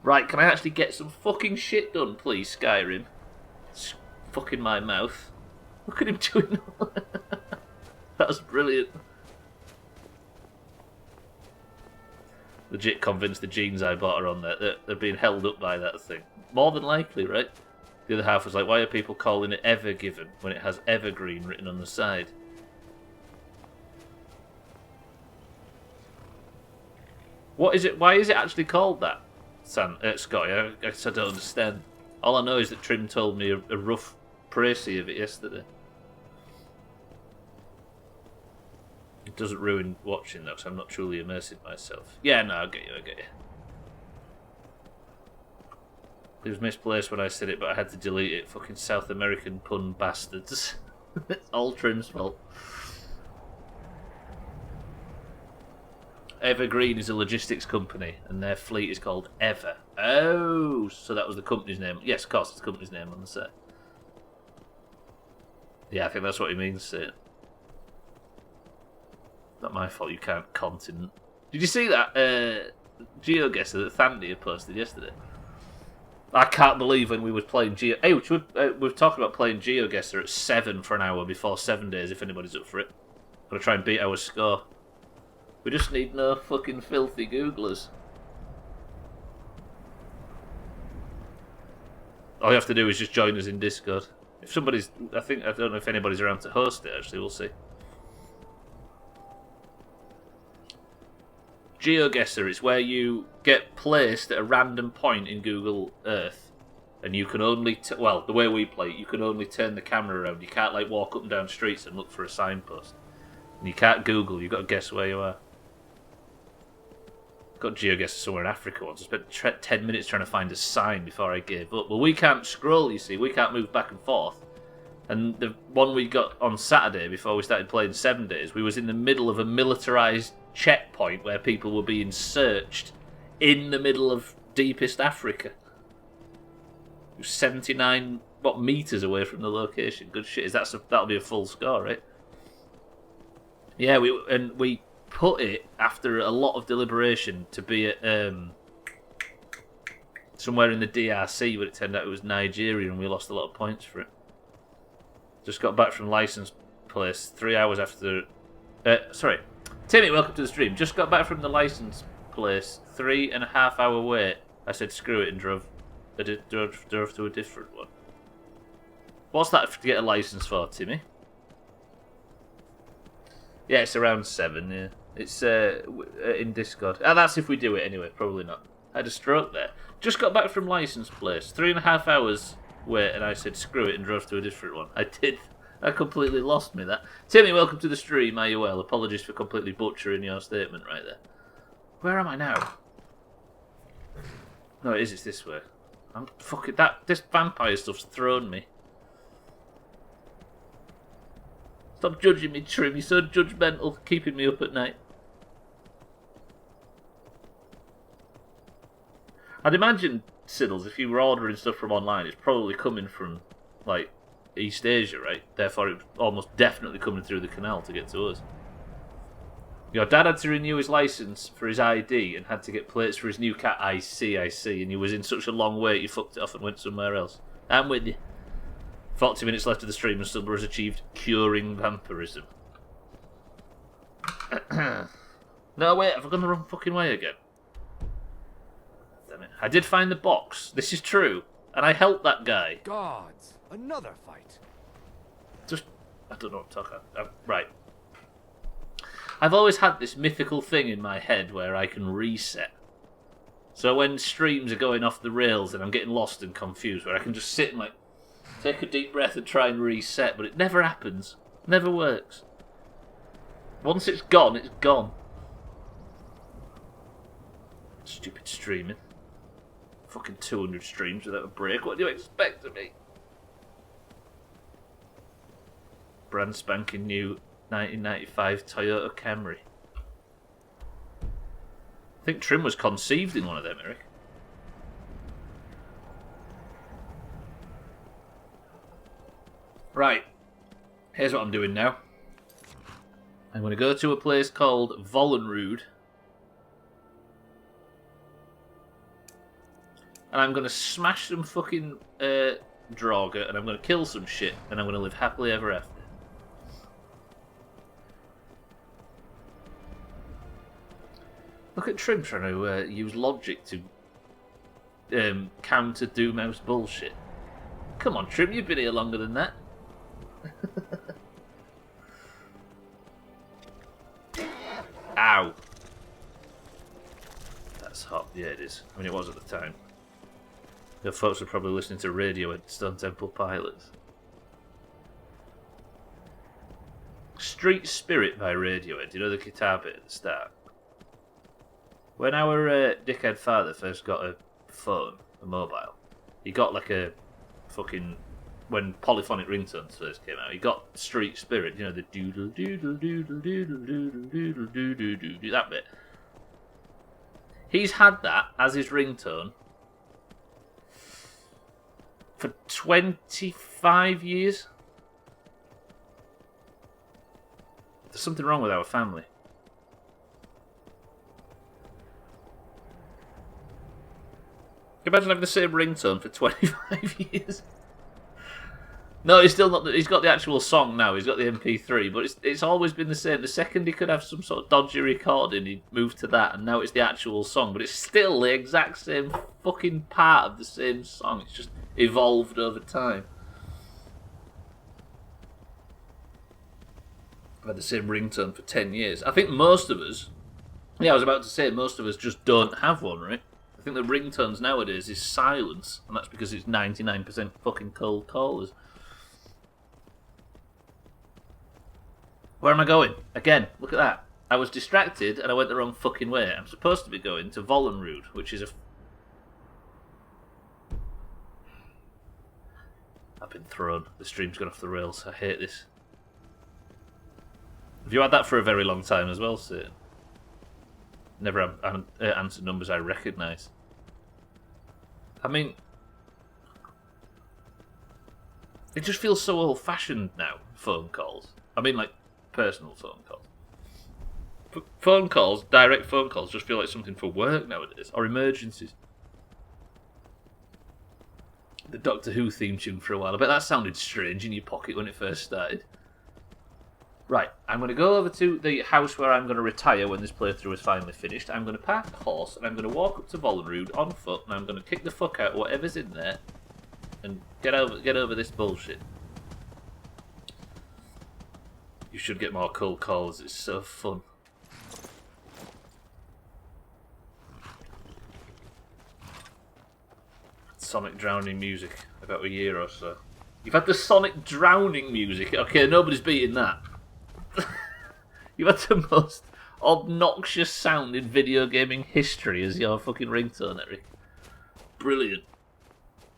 Right, can I actually get some fucking shit done, please, Skyrim? It's fucking my mouth. Look at him doing that was brilliant. Legit convinced the jeans I bought are on there. They're being held up by that thing. More than likely, right? The other half was like, why are people calling it Evergiven when it has Evergreen written on the side? What is it? Why is it actually called that, Scotty? I guess I don't understand. All I know is that Trim told me a rough précis of it yesterday. It doesn't ruin watching though, so I'm not truly immersing myself. Yeah, no, I get you. It was misplaced when I said it, but I had to delete it. Fucking South American pun bastards. It's all Trim's fault. Evergreen is a logistics company, and their fleet is called Ever. Oh, so that was the company's name. Yes, of course, it's the company's name on the set. Yeah, I think that's what he means, say it. Not my fault you can't continent. Did you see that GeoGuessr that Thandia posted yesterday? I can't believe when we were playing Geo... Hey, we were talking about playing GeoGuessr at 7 for an hour before 7 days, if anybody's up for it. Gonna try and beat our score. We just need no fucking filthy Googlers. All you have to do is just join us in Discord. If somebody's... I don't know if anybody's around to host it, actually. We'll see. GeoGuessr is where you get placed at a random point in Google Earth. And you can only... well, the way we play it, you can only turn the camera around. You can't, like, walk up and down streets and look for a signpost. And you can't Google. You've got to guess where you are. Got GeoGuessr somewhere in Africa once. I spent 10 minutes trying to find a sign before I gave up. Well, we can't scroll, you see. We can't move back and forth. And the one we got on Saturday before we started playing 7 days, we was in the middle of a militarised checkpoint where people were being searched in the middle of deepest Africa. It was 79 meters away from the location. Good shit. That'll be a full score, right? Yeah, we put it after a lot of deliberation to be at somewhere in the DRC, but it turned out it was Nigeria, and we lost a lot of points for it. Just got back from license place 3 hours after. Sorry, Timmy, welcome to the stream. Just got back from the license place, 3.5 hour wait. I said screw it and drove to a different one. What's that to get a license for, Timmy? Yeah, it's around 7. Yeah, it's in Discord. That's if we do it anyway. Probably not. I had a stroke there. Just got back from license place, 3.5 hours wait, and I said screw it and drove to a different one. I did. I completely lost me that. Timmy, welcome to the stream. Are you well? Apologies for completely butchering your statement right there. Where am I now? No, it is. It's this way. I'm fucking this vampire stuff's thrown me. Stop judging me, Trim. You're so judgmental, keeping me up at night. I'd imagine, Siddles, if you were ordering stuff from online, it's probably coming from, like, East Asia, right? Therefore, it's almost definitely coming through the canal to get to us. Your dad had to renew his license for his ID and had to get plates for his new cat. I see. And he was in such a long wait, you fucked it off and went somewhere else. I'm with you. 40 minutes left of the stream and Stubbler has achieved curing vampirism. No, wait, have I gone the wrong fucking way again? Damn it. I did find the box. This is true. And I helped that guy. Gods, another fight. I don't know what I'm talking about. Right. I've always had this mythical thing in my head where I can reset. So when streams are going off the rails and I'm getting lost and confused, where I can just sit and like take a deep breath and try and reset, but it never happens. Never works. Once it's gone, it's gone. Stupid streaming. Fucking 200 streams without a break. What do you expect of me? Brand spanking new 1995 Toyota Camry. I think Trim was conceived in one of them, Eric. Right. Here's what I'm doing now. I'm going to go to a place called Vollenrude. And I'm going to smash some fucking Draugr, and I'm going to kill some shit, and I'm going to live happily ever after. Look at Trim trying to use logic to counter Doomhaus bullshit. Come on, Trim, you've been here longer than that. Ow. That's hot. Yeah, it is. I mean, it was at the time. Your folks were probably listening to radio at Stone Temple Pilots. Street Spirit by Radiohead. You know the guitar bit at the start? When our dickhead father first got a phone, a mobile, he got like a fucking... When polyphonic ringtones first came out, he got Street Spirit, you know, the doodle doodle doodle doodle doodle doodle doodle doodle, that bit. He's had that as his ringtone for 25 years. There's something wrong with our family. Can you imagine having the same ringtone for 25 years? No, he's still not. He's got the actual song now. He's got the MP3, but it's always been the same. The second he could have some sort of dodgy recording, he'd move to that, and now it's the actual song. But it's still the exact same fucking part of the same song. It's just evolved over time. I've had the same ringtone for 10 years. I think most of us... Yeah, I was about to say, most of us just don't have one, right? I think the ringtones nowadays is silence, and that's because it's 99% fucking cold callers. Where am I going? Again, look at that. I was distracted and I went the wrong fucking way. I'm supposed to be going to Vollenrude, which is a... I've been thrown. The stream's gone off the rails. I hate this. Have you had that for a very long time as well, Sir? Never answered numbers I recognise. I mean, it just feels so old-fashioned now, phone calls. I mean, like, personal phone calls. Phone calls, direct phone calls, just feel like something for work nowadays, or emergencies. The Doctor Who theme tune for a while. I bet that sounded strange in your pocket when it first started. Right, I'm going to go over to the house where I'm going to retire when this playthrough is finally finished. I'm going to park the horse, and I'm going to walk up to Vollenrood on foot, and I'm going to kick the fuck out of whatever's in there, and get over this bullshit. You should get more cold calls, it's so fun. Sonic drowning music, about a year or so. You've had the Sonic drowning music, okay, nobody's beating that. You've had the most obnoxious sound in video gaming history as your fucking ringtone, Eric. Brilliant.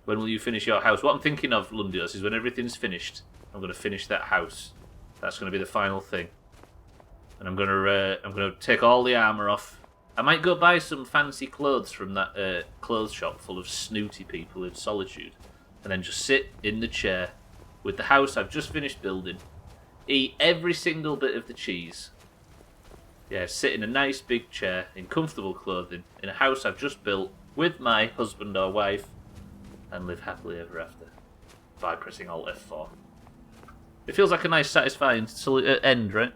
When will you finish your house? What I'm thinking of, Lundios, is when everything's finished, I'm going to finish that house. That's going to be the final thing. And I'm going to take all the armour off. I might go buy some fancy clothes from that clothes shop full of snooty people in Solitude. And then just sit in the chair with the house I've just finished building. Eat every single bit of the cheese. Yeah, sit in a nice big chair, in comfortable clothing, in a house I've just built, with my husband or wife, and live happily ever after. By pressing Alt F4. It feels like a nice, satisfying end, right?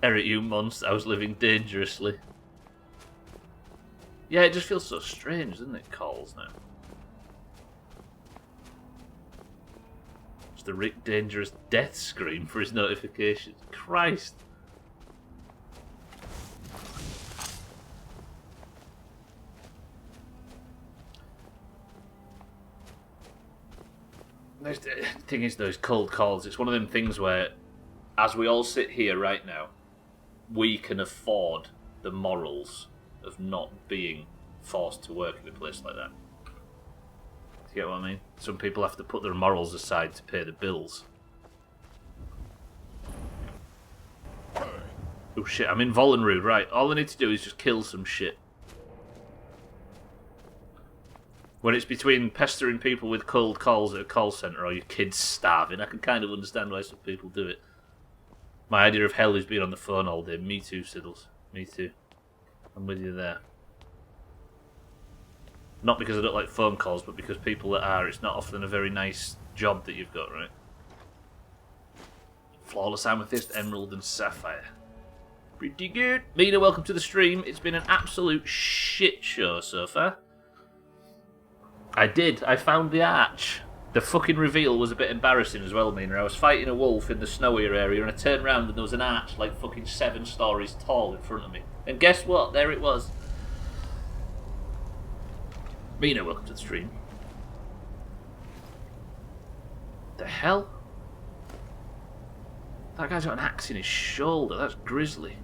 Eric, you monster, I was living dangerously. Yeah, it just feels so strange, doesn't it, calls now? Just the Rick Dangerous death scream for his notifications. Christ! The thing is, those cold calls, it's one of them things where, as we all sit here right now, we can afford the morals of not being forced to work in a place like that. Do you get what I mean? Some people have to put their morals aside to pay the bills. Oh shit, I'm in Vollenrood, right. All I need to do is just kill some shit. When it's between pestering people with cold calls at a call centre or your kids starving, I can kind of understand why some people do it. My idea of hell is being on the phone all day. Me too, Siddles. Me too. I'm with you there. Not because I don't like phone calls, but because people that are, it's not often a very nice job that you've got, right? Flawless Amethyst, Emerald and Sapphire. Pretty good. Mina, welcome to the stream. It's been an absolute shit show so far. I found the arch. The fucking reveal was a bit embarrassing as well, Mina. I was fighting a wolf in the snowier area and I turned around and there was an arch like fucking 7 stories tall in front of me. And guess what? There it was. Mina, welcome to the stream. The hell? That guy's got an axe in his shoulder. That's grisly.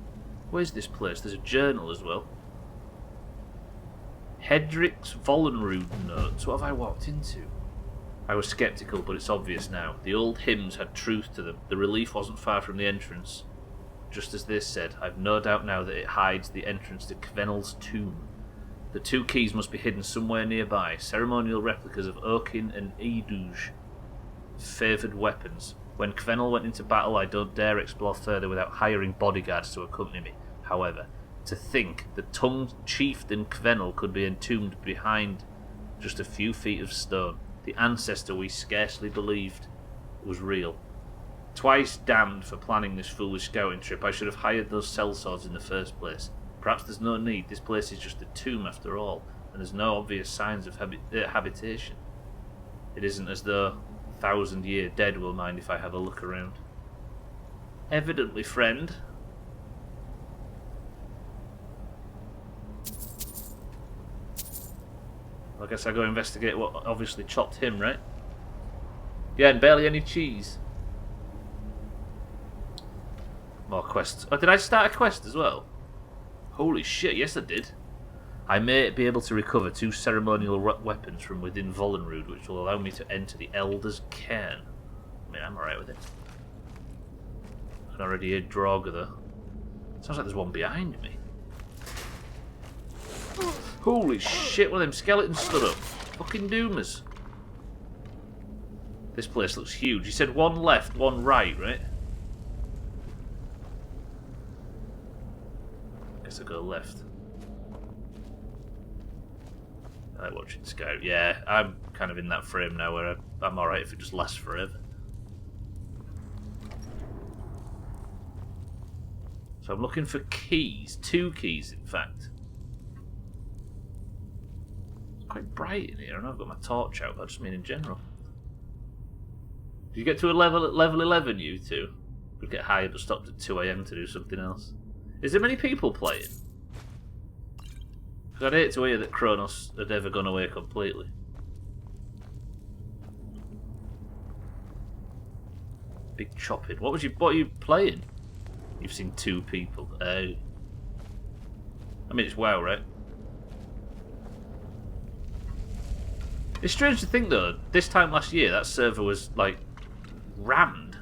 Where's this place? There's a journal as well. Hedrick's Vollenrood notes. What have I walked into? I was sceptical, but it's obvious now. The old hymns had truth to them. The relief wasn't far from the entrance. Just as this said, I've no doubt now that it hides the entrance to Kvenel's tomb. The 2 keys must be hidden somewhere nearby. Ceremonial replicas of Oakin and Eidouge. Favoured weapons. When Kvenel went into battle, I don't dare explore further without hiring bodyguards to accompany me. However, to think the tongued chieftain Kvenel could be entombed behind just a few feet of stone. The ancestor we scarcely believed was real. Twice damned for planning this foolish scouting trip. I should have hired those sellswords in the first place. Perhaps there's no need. This place is just a tomb after all, and there's no obvious signs of habitation. It isn't as though 1,000-year dead will mind if I have a look around. Evidently, friend. I guess I go investigate what obviously chopped him, right? Yeah, and barely any cheese. More quests. Oh, did I start a quest as well? Holy shit, yes I did. I may be able to recover 2 ceremonial weapons from within Vollenrood, which will allow me to enter the Elder's Cairn. I mean, I'm alright with it. I can already hear Draugr though. Sounds like there's one behind me. Holy shit, one of them skeletons stood up. Fucking doomers. This place looks huge. You said one left, one right, right? Guess I'll go left. I like watching Skyrim. Yeah, I'm kind of in that frame now where I'm alright if it just lasts forever. So I'm looking for keys. 2 keys, in fact. It's quite bright in here, and I've got my torch out, but I just mean in general. Did you get to a level 11, you two? We'd get higher but stopped at 2 AM to do something else. Is there many people playing? Because I'd hate to hear that Kronos had ever gone away completely. Big chopping. What are you playing? You've seen 2 people. I mean, it's WoW, right? It's strange to think though, this time last year that server was like rammed.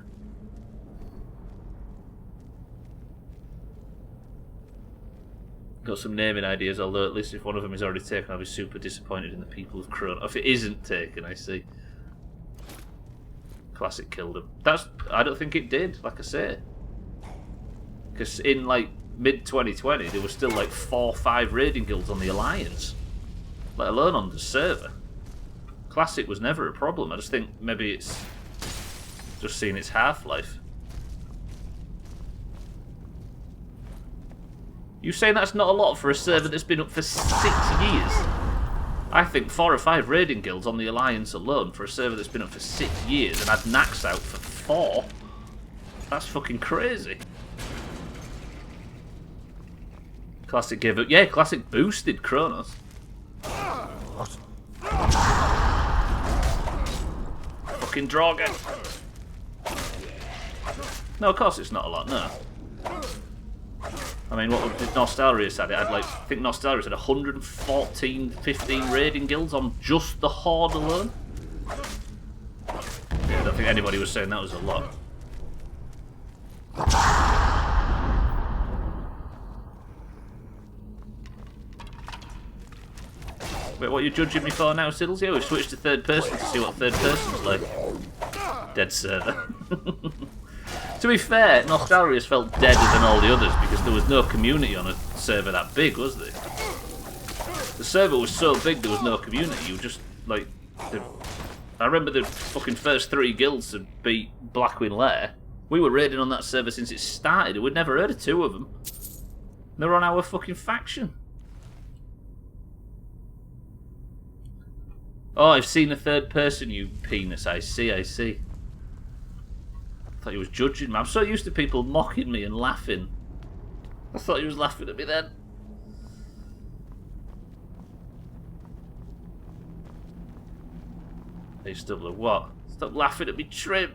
Got some naming ideas, although at least if one of them is already taken, I'll be super disappointed in the people of Kronos. If it isn't taken, I see. Classic killed him. I don't think it did, like I say. Because in like mid-2020, there were still like 4 or 5 raiding guilds on the Alliance. Let alone on the server. Classic was never a problem. I just think maybe it's just seen its half-life. You saying that's not a lot for a server that's been up for 6 years? I think 4 or 5 raiding guilds on the Alliance alone for a server that's been up for 6 years and had Nax out for 4. That's fucking crazy. Classic gave up. Yeah, Classic boosted Kronos. Fucking Draugr. No, of course it's not a lot, no. I mean, what did Nostalrius had? It had like, I think Nostalrius had 114, 15 raiding guilds on just the Horde alone. Yeah, I don't think anybody was saying that was a lot. Wait, what are you judging me for now, Siddles? Yeah, we've switched to third person to see what third person's like. Dead server. To be fair, Nostalrius felt deader than all the others because there was no community on a server that big, was there? The server was so big there was no community. You just, like... I remember the fucking first 3 guilds had beat Blackwing Lair. We were raiding on that server since it started. We'd never heard of 2 of them. They were on our fucking faction. Oh, I've seen a third person, you penis. I see, I see. I thought he was judging me. I'm so used to people mocking me and laughing. I thought he was laughing at me then. Hey, Stubbler, what? Stop laughing at me, Trim.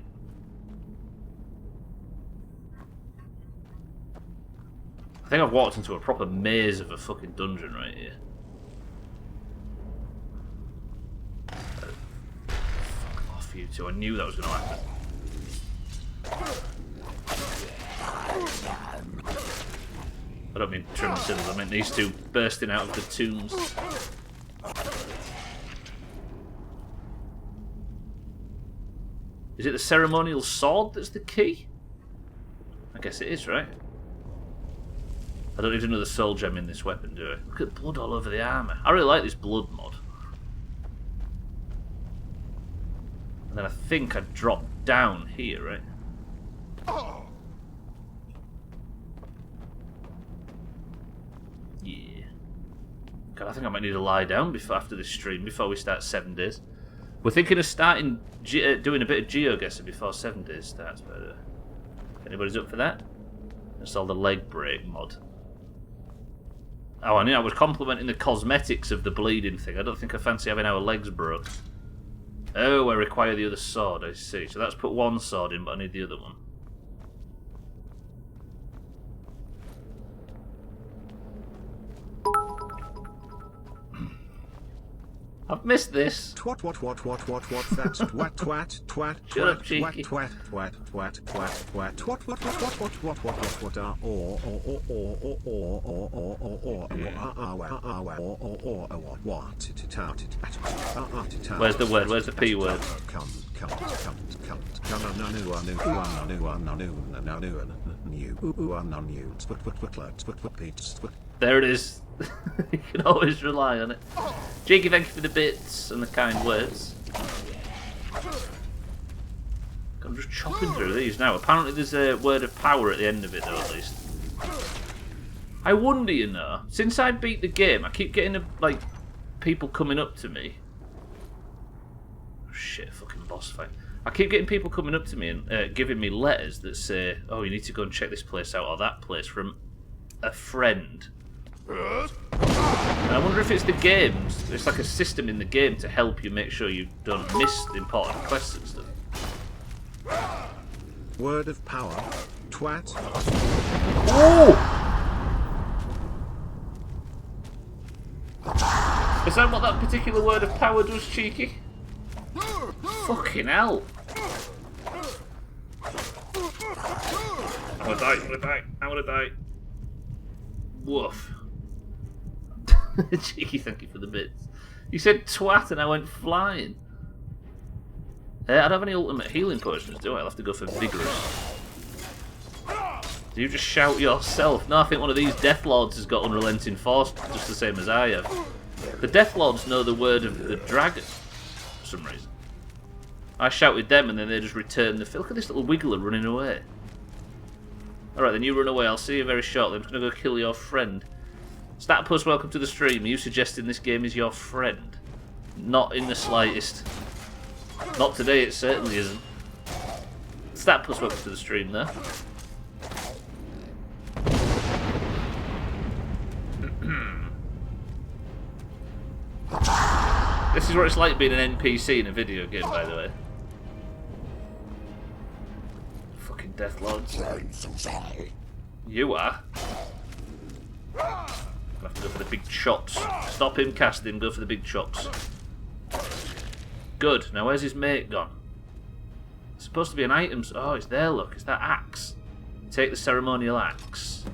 I think I've walked into a proper maze of a fucking dungeon right here. Fuck off, you two. I knew that was going to happen. I don't mean Trim and Siddles, I meant these 2 bursting out of the tombs. Is it the ceremonial sword that's the key? I guess it is, right? I don't need another soul gem in this weapon, do I? Look at blood all over the armour. I really like this blood mod. And then I think I dropped down here, right? Yeah. God, I think I might need to lie down after this stream, before we start 7 days. We're thinking of starting doing a bit of GeoGuessr before 7 days starts, by the way. If anybody's up for that? That's all the leg break mod. Oh, I knew I was complimenting the cosmetics of the bleeding thing. I don't think I fancy having our legs broke. Oh, I require the other sword, I see. So that's put 1 sword in, but I need the other one. I've missed this. Twat, that's twat, twat, twat, Shut up, twat, cheeky. twat, twat, twat, twat, twat, twat, Where's the word? Where's the P word? There it is. You can always rely on it. Cheeky, thank you for the bits and the kind words. I'm just chopping through these now. Apparently there's a word of power at the end of it, though, at least. I wonder, you know, since I beat the game, I keep getting, like, people coming up to me. Oh, shit, fucking boss fight. I keep getting people coming up to me and giving me letters that say, oh, you need to go and check this place out or that place from a friend. And I wonder if it's the games, it's like a system in the game to help you make sure you don't miss the important quests and stuff. Word of power, twat. Oh! Is that what that particular word of power does, Cheeky? Fucking hell. I'm gonna die. Woof. Cheeky, thank you for the bits. You said twat and I went flying. I don't have any ultimate healing potions, do I? I'll have to go for vigorous. Do you just shout yourself? No, I think one of these Deathlords has got unrelenting force, just the same as I have. The Deathlords know the word of the dragon, for some reason. I shouted them and then they just returned the... Look at this little wiggler running away. Alright, then you run away. I'll see you very shortly. I'm just going to go kill your friend. Statpus, welcome to the stream. Are you suggesting this game is your friend? Not in the slightest. Not today, it certainly isn't. Statpus, welcome to the stream there. This is what it's like being an NPC in a video game, by the way. Fucking Deathlords. You are. I have to go for the big chops. Stop him, cast him, go for the big chops. Good. Now where's his mate gone? It's supposed to be an item. Oh, it's there, look. It's that axe. Take the ceremonial axe.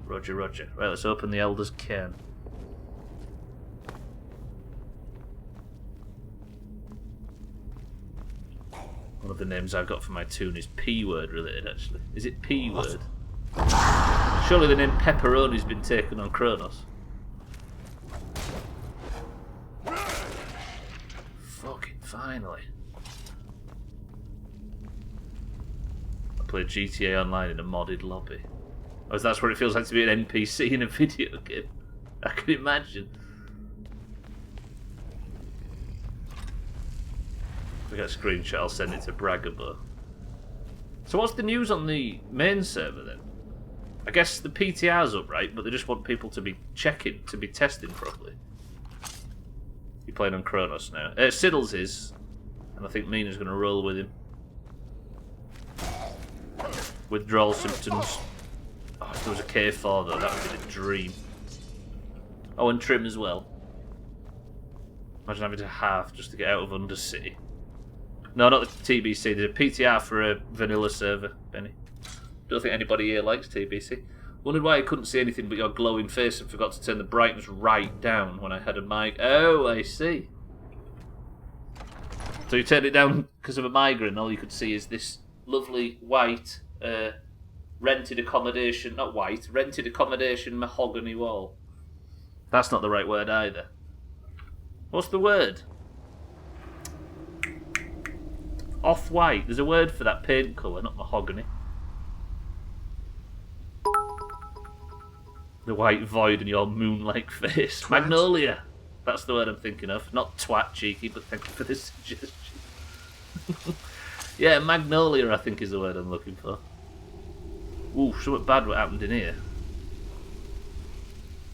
Roger, roger. Right, let's open the Elder's Cairn. One of the names I've got for my toon is P-word related, actually. Is it P-word? Surely the name Pepperoni's been taken on Kronos. Fucking finally. I played GTA Online in a modded lobby. Oh, that's what it feels like to be an NPC in a video game. I can imagine. If I get a screenshot, I'll send it to Bragabo. So what's the news on the main server then? I guess the PTR's up, right? But they just want people to be checking, to be testing properly. You're playing on Kronos now. Siddles is, and I think Mina's going to roll with him. Withdrawal symptoms. Oh, if there was a K4 though, that would be the dream. Oh, and Trim as well. Imagine having to half just to get out of Undercity. No, not the TBC. There's a PTR for a vanilla server, Benny. Don't think anybody here likes TBC. Wondered why I couldn't see anything but your glowing face and forgot to turn the brightness right down when I had a mic. Oh, I see. So you turned it down because of a migraine. All you could see is this lovely white rented accommodation, not white, rented accommodation mahogany wall. That's not the right word either. What's the word? Off-white. There's a word for that paint colour, not mahogany. The white void in your moon-like face. Twat. Magnolia. That's the word I'm thinking of. Not twat, cheeky, but thank you for this suggestion. Yeah, magnolia I think is the word I'm looking for. Ooh, something bad what happened in here.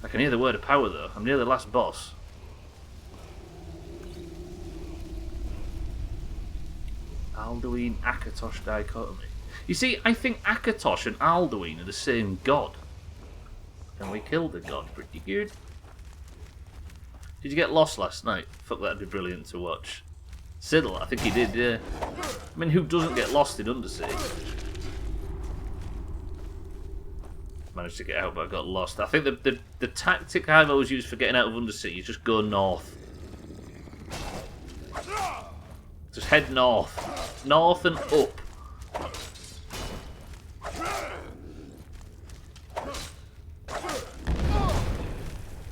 I can hear the word of power though. I'm near the last boss. Alduin Akatosh dichotomy. You see, I think Akatosh and Alduin are the same god. And we killed the god pretty good. Did you get lost last night? Fuck, that'd be brilliant to watch. Siddle, I think he did, yeah. I mean, who doesn't get lost in Undersea? Managed to get out, but I got lost. I think the tactic I've always used for getting out of Undersea is just go north. Just head north. North and up.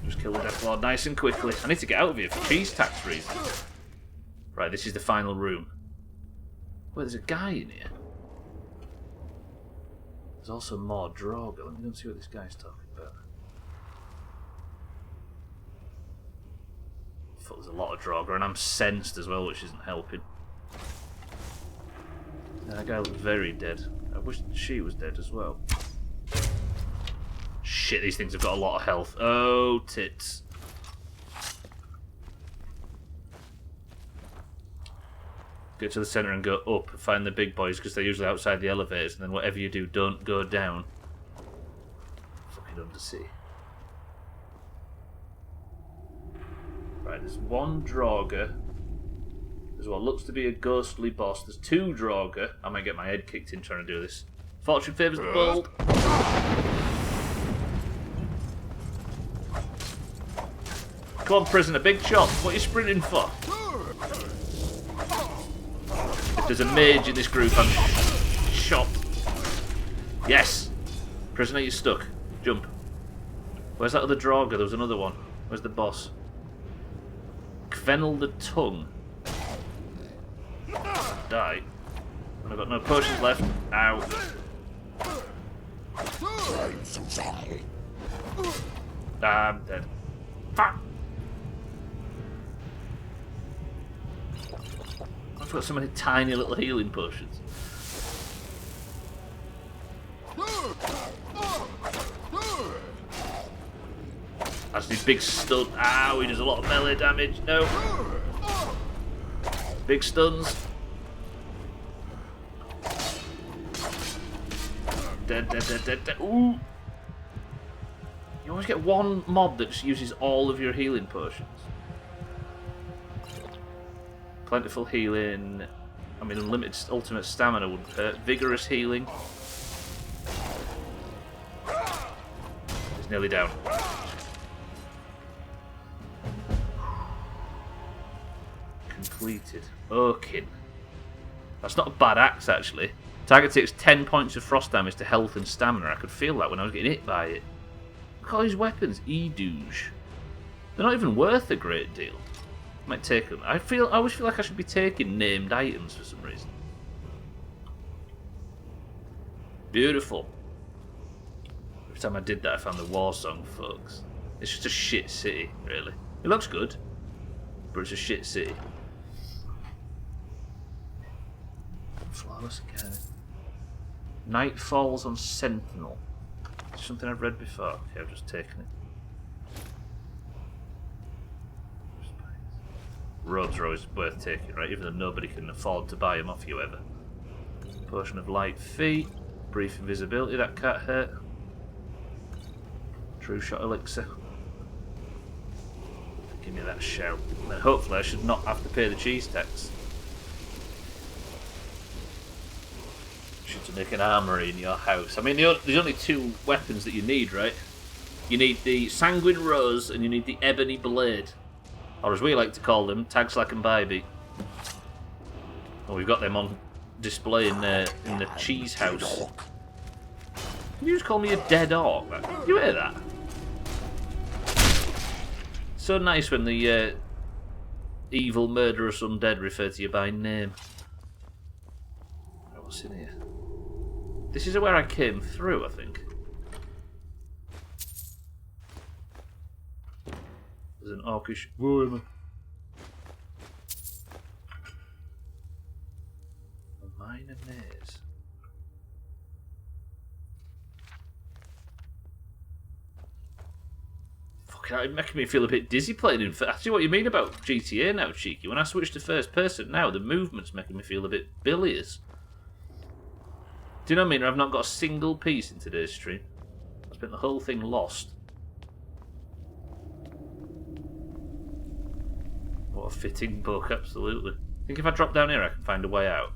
Just kill the Deathlord nice and quickly. I need to get out of here for cheese tax reasons. Right, this is the final room. Wait, there's a guy in here. There's also more Draugr. Let me go and see what this guy's talking about. Fuck, there's a lot of Draugr, and I'm sensed as well, which isn't helping. That guy looks very dead. I wish she was dead as well. Shit, these things have got a lot of health. Oh, tits. Get to the centre and go up and find the big boys because they're usually outside the elevators, and then whatever you do, don't go down. Fucking Undersea. Right, there's one Draugr. There's what looks to be a ghostly boss. There's two Draugr. I might get my head kicked in trying to do this. Fortune favours the bold. Come on, prisoner, big chop. What are you sprinting for? If there's a mage in this group, I'm shot. Yes! Prisoner, you're stuck. Jump. Where's that other Draugr? There was another one. Where's the boss? Kvenel the Tongue. Die. And I've got no potions left. Ow. I'm dead. Fuck! I've got so many tiny little healing potions. That's his big stun. Ow, he does a lot of melee damage. No. Big stuns. Dead, dead, dead, dead, dead. Ooh. You always get one mob that just uses all of your healing potions. Plentiful healing. I mean, unlimited ultimate stamina wouldn't hurt. Vigorous healing. He's nearly down. Completed. Oaken. That's not a bad axe, actually. Target takes 10 points of frost damage to health and stamina. I could feel that when I was getting hit by it. Look at all these weapons. E-douche. They're not even worth a great deal. Might take them. I always feel like I should be taking named items for some reason. Beautiful. Every time I did that, I found the war song, folks. It's just a shit city, really. It looks good, but it's a shit city. Flawless again. Night falls on Sentinel. It's something I've read before. Okay, I've just taken it. Robes are always worth taking, right? Even though nobody can afford to buy them off you ever. Potion of Light Feet. Brief Invisibility, that can't hurt. True Shot Elixir. Give me that shout. And then hopefully I should not have to pay the cheese tax. To make an armory in your house. I mean, there's only two weapons that you need, right? You need the Sanguine Rose and you need the Ebony Blade. Or as we like to call them, Tag Slack and Bybee. Well, we've got them on display in the cheese house. Can you just call me a dead orc? Did you hear that? So nice when the evil murderous undead refer to you by name. What's in here? This is where I came through, I think. There's an orcish worm. A minor maze. Fucking hell, it's making me feel a bit dizzy playing in first. I see what you mean about GTA now, cheeky. When I switch to first person now, the movement's making me feel a bit bilious. Do you know what I mean? I've not got a single piece in today's stream. I spent the whole thing lost. What a fitting book, absolutely. I think if I drop down here I can find a way out.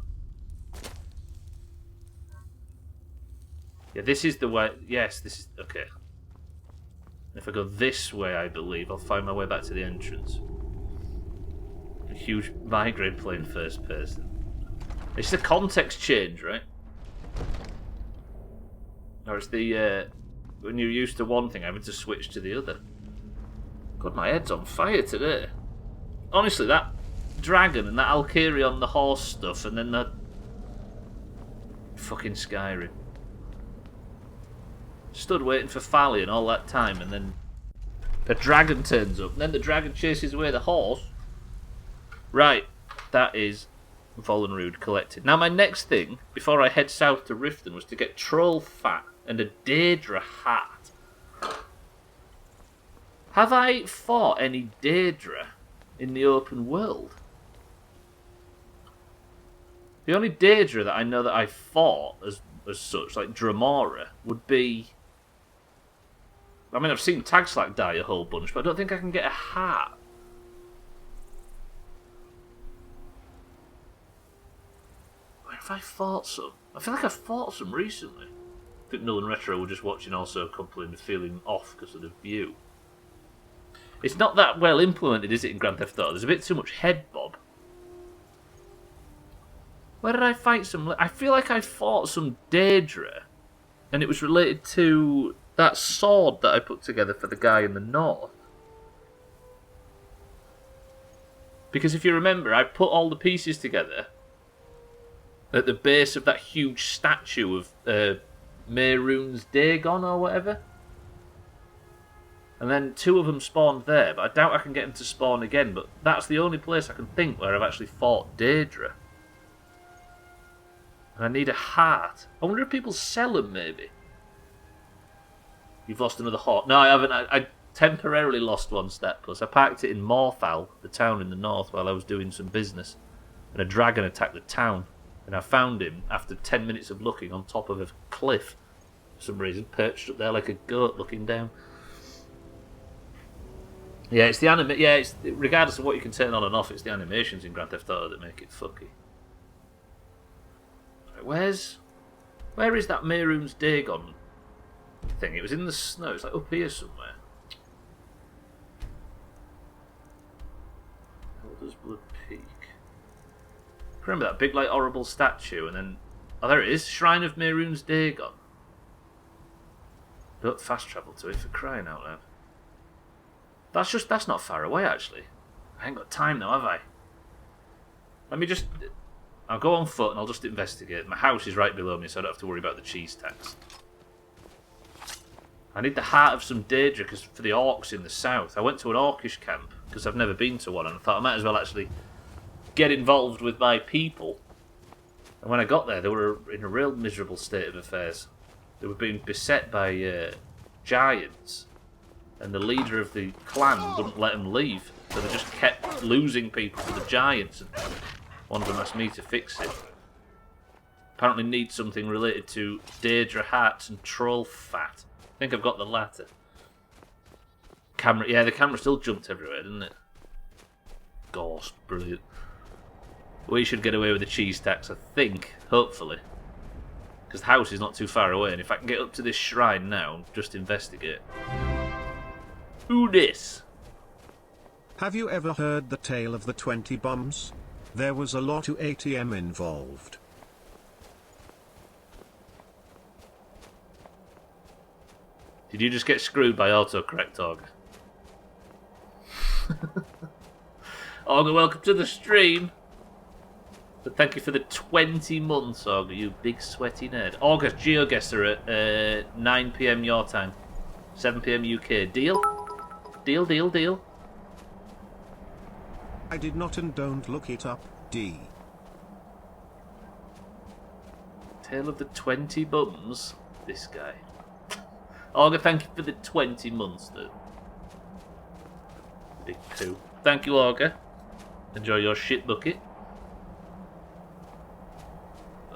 Yeah, this is the way... Yes, this is... Okay. If I go this way, I believe, I'll find my way back to the entrance. A huge migraine plane first person. It's the context change, right? Or it's the... when you're used to one thing, having to switch to the other. God, my head's on fire today. Honestly, that dragon and that Alkarion, the horse stuff, and then the... fucking Skyrim. Stood waiting for Falion all that time, and then a dragon turns up, and then the dragon chases away the horse. Right, that is Volunrude collected. Now my next thing, before I head south to Riften, was to get troll fat and a Daedra hat. Have I fought any Daedra in the open world? The only Daedra that I know that I fought as such, like Dramora, would be... I mean, I've seen Tagslack die a whole bunch, but I don't think I can get a hat. Where have I fought some? I feel like I fought some recently. I think Null and Retro were just watching also complaining of feeling off because of the view. It's not that well implemented, is it, in Grand Theft Auto? There's a bit too much head bob. Where did I fight some... I feel like I fought some Daedra, and it was related to that sword that I put together for the guy in the north. Because if you remember, I put all the pieces together at the base of that huge statue of Mehrunes Dagon or whatever. And then 2 of them spawned there, but I doubt I can get them to spawn again, but that's the only place I can think where I've actually fought Daedra. And I need a heart. I wonder if people sell them, maybe. You've lost another heart. No, I haven't. I temporarily lost one stat plus. I parked it in Morthal, the town in the north, while I was doing some business. And a dragon attacked the town. And I found him, after 10 minutes of looking, on top of a cliff. For some reason, perched up there like a goat looking down. Yeah, it's the anime. Yeah, it's regardless of what you can turn on and off, it's the animations in Grand Theft Auto that make it fucky. Where is that Mehrunes Dagon thing? It was in the snow. It's like up here somewhere. Elder's Blood Peak. Remember that big, like, horrible statue, and then... Oh, there it is. Shrine of Mehrunes Dagon. Don't fast travel to it, for crying out loud. That's not far away, actually. I ain't got time now, have I? Let me just... I'll go on foot and I'll just investigate. My house is right below me, so I don't have to worry about the cheese tax. I need the heart of some Daedra because for the orcs in the south. I went to an orcish camp because I've never been to one, and I thought I might as well actually get involved with my people. And when I got there, they were in a real miserable state of affairs. They were being beset by giants, and the leader of the clan wouldn't let them leave, so they just kept losing people to the giants. And one of them asked me to fix it. Apparently need something related to Daedra hearts and troll fat. I think I've got the latter. Camera, yeah, the camera still jumped everywhere, didn't it? Ghost, brilliant. We should get away with the cheese tax, I think, hopefully. Because the house is not too far away, and if I can get up to this shrine now, just investigate. Who this? Have you ever heard the tale of the 20 bombs? There was a lot of ATM involved. Did you just get screwed by autocorrect, Augur? Augur, welcome to the stream. But thank you for the 20 months, Augur, you big sweaty nerd. August GeoGuessr at 9 PM your time. 7 PM UK. Deal? Deal, deal, deal. I did not, and don't look it up, D. Tale of the 20 bums? This guy. Augur, thank you for the 20 months, though. Big poo. Thank you, Augur. Enjoy your shit bucket.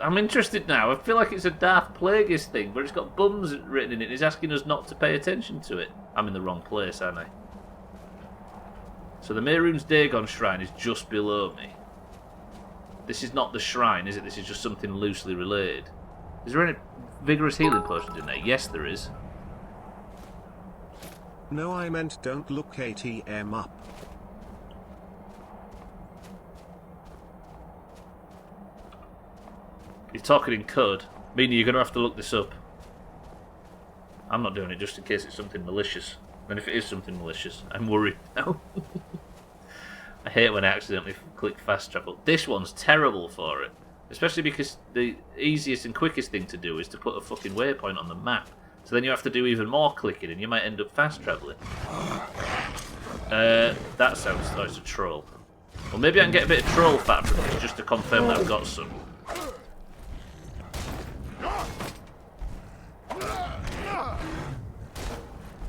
I'm interested now. I feel like it's a Darth Plagueis thing, where it's got bums written in it. He's asking us not to pay attention to it. I'm in the wrong place, aren't I? So the Mehrunes Dagon shrine is just below me. This is not the shrine, is it? This is just something loosely related. Is there any vigorous healing potions in there? Yes, there is. No, I meant don't look ATM up. You're talking in code, meaning you're going to have to look this up. I'm not doing it just in case it's something malicious. And if it is something malicious, I'm worried now. I hate when I accidentally click fast travel. This one's terrible for it. Especially because the easiest and quickest thing to do is to put a fucking waypoint on the map. So then you have to do even more clicking and you might end up fast travelling. That sounds like it's a troll. Well, maybe I can get a bit of troll fat from this just to confirm that I've got some.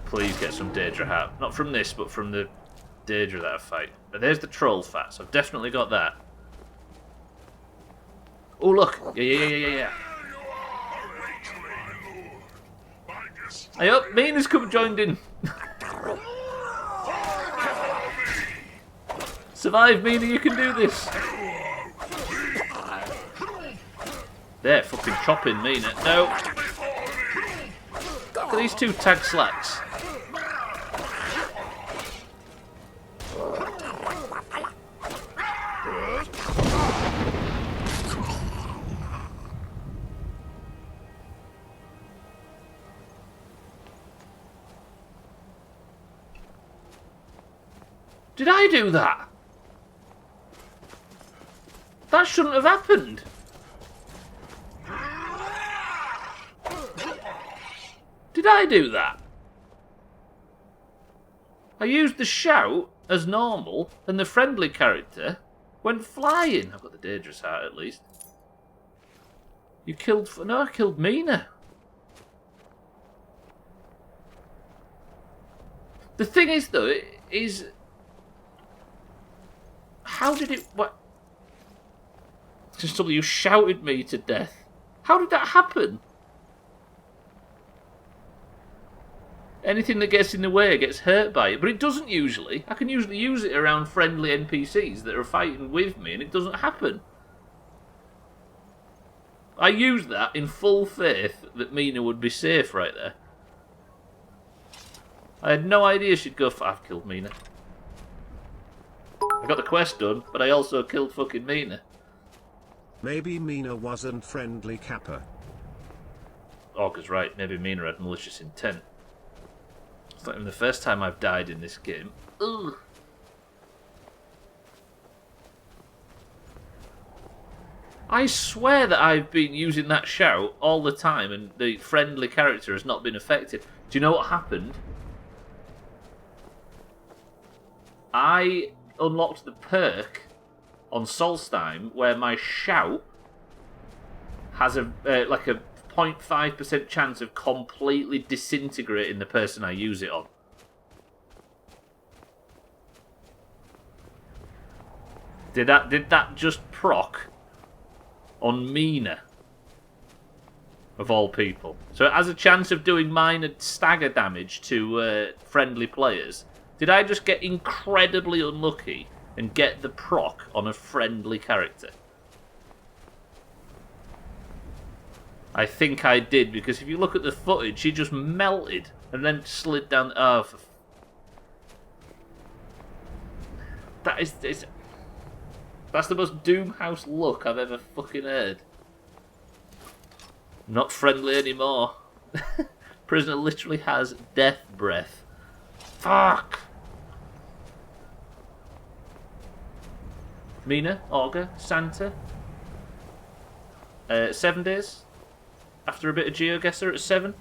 Please get some Daedra hat. Not from this, but from the Daedra that I fight. But there's the troll fat, so I've definitely got that. Oh, look! Yeah. Hey up, Mina's come joined in. Survive, Mina, you can do this. They're fucking chopping Mina. No. Look at these two tag slacks. Did I do that? That shouldn't have happened. Did I do that? I used the shout as normal, and the friendly character went flying. I've got the Daedra's heart at least. You killed... No, I killed Mina. The thing is, though, is... How did it... What? Just somebody who shouted me to death. How did that happen? Anything that gets in the way gets hurt by it, but it doesn't usually. I can usually use it around friendly NPCs that are fighting with me, and it doesn't happen. I used that in full faith that Mina would be safe right there. I had no idea she'd go for... I've killed Mina. I got the quest done, but I also killed fucking Mina. Maybe Mina wasn't friendly Kappa. Orca's right, maybe Mina had malicious intent. It's not even the first time I've died in this game. Ugh. I swear that I've been using that shout all the time and the friendly character has not been affected. Do you know what happened? I unlocked the perk on Solstheim where my shout has a like a 0.5% chance of completely disintegrating the person I use it on. Did that just proc on Mina? Of all people. So it has a chance of doing minor stagger damage to friendly players. Did I just get incredibly unlucky and get the proc on a friendly character? I think I did, because if you look at the footage, she just melted and then slid down. Oh, that's the most Doomhaus look I've ever fucking heard. Not friendly anymore. Prisoner literally has death breath. Fuck. Mina, Olga, Santa. 7 days. After a bit of GeoGuessr at 7.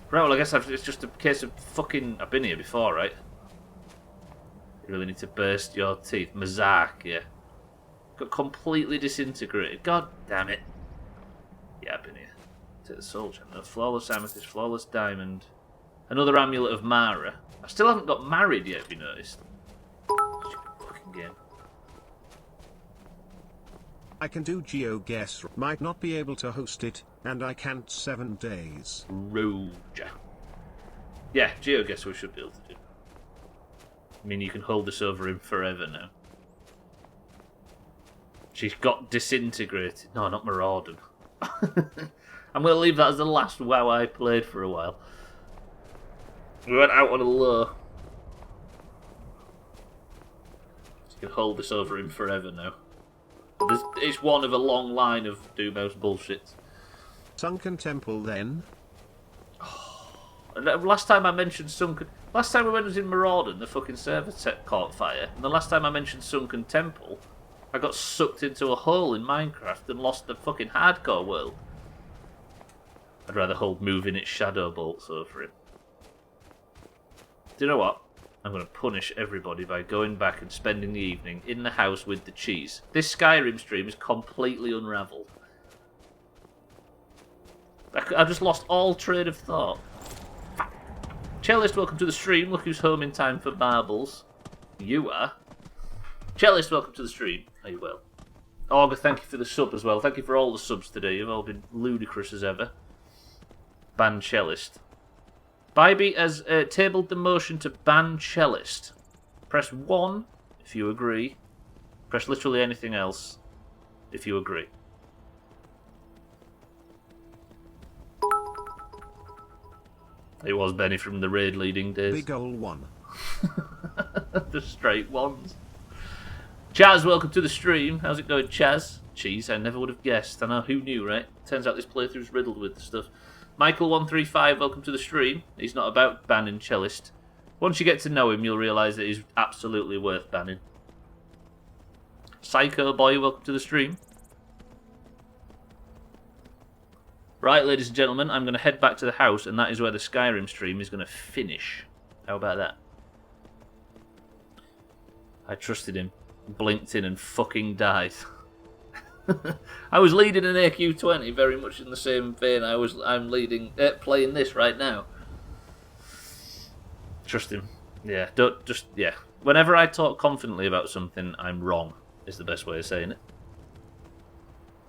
Right, well I guess it's just a case of fucking... I've been here before, right? You really need to burst your teeth. Mazak, yeah. Got completely disintegrated. God damn it. Yeah, I've been here. Take the soul gem. No, flawless amethyst, flawless diamond. Another amulet of Mara. I still haven't got married yet, have you noticed? Stupid fucking game. I can do GeoGuessr. Might not be able to host it, and I can't 7 days. Roja. Yeah, GeoGuessr we should be able to do. I mean, you can hold this over him forever now. She's got disintegrated. No, not marauded. I'm going to leave that as the last WoW I played for a while. We went out on a low. You can hold this over him forever now. It's one of a long line of Doomhaus bullshit. Sunken Temple then? And last time I mentioned Sunken... Last time I was in Maraudon, the fucking server caught fire. And the last time I mentioned Sunken Temple, I got sucked into a hole in Minecraft and lost the fucking hardcore world. I'd rather hold moving its shadow bolts over him. Do you know what? I'm going to punish everybody by going back and spending the evening in the house with the cheese. This Skyrim stream is completely unravelled. I've just lost all train of thought. Cellist, welcome to the stream. Look who's home in time for marbles. You are. Cellist, welcome to the stream. Are you well? Augur, thank you for the sub as well. Thank you for all the subs today. You've all been ludicrous as ever. Ban Cellist. Bybee has tabled the motion to ban Cellist. Press 1 if you agree. Press literally anything else if you agree. It was Benny from the raid leading days. Big ol' one. The straight ones. Chaz, welcome to the stream. How's it going, Chaz? Jeez, I never would have guessed. I know, who knew, right? Turns out this playthrough's riddled with the stuff. Michael135, welcome to the stream. He's not about banning Cellist. Once you get to know him, you'll realise that he's absolutely worth banning. Psycho Boy, welcome to the stream. Right, ladies and gentlemen, I'm going to head back to the house, and that is where the Skyrim stream is going to finish. How about that? I trusted him, blinked in, and fucking died. I was leading an AQ20, very much in the same vein I'm leading, playing this right now. Trust him. Yeah, yeah. Whenever I talk confidently about something, I'm wrong, is the best way of saying it.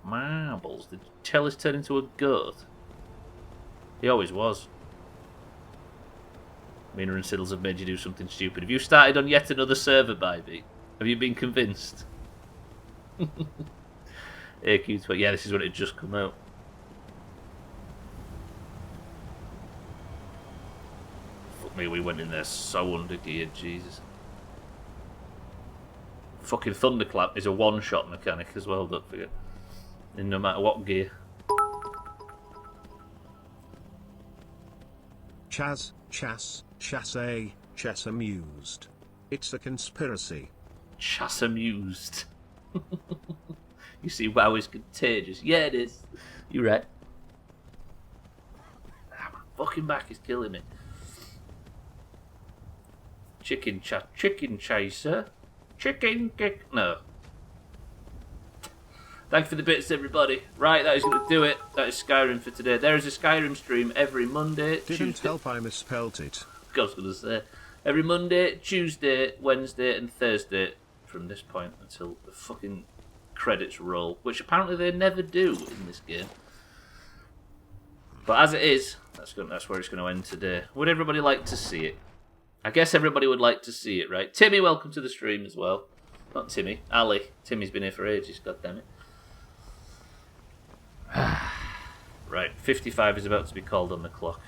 Marbles, did Cellist turn into a goat? He always was. Mina and Siddles have made you do something stupid. Have you started on yet another server, Bybee? Have you been convinced? AQ20, yeah, this is when it just come out. Fuck me, we went in there so undergeared, Jesus. Fucking Thunderclap is a one-shot mechanic as well, don't forget. In no matter what gear. Chas amused. It's a conspiracy. Chas amused. You see, WoW is contagious. Yeah, it is. You're right. Ah, my fucking back is killing me. Chicken chaser. Chicken kick. No. Thank you for the bits, everybody. Right, that is going to do it. That is Skyrim for today. There is a Skyrim stream every Monday, Didn't Tuesday. help I misspelt it. I was going to say. Every Monday, Tuesday, Wednesday, and Thursday from this point until the fucking credits roll, which apparently they never do in this game. But as it is, that's where it's going to end today. Would everybody like to see it? I guess everybody would like to see it, right? Timmy, welcome to the stream as well. Not Timmy, Ali. Timmy's been here for ages, goddammit. Right, 55 is about to be called on the clock.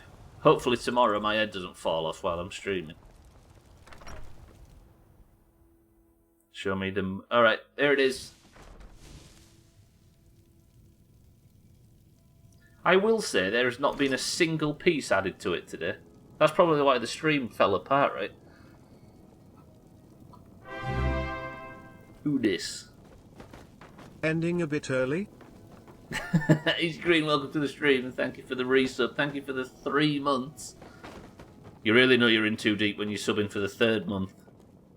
Hopefully tomorrow my head doesn't fall off while I'm streaming. Show me them. Alright, there it is. I will say there has not been a single piece added to it today. That's probably why the stream fell apart, right? Who dis? Ending a bit early? Easy Green, welcome to the stream, and thank you for the resub. Thank you for the 3 months. You really know you're in too deep when you sub in for the 3rd month.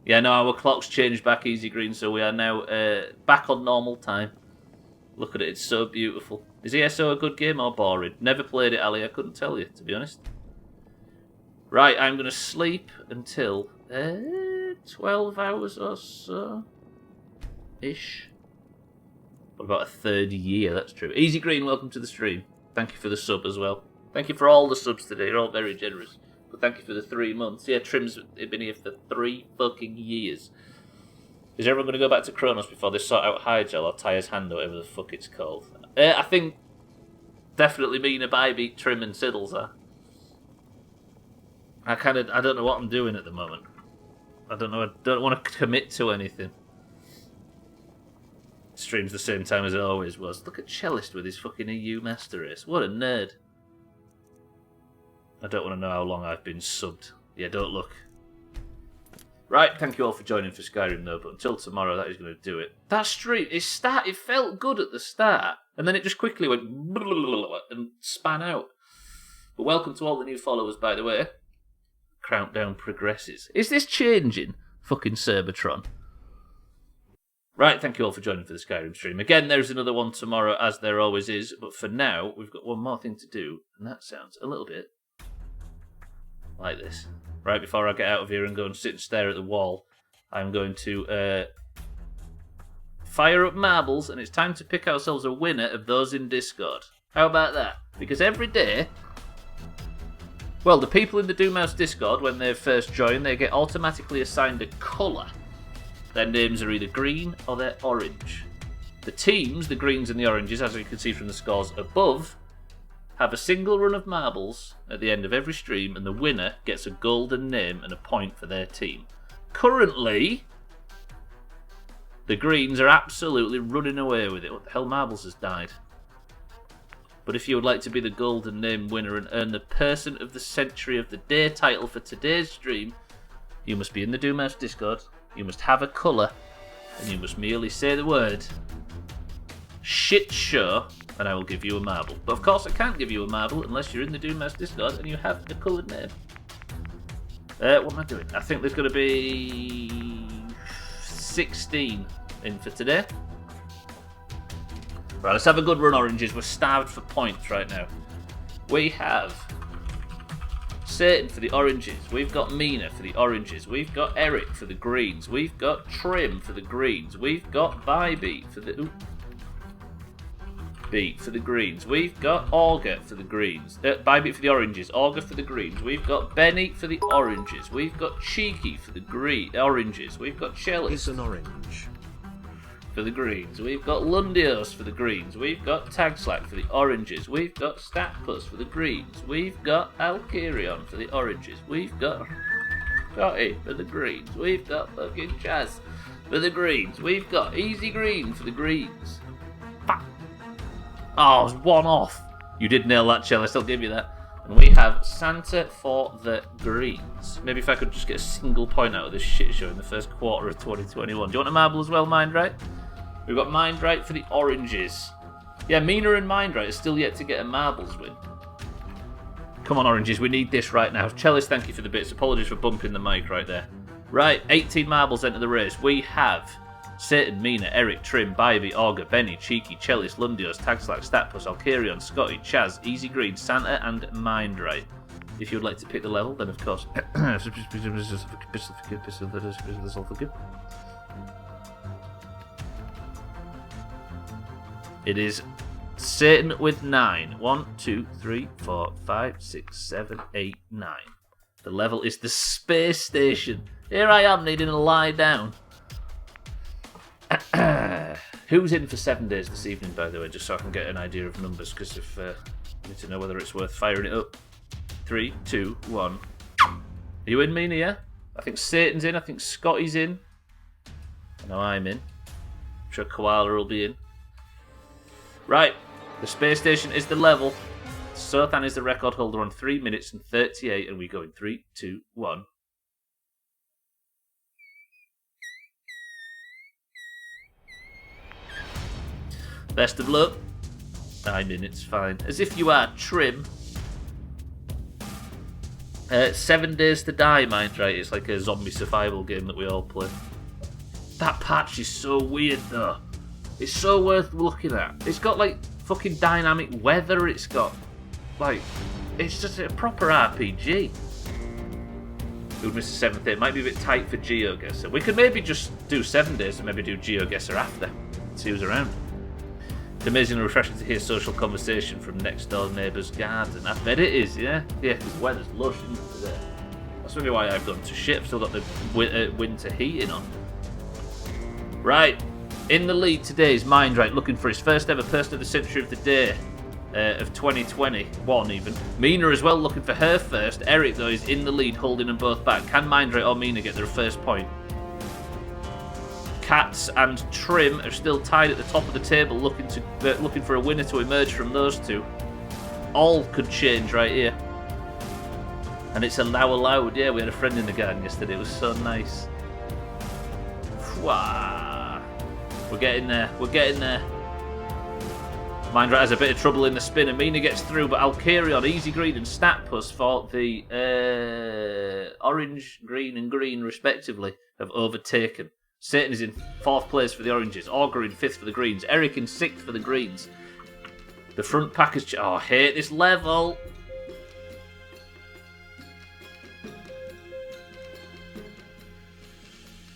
Yeah, no, our clock's changed back, Easy Green, so we are now back on normal time. Look at it, it's so beautiful. Is ESO a good game or boring? Never played it, Ali, I couldn't tell you, to be honest. Right, I'm going to sleep until 12 hours or so. Ish. What about a 3rd year? That's true. Easy Green, welcome to the stream. Thank you for the sub as well. Thank you for all the subs today. You're all very generous. But thank you for the 3 months. Yeah, Trim's been here for 3 fucking years. Is everyone going to go back to Kronos before they sort out Hydgel or Tyre's Hand or whatever the fuck it's called? I think definitely Mina, Bybeat, Trim and Siddles are. I don't know what I'm doing at the moment. I don't want to commit to anything. Streams the same time as it always was. Look at Cellist with his fucking EU Master Race. What a nerd. I don't want to know how long I've been subbed. Yeah, don't look. Right, thank you all for joining for Skyrim though, but until tomorrow that is going to do it. That stream, it felt good at the start, and then it just quickly went and span out. But welcome to all the new followers, by the way. Countdown progresses. Is this changing? Fucking Cerbatron. Right, thank you all for joining for the Skyrim stream. Again, there's another one tomorrow, as there always is, but for now, we've got one more thing to do, and that sounds a little bit like this. Right before I get out of here and go and sit and stare at the wall, I'm going to fire up marbles, and it's time to pick ourselves a winner of those in Discord. How about that? Because every day, well, the people in the Doomhaus Discord, when they first join, they get automatically assigned a colour. Their names are either green or they're orange. The teams, the greens and the oranges, as you can see from the scores above, have a single run of marbles at the end of every stream, and the winner gets a golden name and a point for their team. Currently, the greens are absolutely running away with it. What the hell, marbles has died. But if you would like to be the golden name winner and earn the Person of the Century of the Day title for today's stream, you must be in the Doomhaus Discord, you must have a colour, and you must merely say the word shit show, and I will give you a marble. But of course I can't give you a marble unless you're in the Doomhaus Discord and you have a coloured name. What am I doing? I think there's going to be 16 in for today. Right, let's have a good run, oranges. We're starved for points right now. We have Satan for the oranges. We've got Mina for the oranges. We've got Eric for the greens. We've got Trim for the greens. We've got Bybeat for the... Beat for the greens. We've got Augur for the greens. Bybeat for the oranges. Augur for the greens. We've got Benny for the oranges. We've got Cheeky for the oranges. We've got Cellist. It's an orange. For the greens. We've got Lundios for the greens. We've got Tagslack for the oranges. We've got Statpus for the greens. We've got Alkirion for the oranges. We've got Shotty for the greens. We've got fucking Chaz for the greens. We've got Easy Green for the greens. Fuck. Oh, I was one off. You did nail that, Cellist, I'll give you that. And we have Santa for the greens. Maybe if I could just get a single point out of this shit show in the first quarter of 2021. Do you want a marble as well, Mindright? We've got Mindright for the oranges. Yeah, Mina and Mindright are still yet to get a marbles win. Come on, oranges, we need this right now. Cellist, thank you for the bits. Apologies for bumping the mic right there. Right, 18 marbles enter the race. We have Satan, Mina, Eric, Trim, Bybeat, Augur, Benny, Cheeky, Cellist, Lundios, Tagslack, Statpus, Alkirion, Scotty, Chaz, Easy Green, Santa, and Mindright. If you would like to pick the level, then of course... It is Satan with 9. 1, 2, 3, 4, 5, 6, 7, 8, 9. The level is the space station. Here I am needing to lie down. Who's in for 7 days this evening, by the way, just so I can get an idea of numbers, because if I need to know whether it's worth firing it up. 3, 2, 1. Are you in, Mina, yeah? I think Satan's in, I think Scotty's in. I know I'm in. I'm sure Koala will be in. Right, the space station is the level. Sothan is the record holder on 3 minutes and 38, and we go in 3, 2, 1. Best of luck. 9 minutes, fine. As if you are, Trim. 7 Days to Die, Mindright. It's like a zombie survival game that we all play. That patch is so weird, though. It's so worth looking at. It's got, like, fucking dynamic weather. It's got, like, it's just a proper RPG. Who would miss the 7th day? It might be a bit tight for GeoGuessr. We could maybe just do 7 days and maybe do GeoGuessr after. See who's around. It's amazingly refreshing to hear social conversation from next door neighbour's garden. I bet it is, yeah? Yeah, because the weather's lush, isn't it, today? That's maybe why I've gone to shit. I've still got the winter heating on. Right. In the lead today is Mindright, looking for his first ever Person of the Century of the Day of 2021 even. Mina as well, looking for her first. Eric, though, is in the lead, holding them both back. Can Mindright or Mina get their first point? Cats and Trim are still tied at the top of the table, looking for a winner to emerge from those two. All could change right here. And it's a now allowed. Yeah, we had a friend in the garden yesterday. It was so nice. Wah. We're getting there. We're getting there. Mindrat has a bit of trouble in the spin, and Mina gets through, but Alcarion, Easy Green, and Statpus for the orange, green, and green, respectively, have overtaken. Satan is in 4th place for the oranges, Augur in 5th for the greens, Eric in 6th for the greens. The front pack is... Oh, I hate this level!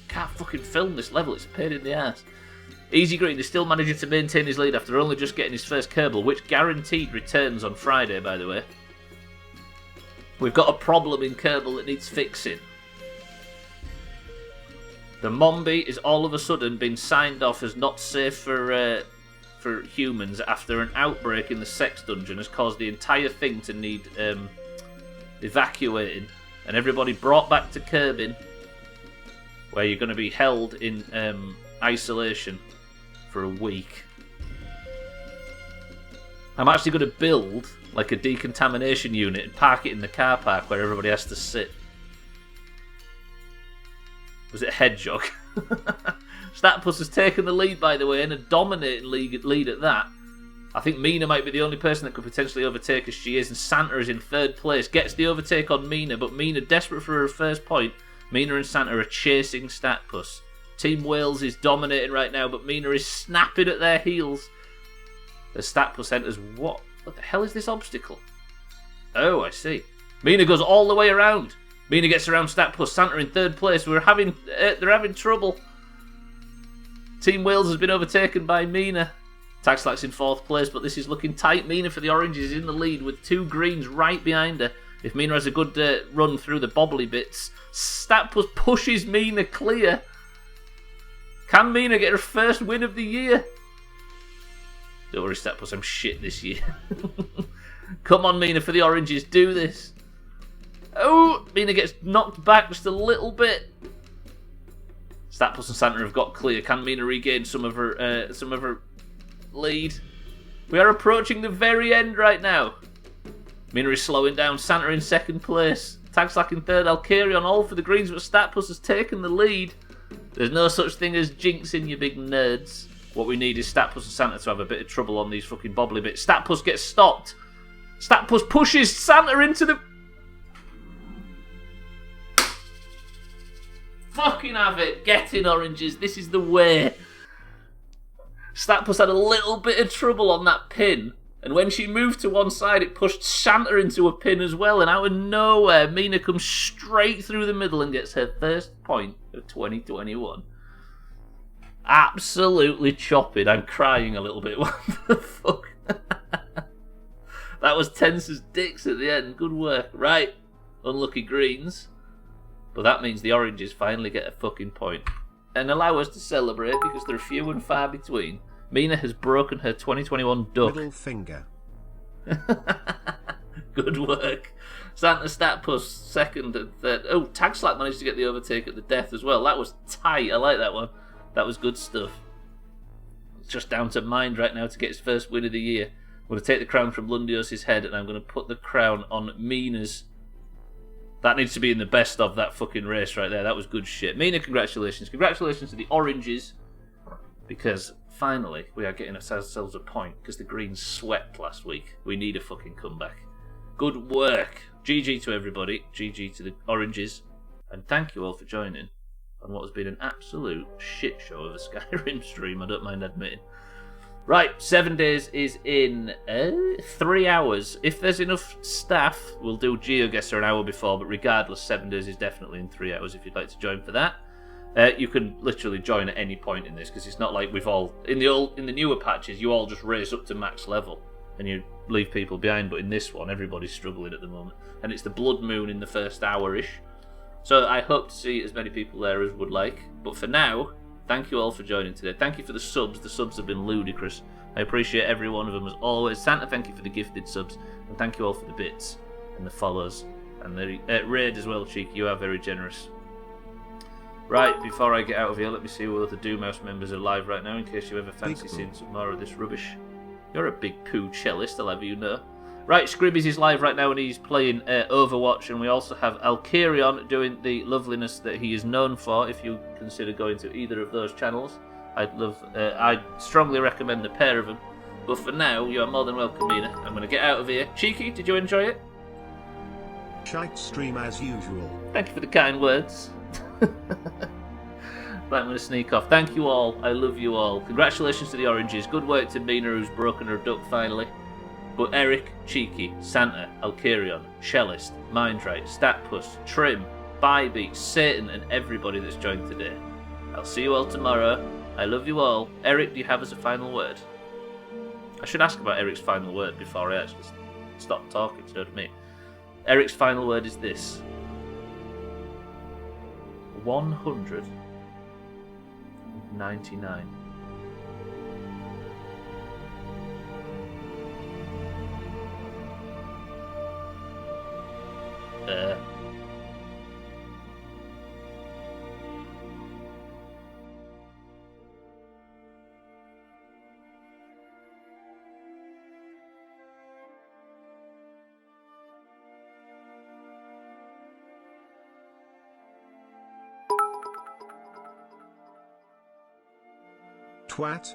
Can't fucking film this level, it's a pain in the ass. Easy Green is still managing to maintain his lead after only just getting his first Kerbal, which guaranteed returns on Friday, by the way. We've got a problem in Kerbal that needs fixing. The Mombi is all of a sudden been signed off as not safe for humans after an outbreak in the sex dungeon has caused the entire thing to need evacuating, and everybody brought back to Kerbin, where you're going to be held in isolation for a week. I'm actually going to build like a decontamination unit and park it in the car park where everybody has to sit. Was it a hedgehog? Statpus has taken the lead, by the way, and a dominating lead at that. I think Mina might be the only person that could potentially overtake as she is, and Santa is in 3rd place. Gets the overtake on Mina, but Mina, desperate for her first point, Mina and Santa are chasing Statpus. Team Wales is dominating right now, but Mina is snapping at their heels. As Statpus enters, what the hell is this obstacle? Oh, I see. Mina goes all the way around. Mina gets around Statpus. Santa in 3rd place. They're having trouble. Team Wales has been overtaken by Mina. Taxlack's in 4th place, but this is looking tight. Mina for the oranges is in the lead with 2 greens right behind her. If Mina has a good run through the bobbly bits, Statpus pushes Mina clear. Can Mina get her first win of the year? Don't worry, Statpus, I'm shit this year. Come on, Mina, for the oranges, do this. Oh, Mina gets knocked back just a little bit. Statpus and Santa have got clear. Can Mina regain some of her lead? We are approaching the very end right now. Mina is slowing down. Santa in 2nd place. Tagslack in 3rd. Alcarion all for the greens, but Statpus has taken the lead. There's no such thing as jinxing, you big nerds. What we need is Statpus and Santa to have a bit of trouble on these fucking bobbly bits. Statpus gets stopped. Statpus pushes Santa into the... Fucking have it. Get in, oranges. This is the way. Statpus had a little bit of trouble on that pin, and when she moved to one side, it pushed Santa into a pin as well, and out of nowhere, Mina comes straight through the middle and gets her first point of 2021. Absolutely chopping. I'm crying a little bit. What the fuck? That was tense as dicks at the end. Good work. Right. Unlucky greens. But that means the oranges finally get a fucking point. And allow us to celebrate because they're few and far between. Mina has broken her 2021 duck. Middle finger. Good work. Santa Statpus, 2nd and 3rd. Oh, Tagslack managed to get the overtake at the death as well. That was tight. I like that one. That was good stuff. It's just down to Mind right now to get his first win of the year. I'm going to take the crown from Lundios' head and I'm going to put the crown on Mina's. That needs to be in the best of that fucking race right there. That was good shit. Mina, congratulations. Congratulations to the oranges. Because finally we are getting ourselves a point. Because the greens swept last week. We need a fucking comeback. Good work. GG to everybody. GG to the oranges. And thank you all for joining on what has been an absolute shit show of a Skyrim stream. I don't mind admitting. Right, 7 days is in 3 hours. If there's enough staff, we'll do GeoGuessr an hour before, but regardless, 7 days is definitely in 3 hours if you'd like to join for that. You can literally join at any point in this, because it's not like we've all in the newer patches you all just raise up to max level and you leave people behind. But in this one, everybody's struggling at the moment, and it's the blood moon in the first hour-ish. So I hope to see as many people there as would like. But for now, thank you all for joining today. Thank you for the subs. The subs have been ludicrous. I appreciate every one of them as always. Santa, thank you for the gifted subs, and thank you all for the bits and the follows and the raid as well, Cheeky. You are very generous. Right, before I get out of here, let me see what other Doomhaus members are live right now, in case you ever fancy seeing some more of this rubbish. You're a big poo cellist, I'll have you know. Right, Scribbies is live right now and he's playing Overwatch, and we also have Alkarion doing the loveliness that he is known for. If you consider going to either of those channels, I'd strongly recommend the pair of them. But for now, you are more than welcome, Mina. I'm going to get out of here. Cheeky, did you enjoy it? Shite stream as usual. Thank you for the kind words. Right, I'm going to sneak off. Thank you all. I love you all. Congratulations to the oranges. Good work to Mina, who's broken her duck finally. But Eric, Cheeky, Santa, Alkarion, Cellist, Mindrite, Statpus, Trim, Bybeat, Satan, and everybody that's joined today. I'll see you all tomorrow. I love you all. Eric, do you have as a final word? I should ask about Eric's final word before I actually stop talking, so to me. Eric's final word is this. 199. Twat.